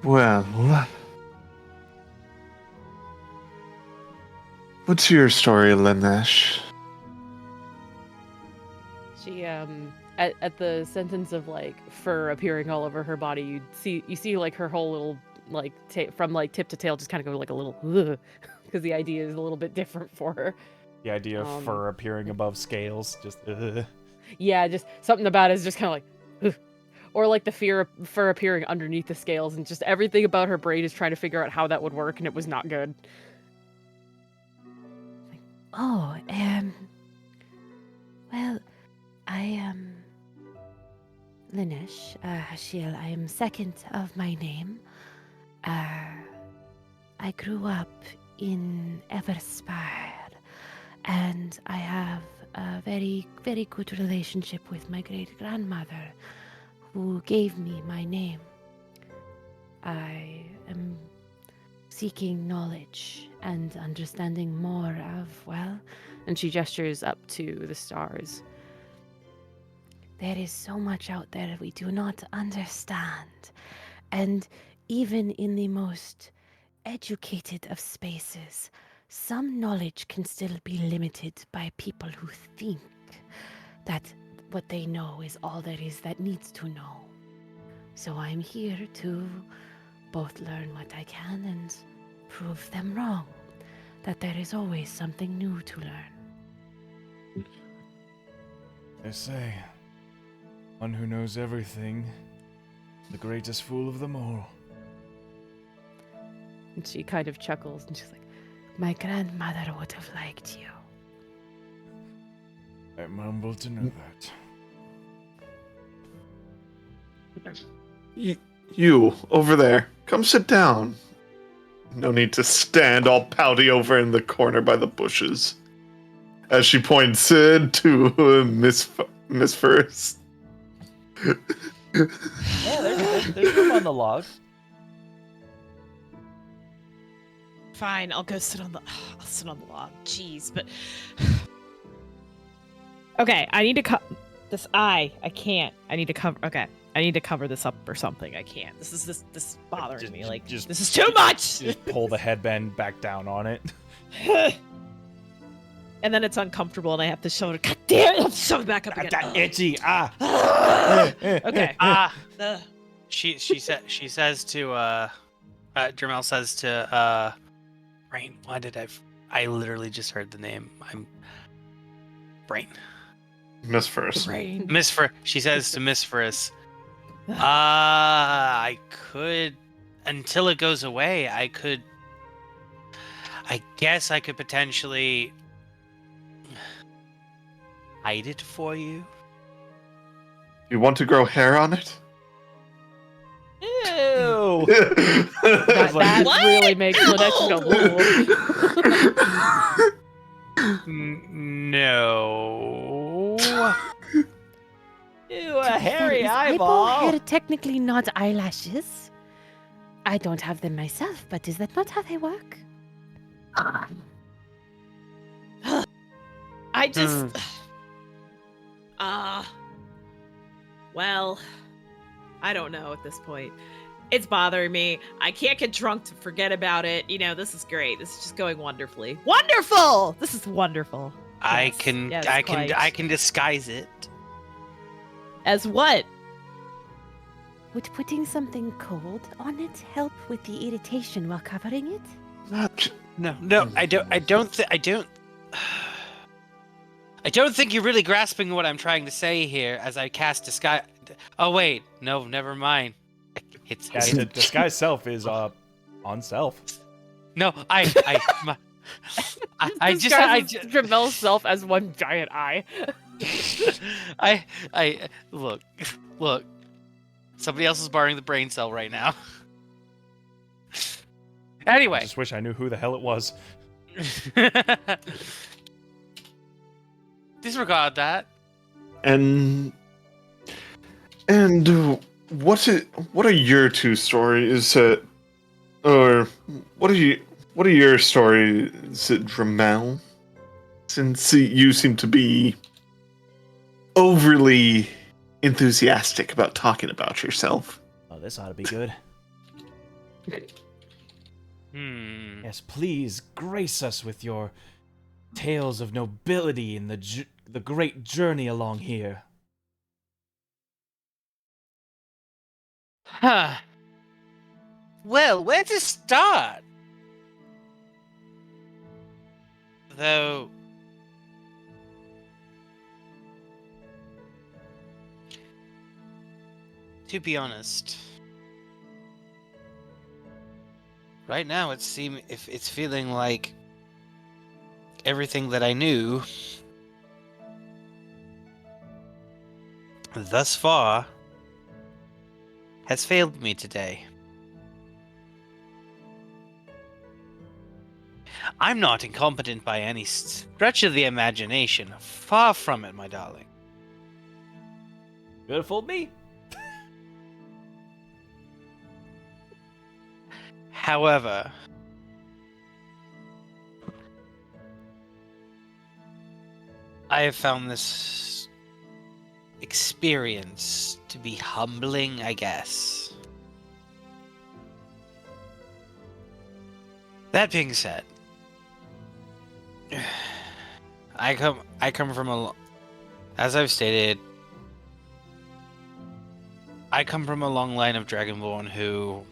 Well, what's your story, Lanesh? She at the sentence of like fur appearing all over her body, you see like her whole little like from like tip to tail just kind of go like a little because the idea is a little bit different for her. The idea of fur appearing above scales, just Yeah, just something about it is just kind of like or like the fur appearing underneath the scales, and just everything about her brain is trying to figure out how that would work, and it was not good. Oh, well, Linesh, Hashiel, I am second of my name. I grew up in Everspire, and I have a very, very good relationship with my great-grandmother, who gave me my name. I am seeking knowledge and understanding more of, well, And she gestures up to the stars. there is so much out there we do not understand. And even in the most educated of spaces, some knowledge can still be limited by people who think that what they know is all there is that needs to know. So I'm here to both learn what I can and prove them wrong, that there is always something new to learn. They say, one who knows everything, the greatest fool of them all. And she kind of chuckles and she's like, My grandmother would have liked you. I'm humbled to know that. You, over there, come sit down. No need to stand all pouty over in the corner by the bushes. As she points to Miss First. Yeah, there's room on the log. Fine, I'll go sit on the. I'll sit on the log. Jeez, but. Okay, I need to cut this eye. I can't. I need to cover. Okay, I need to cover this up or something. I can't. This is bothering me. Like, this is too much. Just pull the headband back down on it. And then it's uncomfortable, and I have to shove it. God damn it! Let's shove it back up again. That itchy. Okay. She says to Jermel says to Brain. Why did I literally just heard the name. I'm Brain. Miss First. Brain. She says to Miss Friss, I could, until it goes away, I guess I could potentially hide it for you. You want to grow hair on it? Ew. that What? really makes Linesh go, "Ooh." No. Ew, a hairy Is eyeball. hair technically not eyelashes? I don't have them myself, but is that not how they work? I just. Well, I don't know at this point. It's bothering me. I can't get drunk to forget about it. You know, this is great. This is just going wonderfully. Wonderful! This is wonderful. I Yes, can yes, I quite. can disguise it. As what? Would putting something cold on it help with the irritation while covering it? No, I don't think you're really grasping what I'm trying to say here as I cast disguise. Oh wait, no, never mind. It's Yeah, the disguise self is on self. no, I just Disguises Dramel's self as one giant eye. I look. Somebody else is borrowing the brain cell right now. I Anyway. just wish I knew who the hell it was. Disregard that. And what are your two stories? Or what are your stories, Dramel? Since you seem to be overly enthusiastic about talking about yourself. Oh, this ought to be good. Yes, please grace us with your tales of nobility and the great journey along here. Huh. Well, where to start? Though... To be honest... Right now, it's feeling like everything that I knew thus far has failed me today. I'm not incompetent by any stretch of the imagination. Far from it, my darling. Could have fooled me. However, I have found this experience to be humbling, I guess. That being said, I come from as I've stated, I come from a long line of Dragonborn who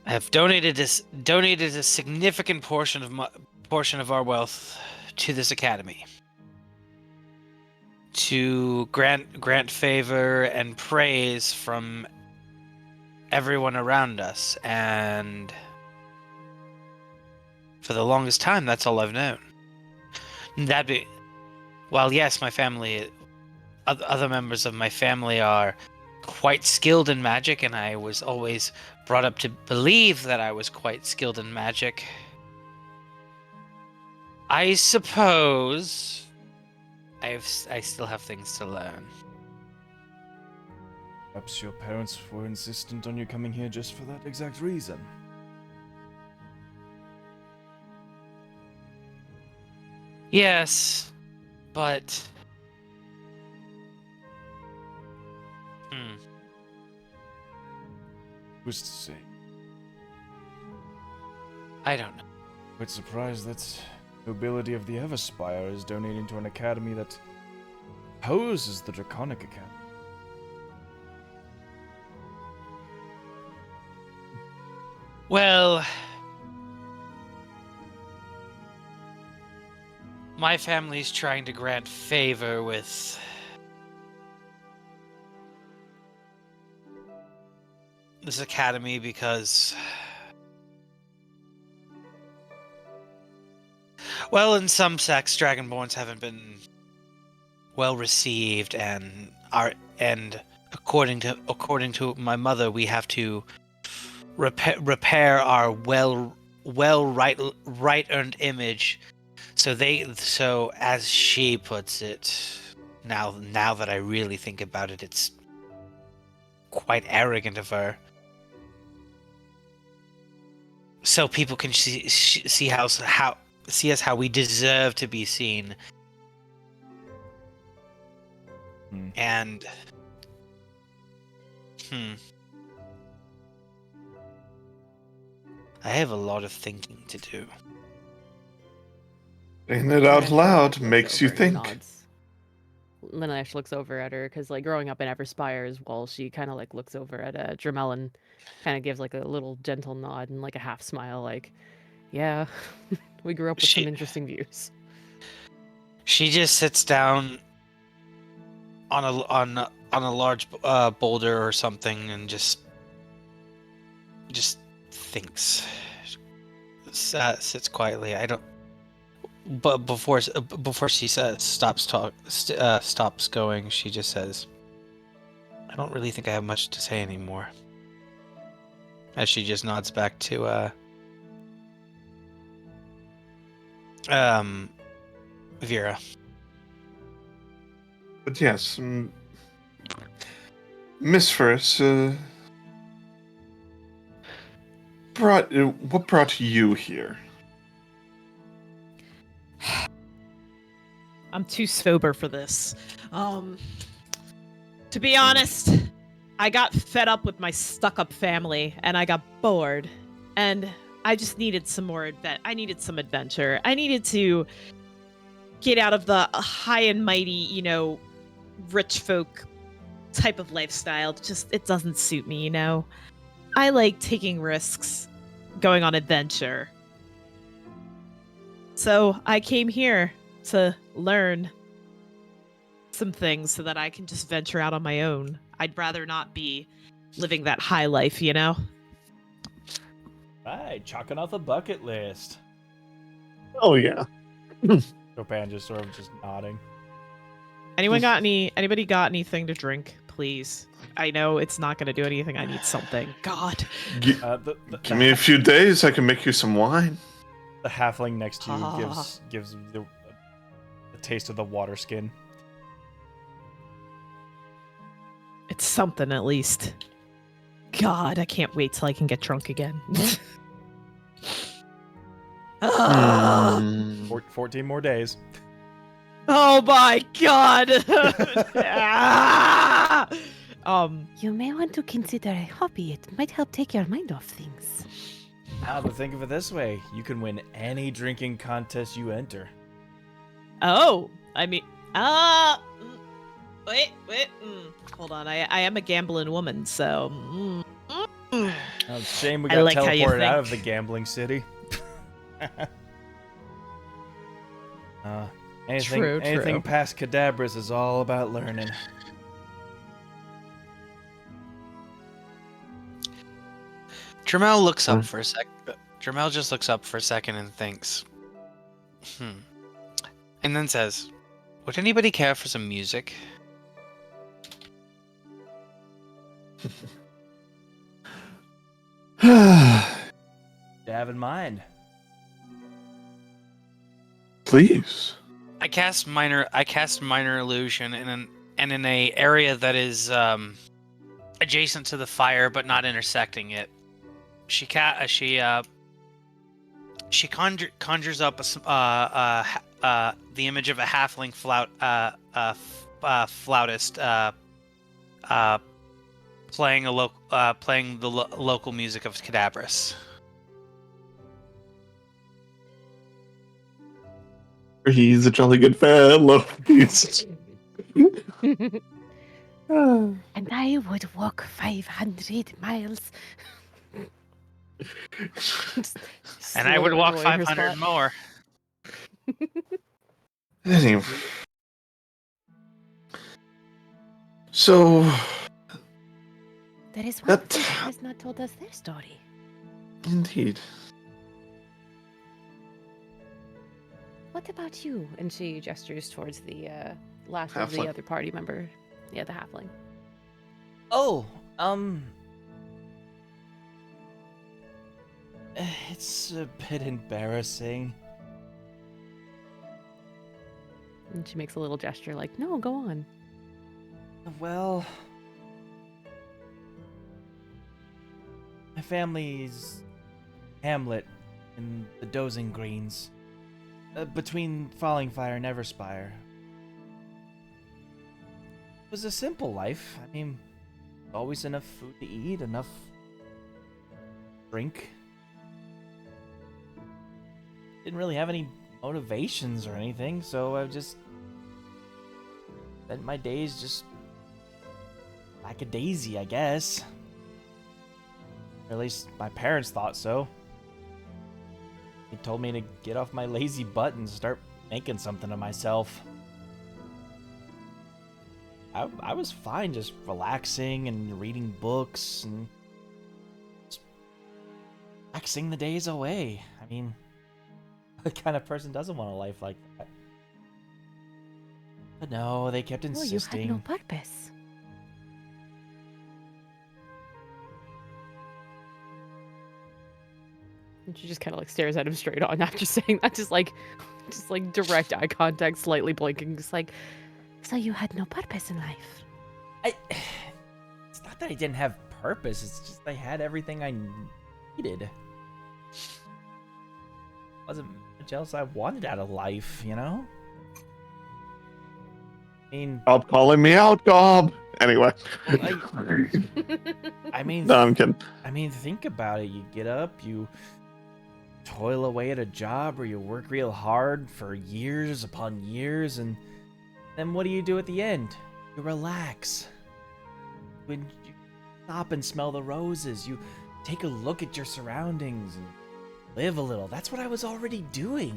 have donated a significant portion of our wealth to this academy to grant favor and praise from everyone around us, and for the longest time, that's all I've known. While yes, my family, other members of my family are quite skilled in magic, and I was always brought up to believe that I was quite skilled in magic, I suppose I still have things to learn. Perhaps your parents were insistent on you coming here just for that exact reason. Yes, but Who's to say? I don't know. Quite surprised that nobility of the Everspire is donating to an academy that houses the Draconic Academy. Well, my family's trying to grant favor with this academy because, well, in some sects, Dragonborns haven't been well received, and according to my mother, we have to repair our right earned image. So as she puts it, now that I really think about it, it's quite arrogant of her. So people can see us how we deserve to be seen. And I have a lot of thinking to do. Saying it out loud Looks makes you over and think. nods. Linesh looks over at her because, like, growing up in Everspire as well, she kind of like looks over at Dramel and kind of gives like a little gentle nod and like a half smile, like, "Yeah, we grew up with some interesting views." She just sits down on a large boulder or something and just thinks. Sits quietly. I don't. But before she stops going, she just says, "I don't really think I have much to say anymore." As she just nods back to Vera. But yes, Miss First, what brought you here? I'm too sober for this. To be honest, I got fed up with my stuck-up family, and I got bored, and I just needed some more I needed some adventure. I needed to get out of the high and mighty, rich folk type of lifestyle. It doesn't suit me, I like taking risks, going on adventure. So I came here to learn some things so that I can just venture out on my own. I'd rather not be living that high life, Right, chalking off the bucket list. Oh yeah. Chopin just sort of just nodding. Anybody got anything to drink, please? I know it's not going to do anything. I need something. God. Give me a few days, I can make you some wine. The halfling next to you gives the taste of the water skin. It's something at least. God, I can't wait till I can get drunk again. 14 more days. Oh my God. You may want to consider a hobby. It might help take your mind off things. But think of it this way. You can win any drinking contest you enter. Oh, I mean, wait. Hold on, I am a gambling woman, so. Oh, it's a shame we I got like how you teleported out of think. the gambling city. Anything True. past Cadabras is all about learning. Dramel looks up for a sec. Dramel just looks up for a second and thinks. And then says, "Would anybody care for some music?" You have in mind. Please. I cast minor illusion in an area that is adjacent to the fire but not intersecting it. She conjures up the image of a halfling flautist playing the local music of Cadabras. He's a jolly good fellow. And I would walk 500 miles. And I would walk Slither away her 500 spot. more. Anyway. So, There is one That- thing that has not told us their story. indeed. What about you? And she gestures towards the last of the Halfling. other party member. Yeah, the halfling. Oh, it's a bit embarrassing. And she makes a little gesture like, no, go on. Well, my family's hamlet in the Dozing Greens, between Falling Fire and Everspire. It was a simple life. I mean, always enough food to eat, enough drink. Didn't really have any motivations or anything, so I just spent my days just like a daisy, I guess. Or at least my parents thought so. They told me to get off my lazy butt and start making something of myself. I was fine just relaxing and reading books and just relaxing the days away. I mean, what kind of person doesn't want a life like that? But no, they kept Well, you insisting. had no purpose. And she just kind of like stares at him straight on after saying that, just like direct eye contact, slightly blinking, just like, So you had no purpose in life. It's not that I didn't have purpose, it's just I had everything I needed. Wasn't much else I wanted out of life, you know? I mean, Stop calling me out, Gob. Anyway. I mean, No, I'm kidding. I mean, think about it. You get up, you toil away at a job, or you work real hard for years upon years, and then what do you do at the end? You relax. When you stop and smell the roses, you take a look at your surroundings and live a little. That's what I was already doing.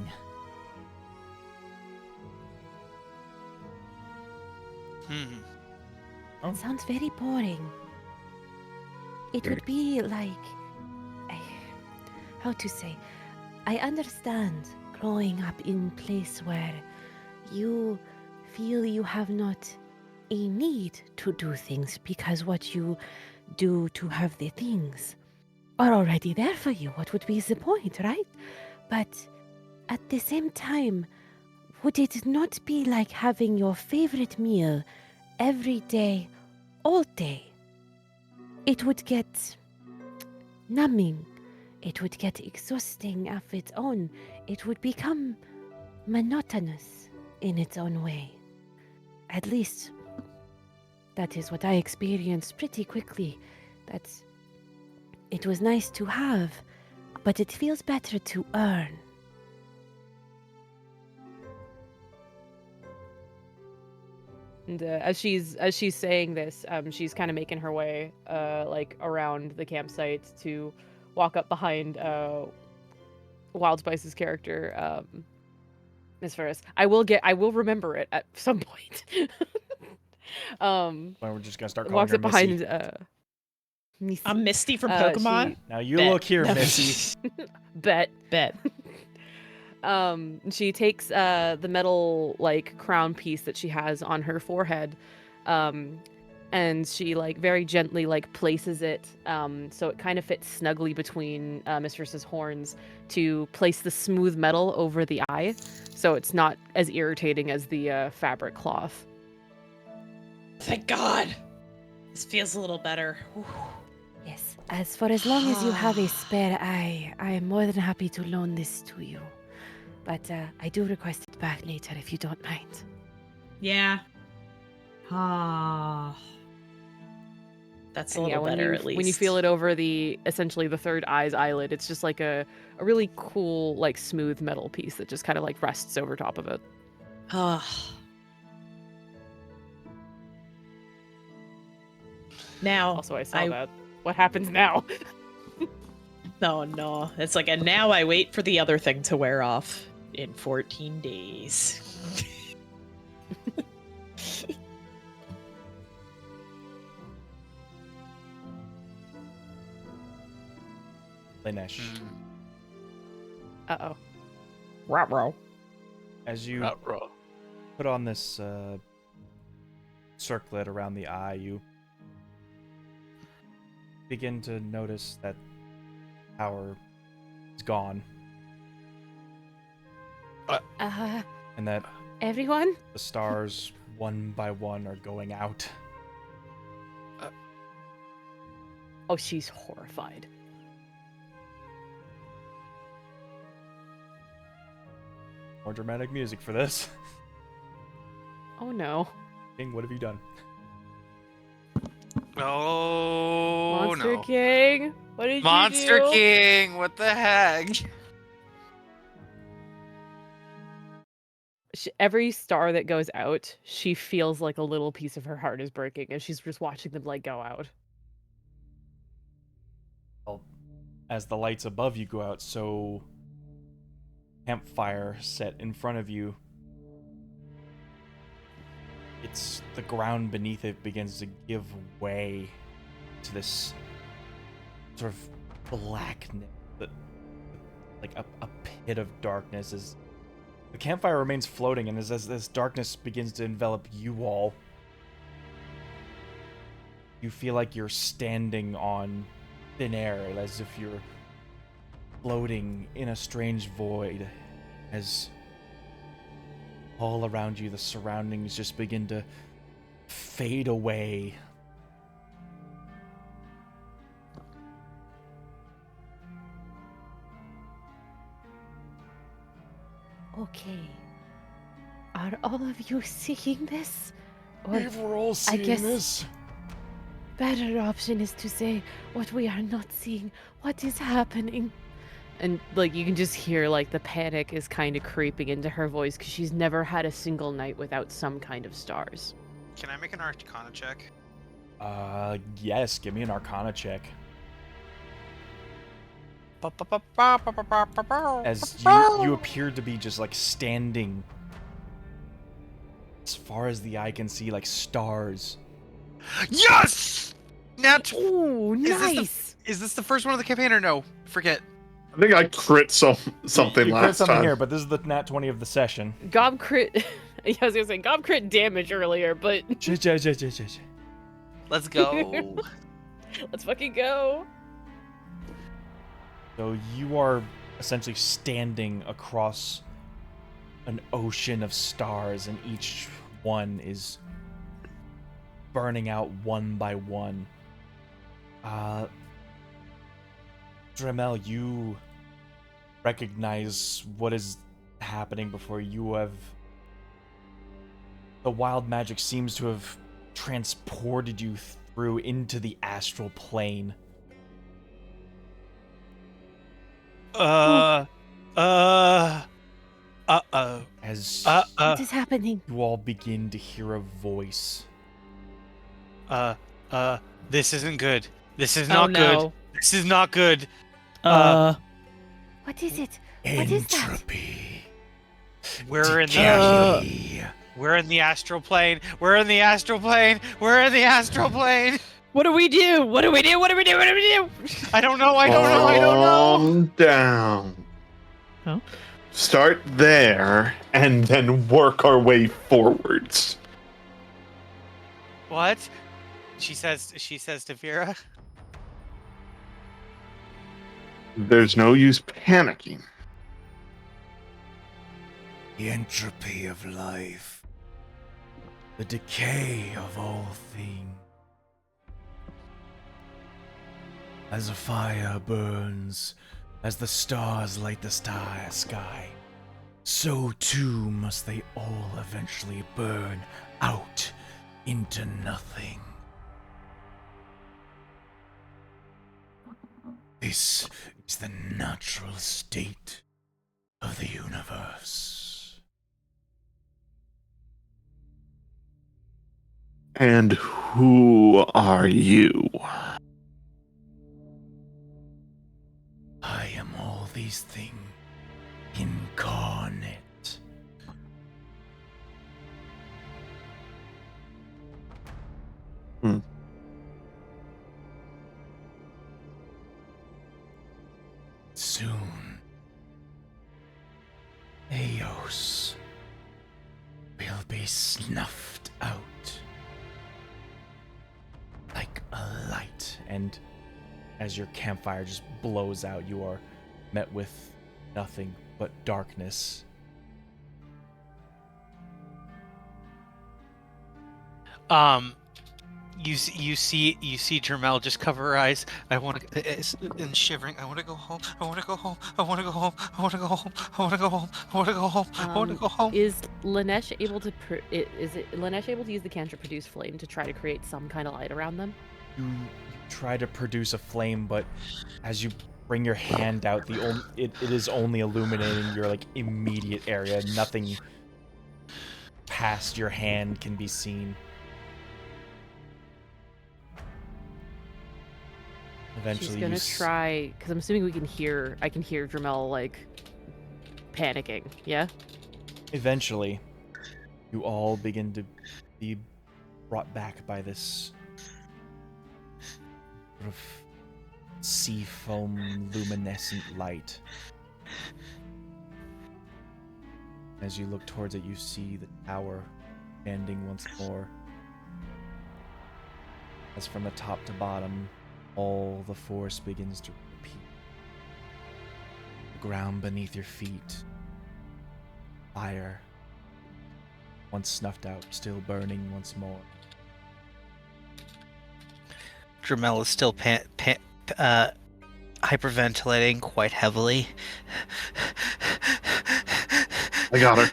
It sounds very boring. It would be like, how to say, I understand growing up in place where you feel you have not a need to do things because what you do to have the things are already there for you. What would be the point, right? But at the same time, would it not be like having your favorite meal every day, all day? It would get numbing. It would get exhausting of its own. It would become monotonous in its own way. At least, that is what I experienced pretty quickly. That it was nice to have, but it feels better to earn. And as she's saying this, she's kind of making her way like around the campsite to walk up behind Wild Spice's character, Miss Ferris. I will remember it at some point. Well, we're just gonna start calling Walks her up Missy. behind Missy. I'm Misty from Uh, Pokemon. Now you Bet. look here, No. Missy. Bet. Bet. She takes the metal like crown piece that she has on her forehead, and she like very gently like places it so it kind of fits snugly between Mistress's horns to place the smooth metal over the eye, so it's not as irritating as the fabric cloth. Thank God. This feels a little better. Whew. Yes, for as long as you have a spare eye, I am more than happy to loan this to you. But I do request it back later if you don't mind. Yeah. Ah. That's a And little better at least. when you feel it over essentially the third eye's eyelid, it's just like a really cool like smooth metal piece that just kind of like rests over top of it. Ah. Now, Also, I saw that. What happens now? no. It's like, and now I wait for the other thing to wear off in 14 days. Linesh, Uh-oh. Ruh-roh. as you put on this circlet around the eye, you begin to notice that power is gone, and that Everyone? the stars, one by one, are going out. Oh, she's horrified. More dramatic music for this. Oh no. King, what have you done? Oh Monster no. King? What did Monster you do? King, what the heck? Every star that goes out, she feels like a little piece of her heart is breaking as she's just watching them like go out. Well, as the lights above you go out, so campfire set in front of you, it's the ground beneath it begins to give way to this sort of blackness, like a pit of darkness. As the campfire remains floating, and as this darkness begins to envelop you all, you feel like you're standing on thin air, as if you're floating in a strange void, as all around you the surroundings just begin to fade away. Okay. Are all of you seeing this? Or We're all seeing guess- this. better option is to say what we are not seeing. What is happening? And like you can just hear like the panic is kind of creeping into her voice because she's never had a single night without some kind of stars. Can I make an Arcana check? Yes, give me an Arcana check. As you appear to be just like standing as far as the eye can see, like stars. Yes! Ooh, nice! Is this the first one of the campaign or no? Forget. I think I crit something you crit last something time. here, but this is the nat 20 of the session. Gob crit. Yeah, I was gonna say Gob crit damage earlier, but Let's go. let's fucking go. So you are essentially standing across an ocean of stars, and each one is burning out one by one. Dremel, you recognize what is happening before you have. The wild magic seems to have transported you through into the astral plane. Uh-oh. As What is happening? you all begin to hear a voice. This isn't good. This is Oh, not no. good. This is not good. What is it? What is that? Entropy. We're in the Decay. We're in the astral plane. We're in the astral plane. We're in the astral plane. What do we do? What do we do? What do we do? What do we do? I don't know. I don't know. I don't know. Calm down. Huh? Start there and then work our way forwards. What? She says to Vera. There's no use panicking. The entropy of life. The decay of all things. As a fire burns, as the stars light the sky, so too must they all eventually burn out into nothing. This is the natural state of the universe. And who are you? I am all these things incarnate. Soon, Eos will be snuffed out. Like a light. And as your campfire just blows out, you are met with nothing but darkness. You see Jermel just cover her eyes. I want to, and shivering. I want to go home. I want to go home. I want to go home. I want to go home. I want to go home. I want to go home. I want to go home. Is Lanesh able to Lanesh able to use the cantrip produce flame to try to create some kind of light around them? You try to produce a flame, but as you bring your hand out, it is only illuminating your like immediate area. Nothing past your hand can be seen. Eventually, She's gonna try, because I'm assuming I can hear Dremel like panicking. Yeah. Eventually, you all begin to be brought back by this sort of sea foam luminescent light. As you look towards it, you see the tower standing once more. As from the top to bottom, all the force begins to repeat. The ground beneath your feet, fire, once snuffed out, still burning once more. Dremel is still hyperventilating quite heavily. I got her.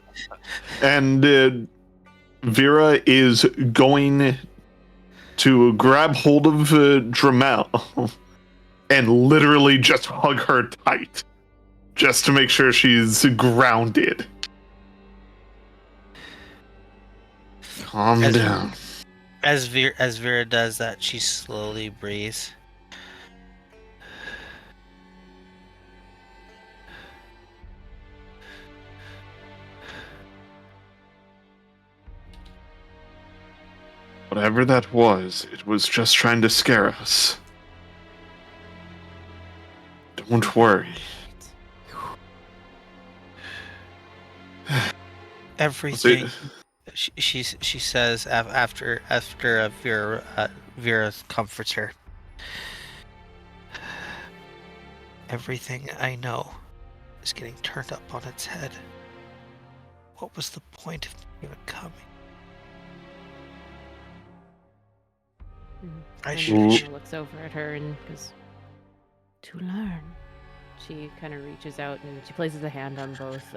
And Vera is going to grab hold of Dremel and literally just hug her tight, just to make sure she's grounded. Calm down. As Vera does that, she slowly breathes. Whatever that was, it was just trying to scare us. Don't worry. Everything she says after Vera comforts her. Everything I know is getting turned up on its head. What was the point of even coming? I And should. he looks over at her and goes, "To learn." She kind of reaches out and she places a hand on both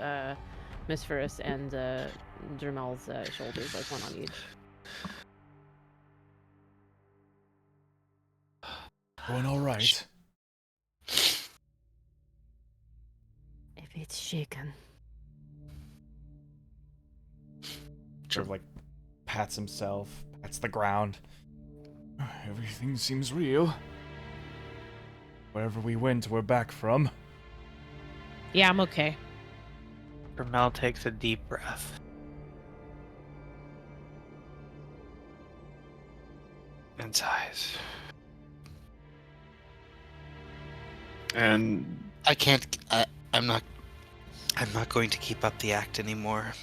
Miss Ferris and Dermel's shoulders, like one on each. Going all right. If it's shaken. Sort of like pats himself, pats the ground. Everything seems real. Wherever we went, we're back from. Yeah, I'm okay. Mel takes a deep breath. And sighs. And I can't. I'm not going to keep up the act anymore.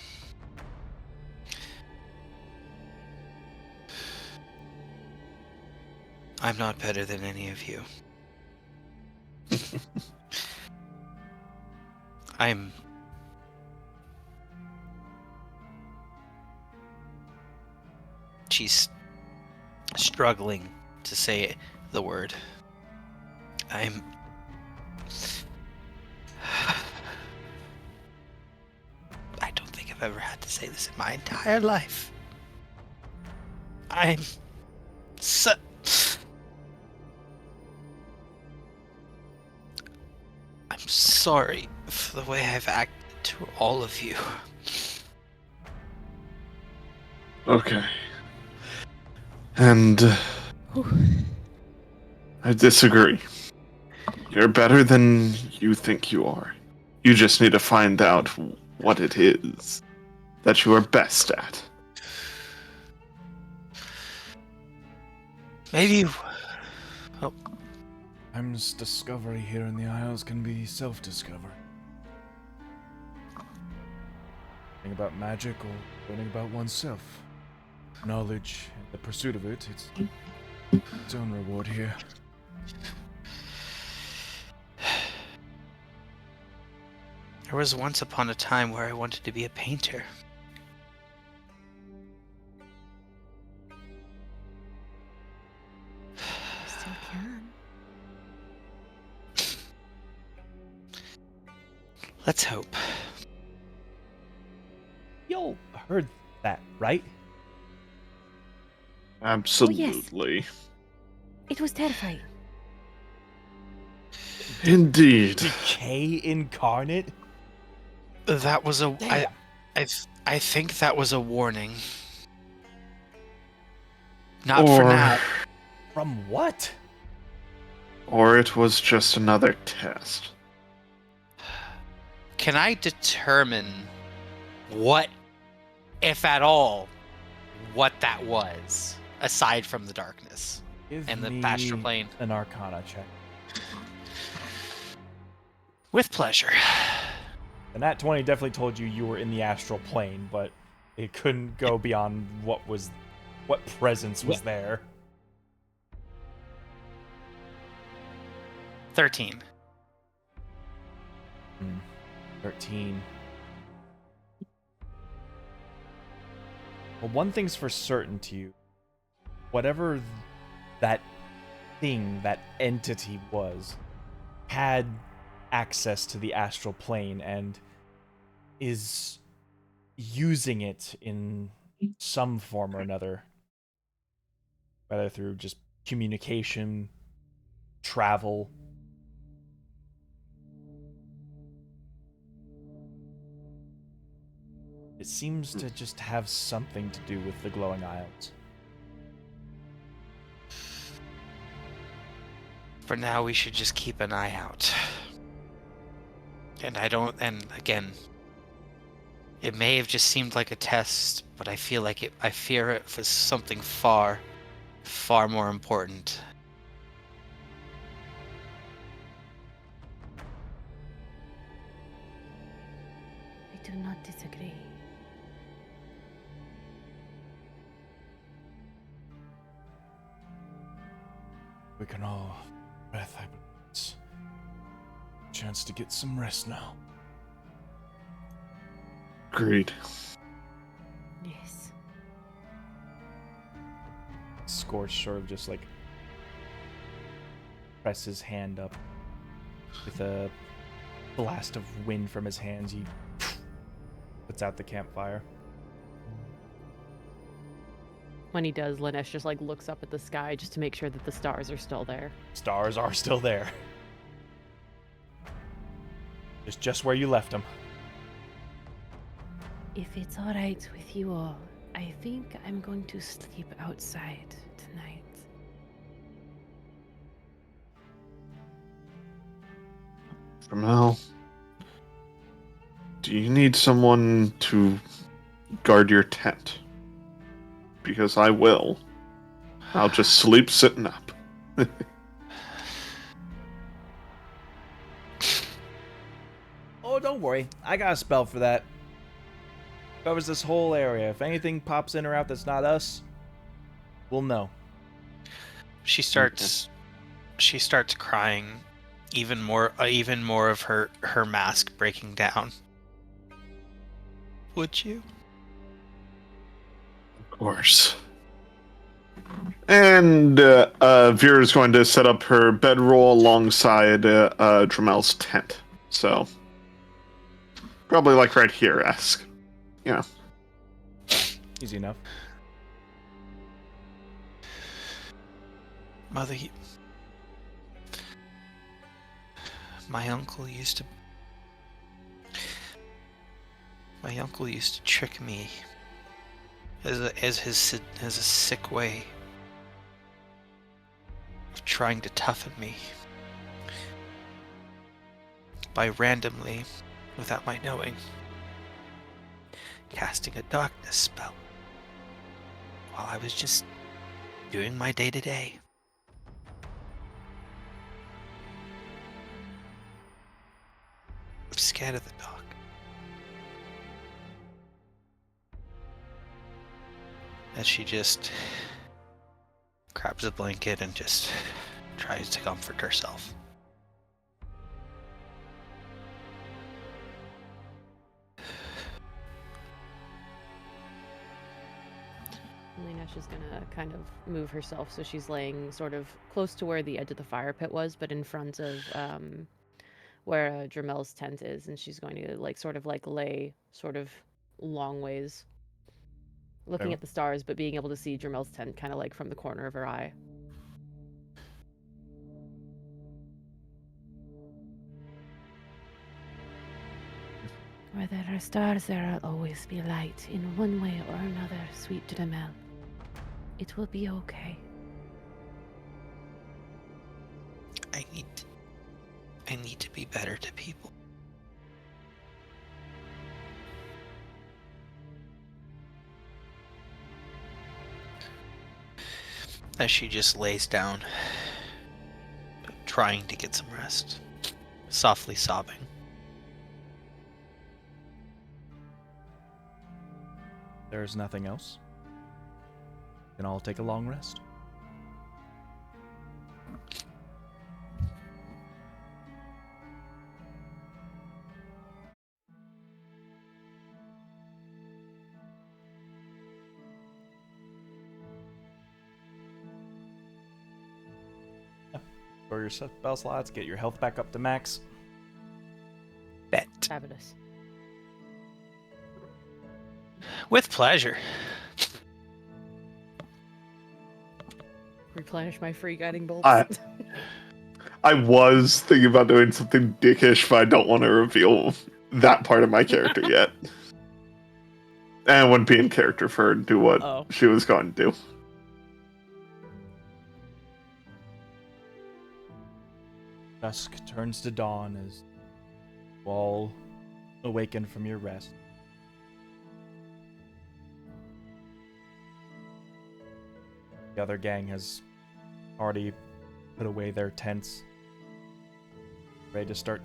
I'm not better than any of you. She's struggling to say the word. I don't think I've ever had to say this in my entire life. I'm sorry for the way I've acted to all of you. okay. And I disagree. You're better than you think you are. You just need to find out what it is that you are best at. Maybe. Sometimes discovery here in the Isles can be self-discovery. Learning about magic or learning about oneself. Knowledge and the pursuit of it, it's its own reward here. There was once upon a time where I wanted to be a painter. You still can. Let's hope. Y'all heard that, right? Absolutely. It was terrifying. Indeed. Decay incarnate? That was a. Damn. I think that was a warning. Not for now. From what? Or it was just another test. Can I determine what, if at all, what that was, aside from the darkness Give and the me astral plane? an Arcana check. With pleasure. And that 20 definitely told you you were in the astral plane, but it couldn't go beyond what presence was there. 13. 13. Well, one thing's for certain to you. Whatever that thing, that entity was, had access to the astral plane and is using it in some form or another. Whether through just communication, travel. It seems to just have something to do with the glowing isles. For now, we should just keep an eye out. And again, it may have just seemed like a test, but I fear it was something far, far more important. I do not disagree. We can all breath. I believe it's a chance to get some rest now. Agreed. Yes. Scorch sort of just like press his hand up with a blast of wind from his hands. He puts out the campfire. When he does, Lanesh just like looks up at the sky just to make sure that the stars are still there. Stars are still there. Just where you left them. If it's all right with you all, I think I'm going to sleep outside tonight. Jamel, do you need someone to guard your tent? Because I will. I'll just sleep sitting up. Oh, don't worry. I got a spell for that. Covers this whole area. If anything pops in or out that's not us, we'll know. She starts crying, even more of her mask breaking down. Would you? Of course. And Vera's going to set up her bedroll alongside Dramel's tent. So, probably like right here-esque. Yeah. Easy enough. Mother, my uncle used to trick me as a sick way of trying to toughen me by randomly, without my knowing, casting a darkness spell while I was just doing my day-to-day. I'm scared of the dark. And she just grabs a blanket and just tries to comfort herself. Lanesh is gonna kind of move herself so she's laying sort of close to where the edge of the fire pit was, but in front of where Dramel's tent is, and she's going to like sort of like lay sort of long ways, looking at the stars, but being able to see Dramel's tent kind of like from the corner of her eye. Where there are stars, there will always be light in one way or another, sweet Dramel. It will be okay. I need to be better to people. As she just lays down, trying to get some rest, softly sobbing. There's nothing else. We can all take a long rest. For your spell slots, get your health back up to max. Bet. Fabulous. With pleasure. Replenish my free guiding bolts. I was thinking about doing something dickish, but I don't want to reveal that part of my character yet. And it wouldn't be in character for her to do what she was going to do. Dusk turns to dawn as you all awaken from your rest. The other gang has already put away their tents, ready to start.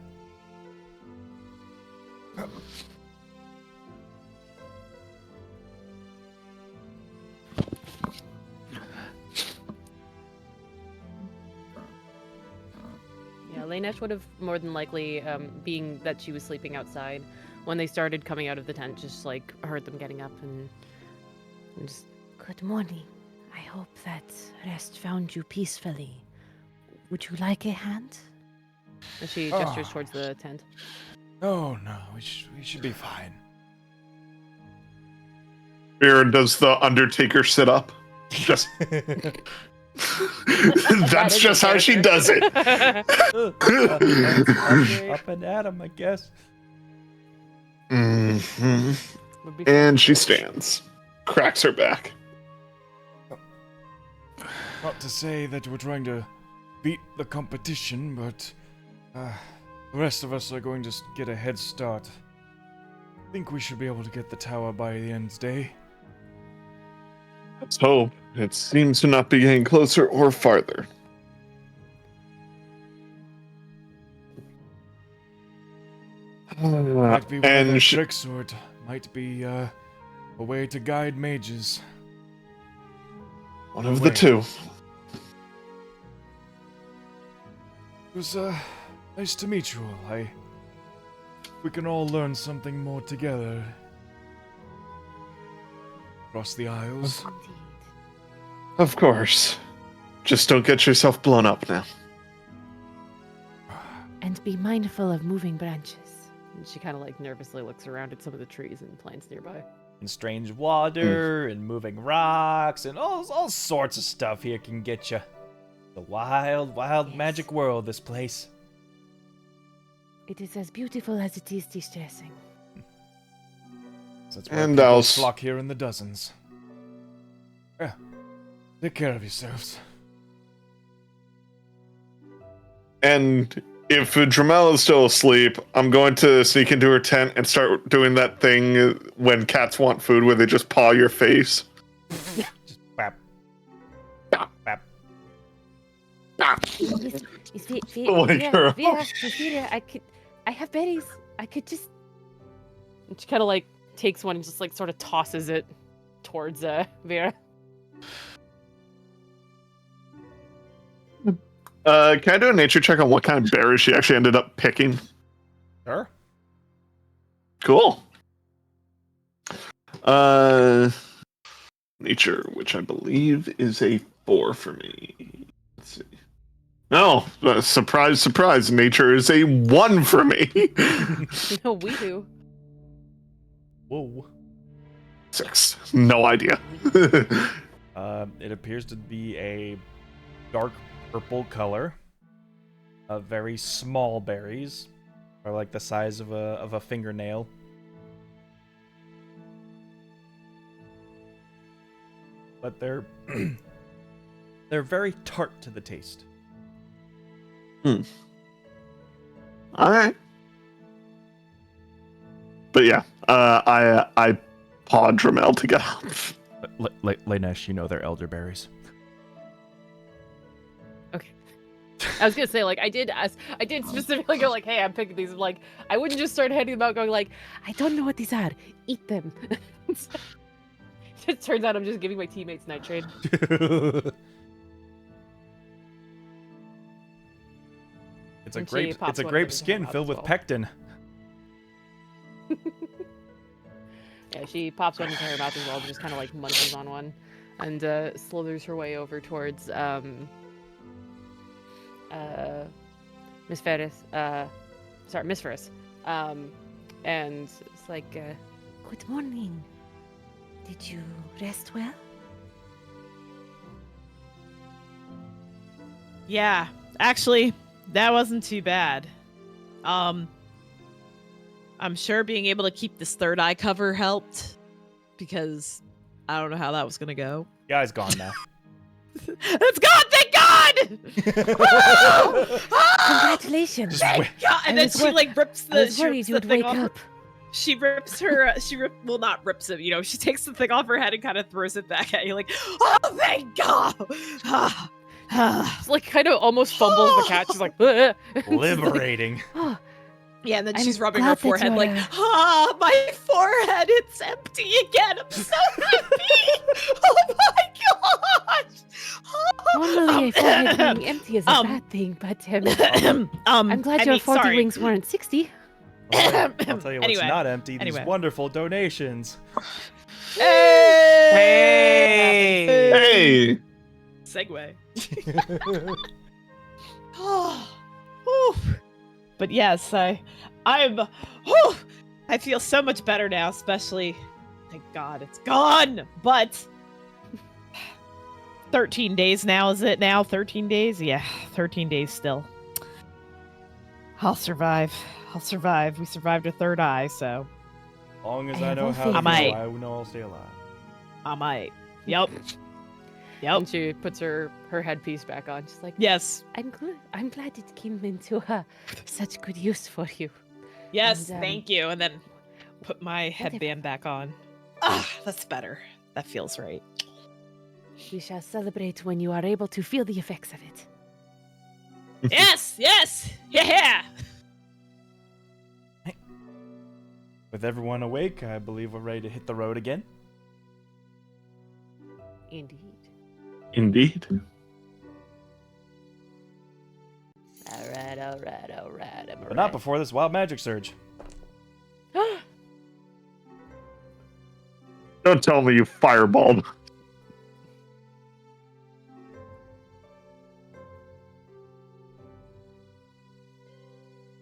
Lainesh would have more than likely, being that she was sleeping outside, when they started coming out of the tent, just like heard them getting up and just, Good morning. I hope that rest found you peacefully. Would you like a hand? and she gestures towards the tent. Oh no, we should be fine. Here does the Undertaker sit up. Just that's is just a how she does it. Up and at him, I guess. Mhm. Would be And she stands, cracks her back. Not to say that we're trying to beat the competition, but the rest of us are going to get a head start. I think we should be able to get the tower by the end's day. Let's hope. It seems to not be getting closer or farther. Might be one of And their tricks, or it might be a way to guide mages. one of the two. It was nice to meet you all. We can all learn something more together. Across the aisles. Indeed. Of course. Just don't get yourself blown up now. And be mindful of moving branches. And she kind of like nervously looks around at some of the trees and plants nearby. And strange water, and moving rocks, and all sorts of stuff here can get you. The wild Yes. magic world, this place. It is as beautiful as it is distressing. So that's why And people I'll flock here in the dozens. Yeah. Take care of yourselves. And if Dramel is still asleep, I'm going to sneak into her tent and start doing that thing when cats want food where they just paw your face. Just bap. Bap. Bap. I have berries. I could just. And she kind of like takes one and just like sort of tosses it towards Vera. Can I do a nature check on what kind of berries she actually ended up picking? Sure. Cool. Nature, which I believe is a 4 for me. Let's see. No, surprise, surprise. Nature is a 1 for me. No, we do. Whoa. 6. No idea. It appears to be a dark purple color. Very small berries, are like the size of a fingernail. But they're they're very tart to the taste. All right. But yeah, I pawed Dramel to get up. Lainesh, you know they're elderberries. Okay. I was gonna say, like, I did specifically go like, hey, I'm picking these. Like, I wouldn't just start handing them out going like, I don't know what these are. Eat them. It turns out I'm just giving my teammates nitrate. It's a And she grape. pops It's a one of grape them into her skin mouth filled as with well. pectin. Yeah, she pops one into her mouth as well, just kind of like munches on one, and slithers her way over towards Miss Ferris. Miss Ferris. And it's like, Good morning. Did you rest well? Yeah, actually, that wasn't too bad. I'm sure being able to keep this third eye cover helped, because I don't know how that was gonna go. The eye's gone now. It's gone! Thank God! Congratulations. Just Thank wait. God! And I then was she wor- like rips I the. was She worried rips you the would thing wake off. up. She rips her. Well, not rips it. You know, she takes the thing off her head and kind of throws it back at you, like, "Oh, thank God!" it's like kind of almost fumbles the cat. She's like, "Ugh." Liberating. Oh, Yeah, and then I'm she's rubbing her glad that forehead, like, you're- my forehead, it's empty again. I'm so happy. Oh my gosh. Normally, a forehead being empty is a bad thing, but I'm glad your 40 sorry. wings weren't 60. I'll tell you what's Anyway, not empty. These anyway. wonderful donations. Hey! Hey! Segue. Whew. But yes, I feel so much better now, especially, thank God it's gone. But 13 days now, is it now? 13 days? Yeah, 13 days still. I'll survive. We survived a third eye, so As long as I I know have how to faith. go, I might. I know I'll stay alive. I might. Yep. And she puts her headpiece back on. She's like, Yes. I'm good. I'm glad it came into such good use for you. Yes, And, thank you. And then put my headband back on. Ah, that's better. That feels right. We shall celebrate when you are able to feel the effects of it. Yes, yeah. With everyone awake, I believe we're ready to hit the road again. indeed. Indeed. All right. But not before this wild magic surge. Don't tell me you fireballed.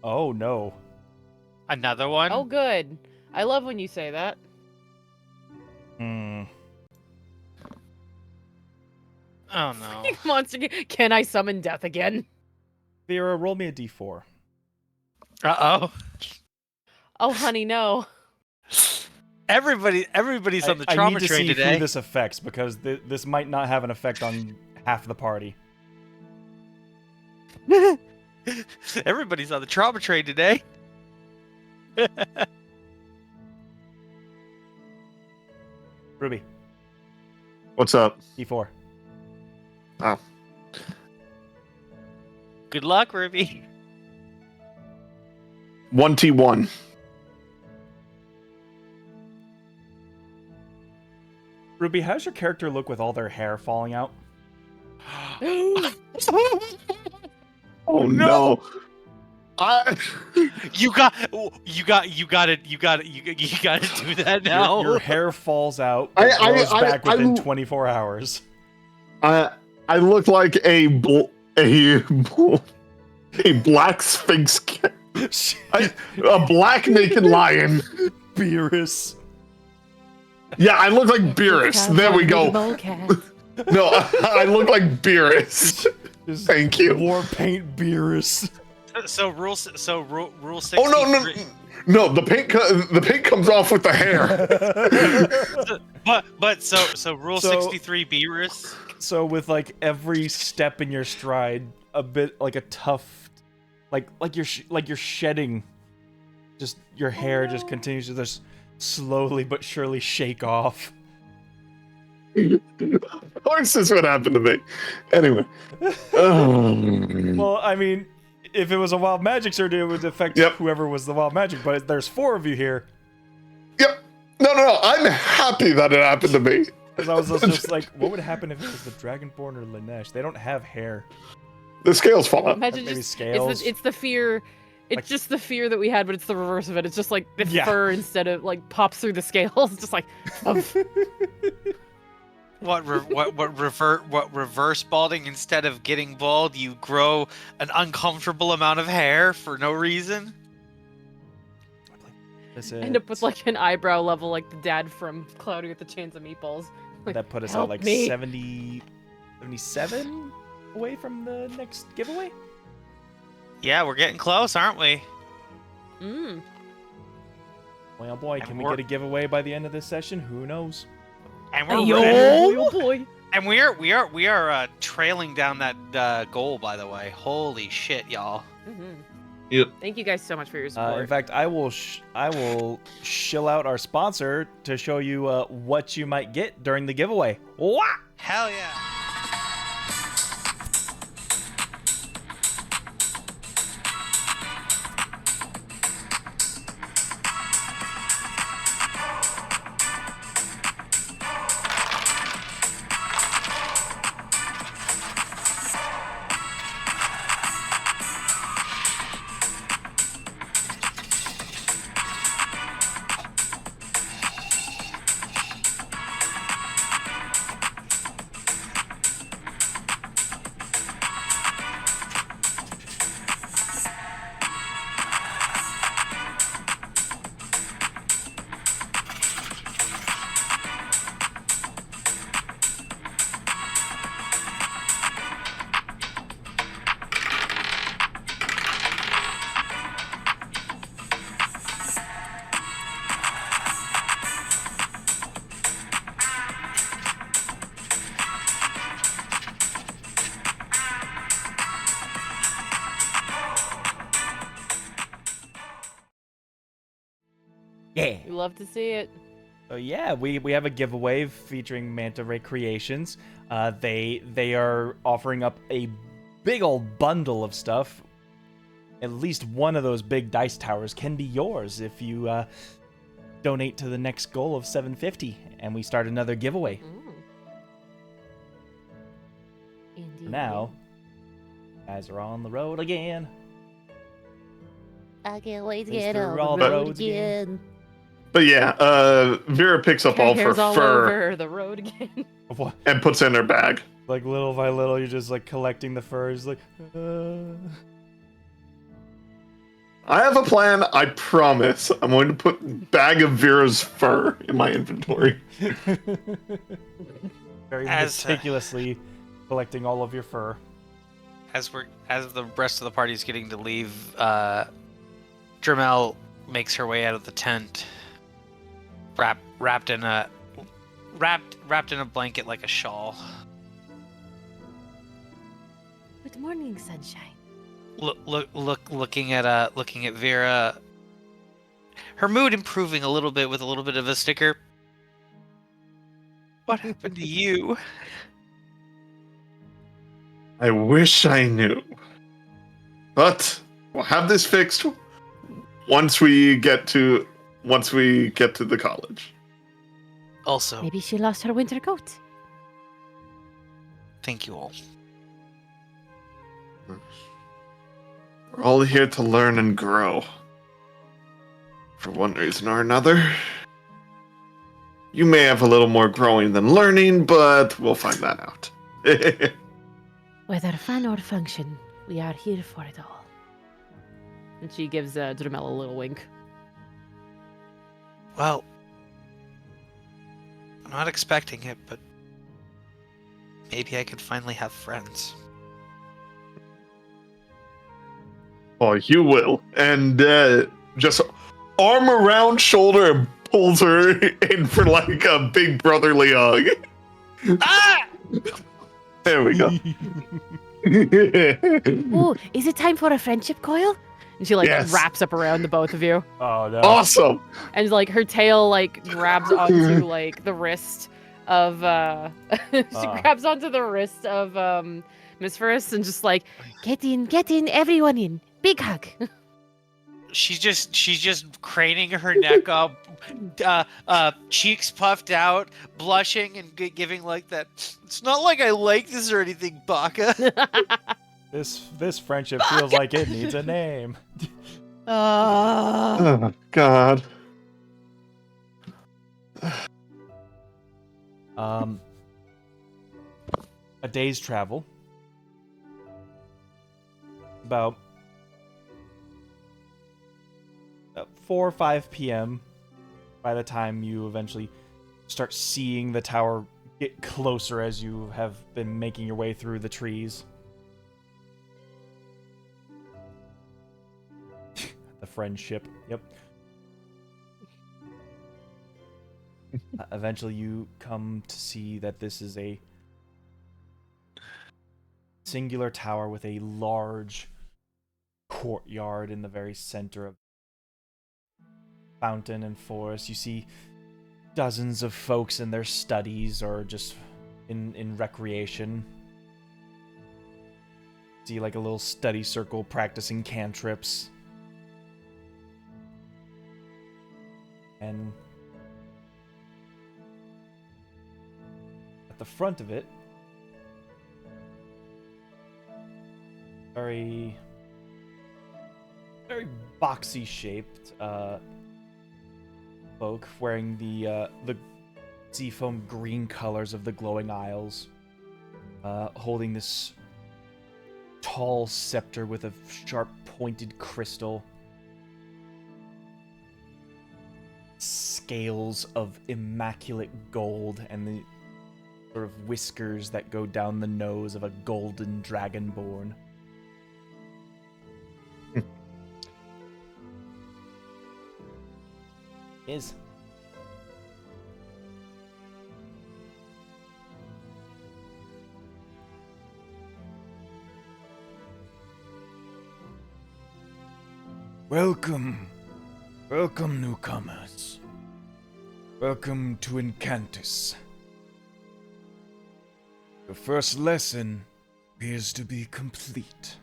Oh no. Another one? Oh, good. I love when you say that. Hmm. Oh no. Monster, can I summon death again? Vera, roll me a d4. Uh-oh. Oh, honey, no. Everybody's on the I trauma need to train see today. who this affects because this might not have an effect on half the party. Everybody's on the trauma train today. Ruby, What's up? d4. Oh. Good luck, Ruby. 1T1. Ruby, how's your character look with all their hair falling out? Oh no. You got to do that now. Your hair falls out, I- but grows I- back within I'm- 24 hours. I look like a black sphinx, a black naked lion. Beerus. Yeah, I look like Beerus. There we go. No, I look like Beerus. Just Thank you. War paint Beerus. So rule 63. Oh no! The paint comes off with the hair. But so rule So- 63 Beerus. So with like every step in your stride, a bit like a tough, like you're shedding, just your hair just continues to just slowly but surely shake off. Of course, this is what happened to me. Anyway. Well, I mean, if it was a wild magic surge, it would affect Yep. whoever was the wild magic. But there's 4 of you here, Yep. No. I'm happy that it happened to me. because I was just like, what would happen if it was the Dragonborn or Lanesh? They don't have hair. The scales fall out. Imagine Maybe just scales. it's the fear. It's Like- just the fear that we had, but it's the reverse of it. It's just like the Yeah. fur instead of like pops through the scales. Just like What reverse balding? Instead of getting bald, you grow an uncomfortable amount of hair for no reason. That's end up with like an eyebrow level, like the dad from Cloudy with the Chains of Meatballs. Like, that put us help at like me. 77 away from the next giveaway. Yeah, we're getting close, aren't we? Mm. Well, boy, can we we're- get a giveaway by the end of this session? Who knows? And we're Yo! ready. Oh boy. And we are trailing down that goal. By the way, holy shit, y'all! Mm-hmm. Yep. Thank you guys so much for your support. In fact, I will shill out our sponsor to show you what you might get during the giveaway. Wah! Hell yeah! Yeah. We love to see it. So yeah, we have a giveaway featuring Manta Ray Creations. They are offering up a big old bundle of stuff. At least one of those big dice towers can be yours if you donate to the next goal of 750, and we start another giveaway. Indeed. For now, guys are on the road again. I can't wait to Thanks get for on all the the road roads again. again. But yeah, Vera picks up all of her Hair's all fur over the road again. What? and puts it in her bag. Like little by little, you're just like collecting the furs. Like, I have a plan. I promise. I'm going to put a bag of Vera's fur in my inventory. very As, meticulously collecting all of your fur. As the rest of the party is getting to leave, Dramel makes her way out of the tent, wrapped in a blanket like a shawl. Good morning, sunshine. Looking at Vera, her mood improving a little bit with a little bit of a sticker. What happened to you? I wish I knew. But we'll have this fixed once we get to the college. Also, Maybe she lost her winter coat. thank you all. We're all here to learn and grow. For one reason or another. You may have a little more growing than learning, but we'll find that out. Whether fun or function, we are here for it all. And she gives Dramel a little wink. Well, I'm not expecting it, but maybe I could finally have friends. Oh, you will. And just arm around shoulder and pulls her in for like a big brotherly hug. Ah! There we go. Oh, is it time for a friendship coil? And she like Yes. wraps up around the both of you. Oh no. Awesome. And like her tail like grabs onto like the wrist of she grabs onto the wrist of Miss Ferris and just like Get in, everyone in. Big hug. She's just craning her neck up, cheeks puffed out, blushing and giving like that. It's not like I like this or anything, Baka. This friendship feels like it needs a name. Oh, God. A day's travel. About 4 or 5 p.m. by the time you eventually start seeing the tower get closer as you have been making your way through the trees. The friendship. Yep. Eventually you come to see that this is a singular tower with a large courtyard in the very center of fountain and forest. You see dozens of folks in their studies or just in recreation. See like a little study circle practicing cantrips. And at the front of it, very boxy shaped folk wearing the seafoam green colors of the glowing isles, holding this tall scepter with a sharp pointed crystal, scales of immaculate gold, and the sort of whiskers that go down the nose of a golden dragonborn. Is welcome Welcome, newcomers. Welcome to Encantus. Your first lesson appears to be complete.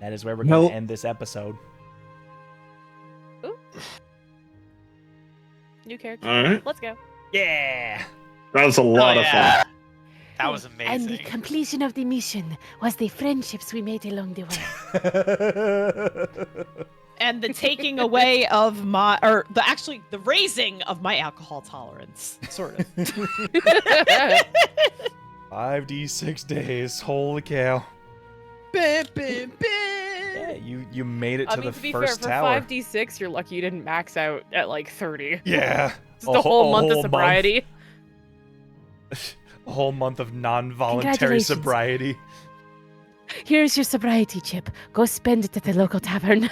That is where we're going to end this episode. Ooh. New character. All right. Let's go. Yeah! That was a lot of yeah. fun. That was And amazing. the completion of the mission was the friendships we made along the way. And the taking away of my, or the raising of my alcohol tolerance, sort of. 5d6 days. Holy cow. Bam, bam, bam. Yeah, you made it I to mean, the to be fair, first for tower. 5d6, you're lucky you didn't max out at like 30. Yeah. Just a whole month of sobriety. A whole month of non-voluntary Congratulations. sobriety. Here's your sobriety chip. Go spend it at the local tavern.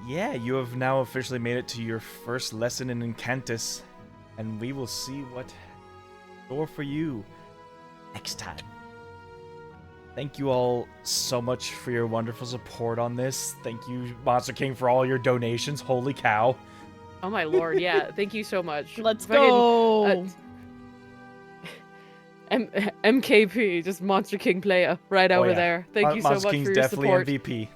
Yeah, you have now officially made it to your first lesson in Encantus, and we will see what door for you next time. Thank you all so much for your wonderful support on this. Thank you, Monster King, for all your donations. Holy cow. Oh my lord, yeah. Thank you so much. Let's Fucking, go. MKP, just Monster King player, right over yeah. there. Thank you so Monster much King's for your definitely support. MVP.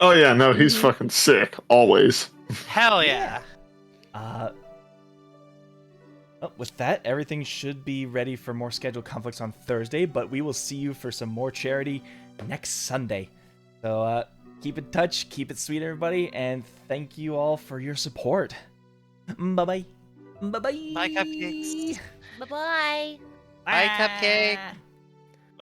Oh yeah, no, he's fucking sick always. Hell yeah. With that, everything should be ready for more scheduled conflicts on Thursday, but we will see you for some more charity next Sunday. So keep in touch, keep it sweet, everybody, and thank you all for your support. Bye-bye. Bye-bye. Bye, cupcakes. Bye-bye. Bye, cupcake.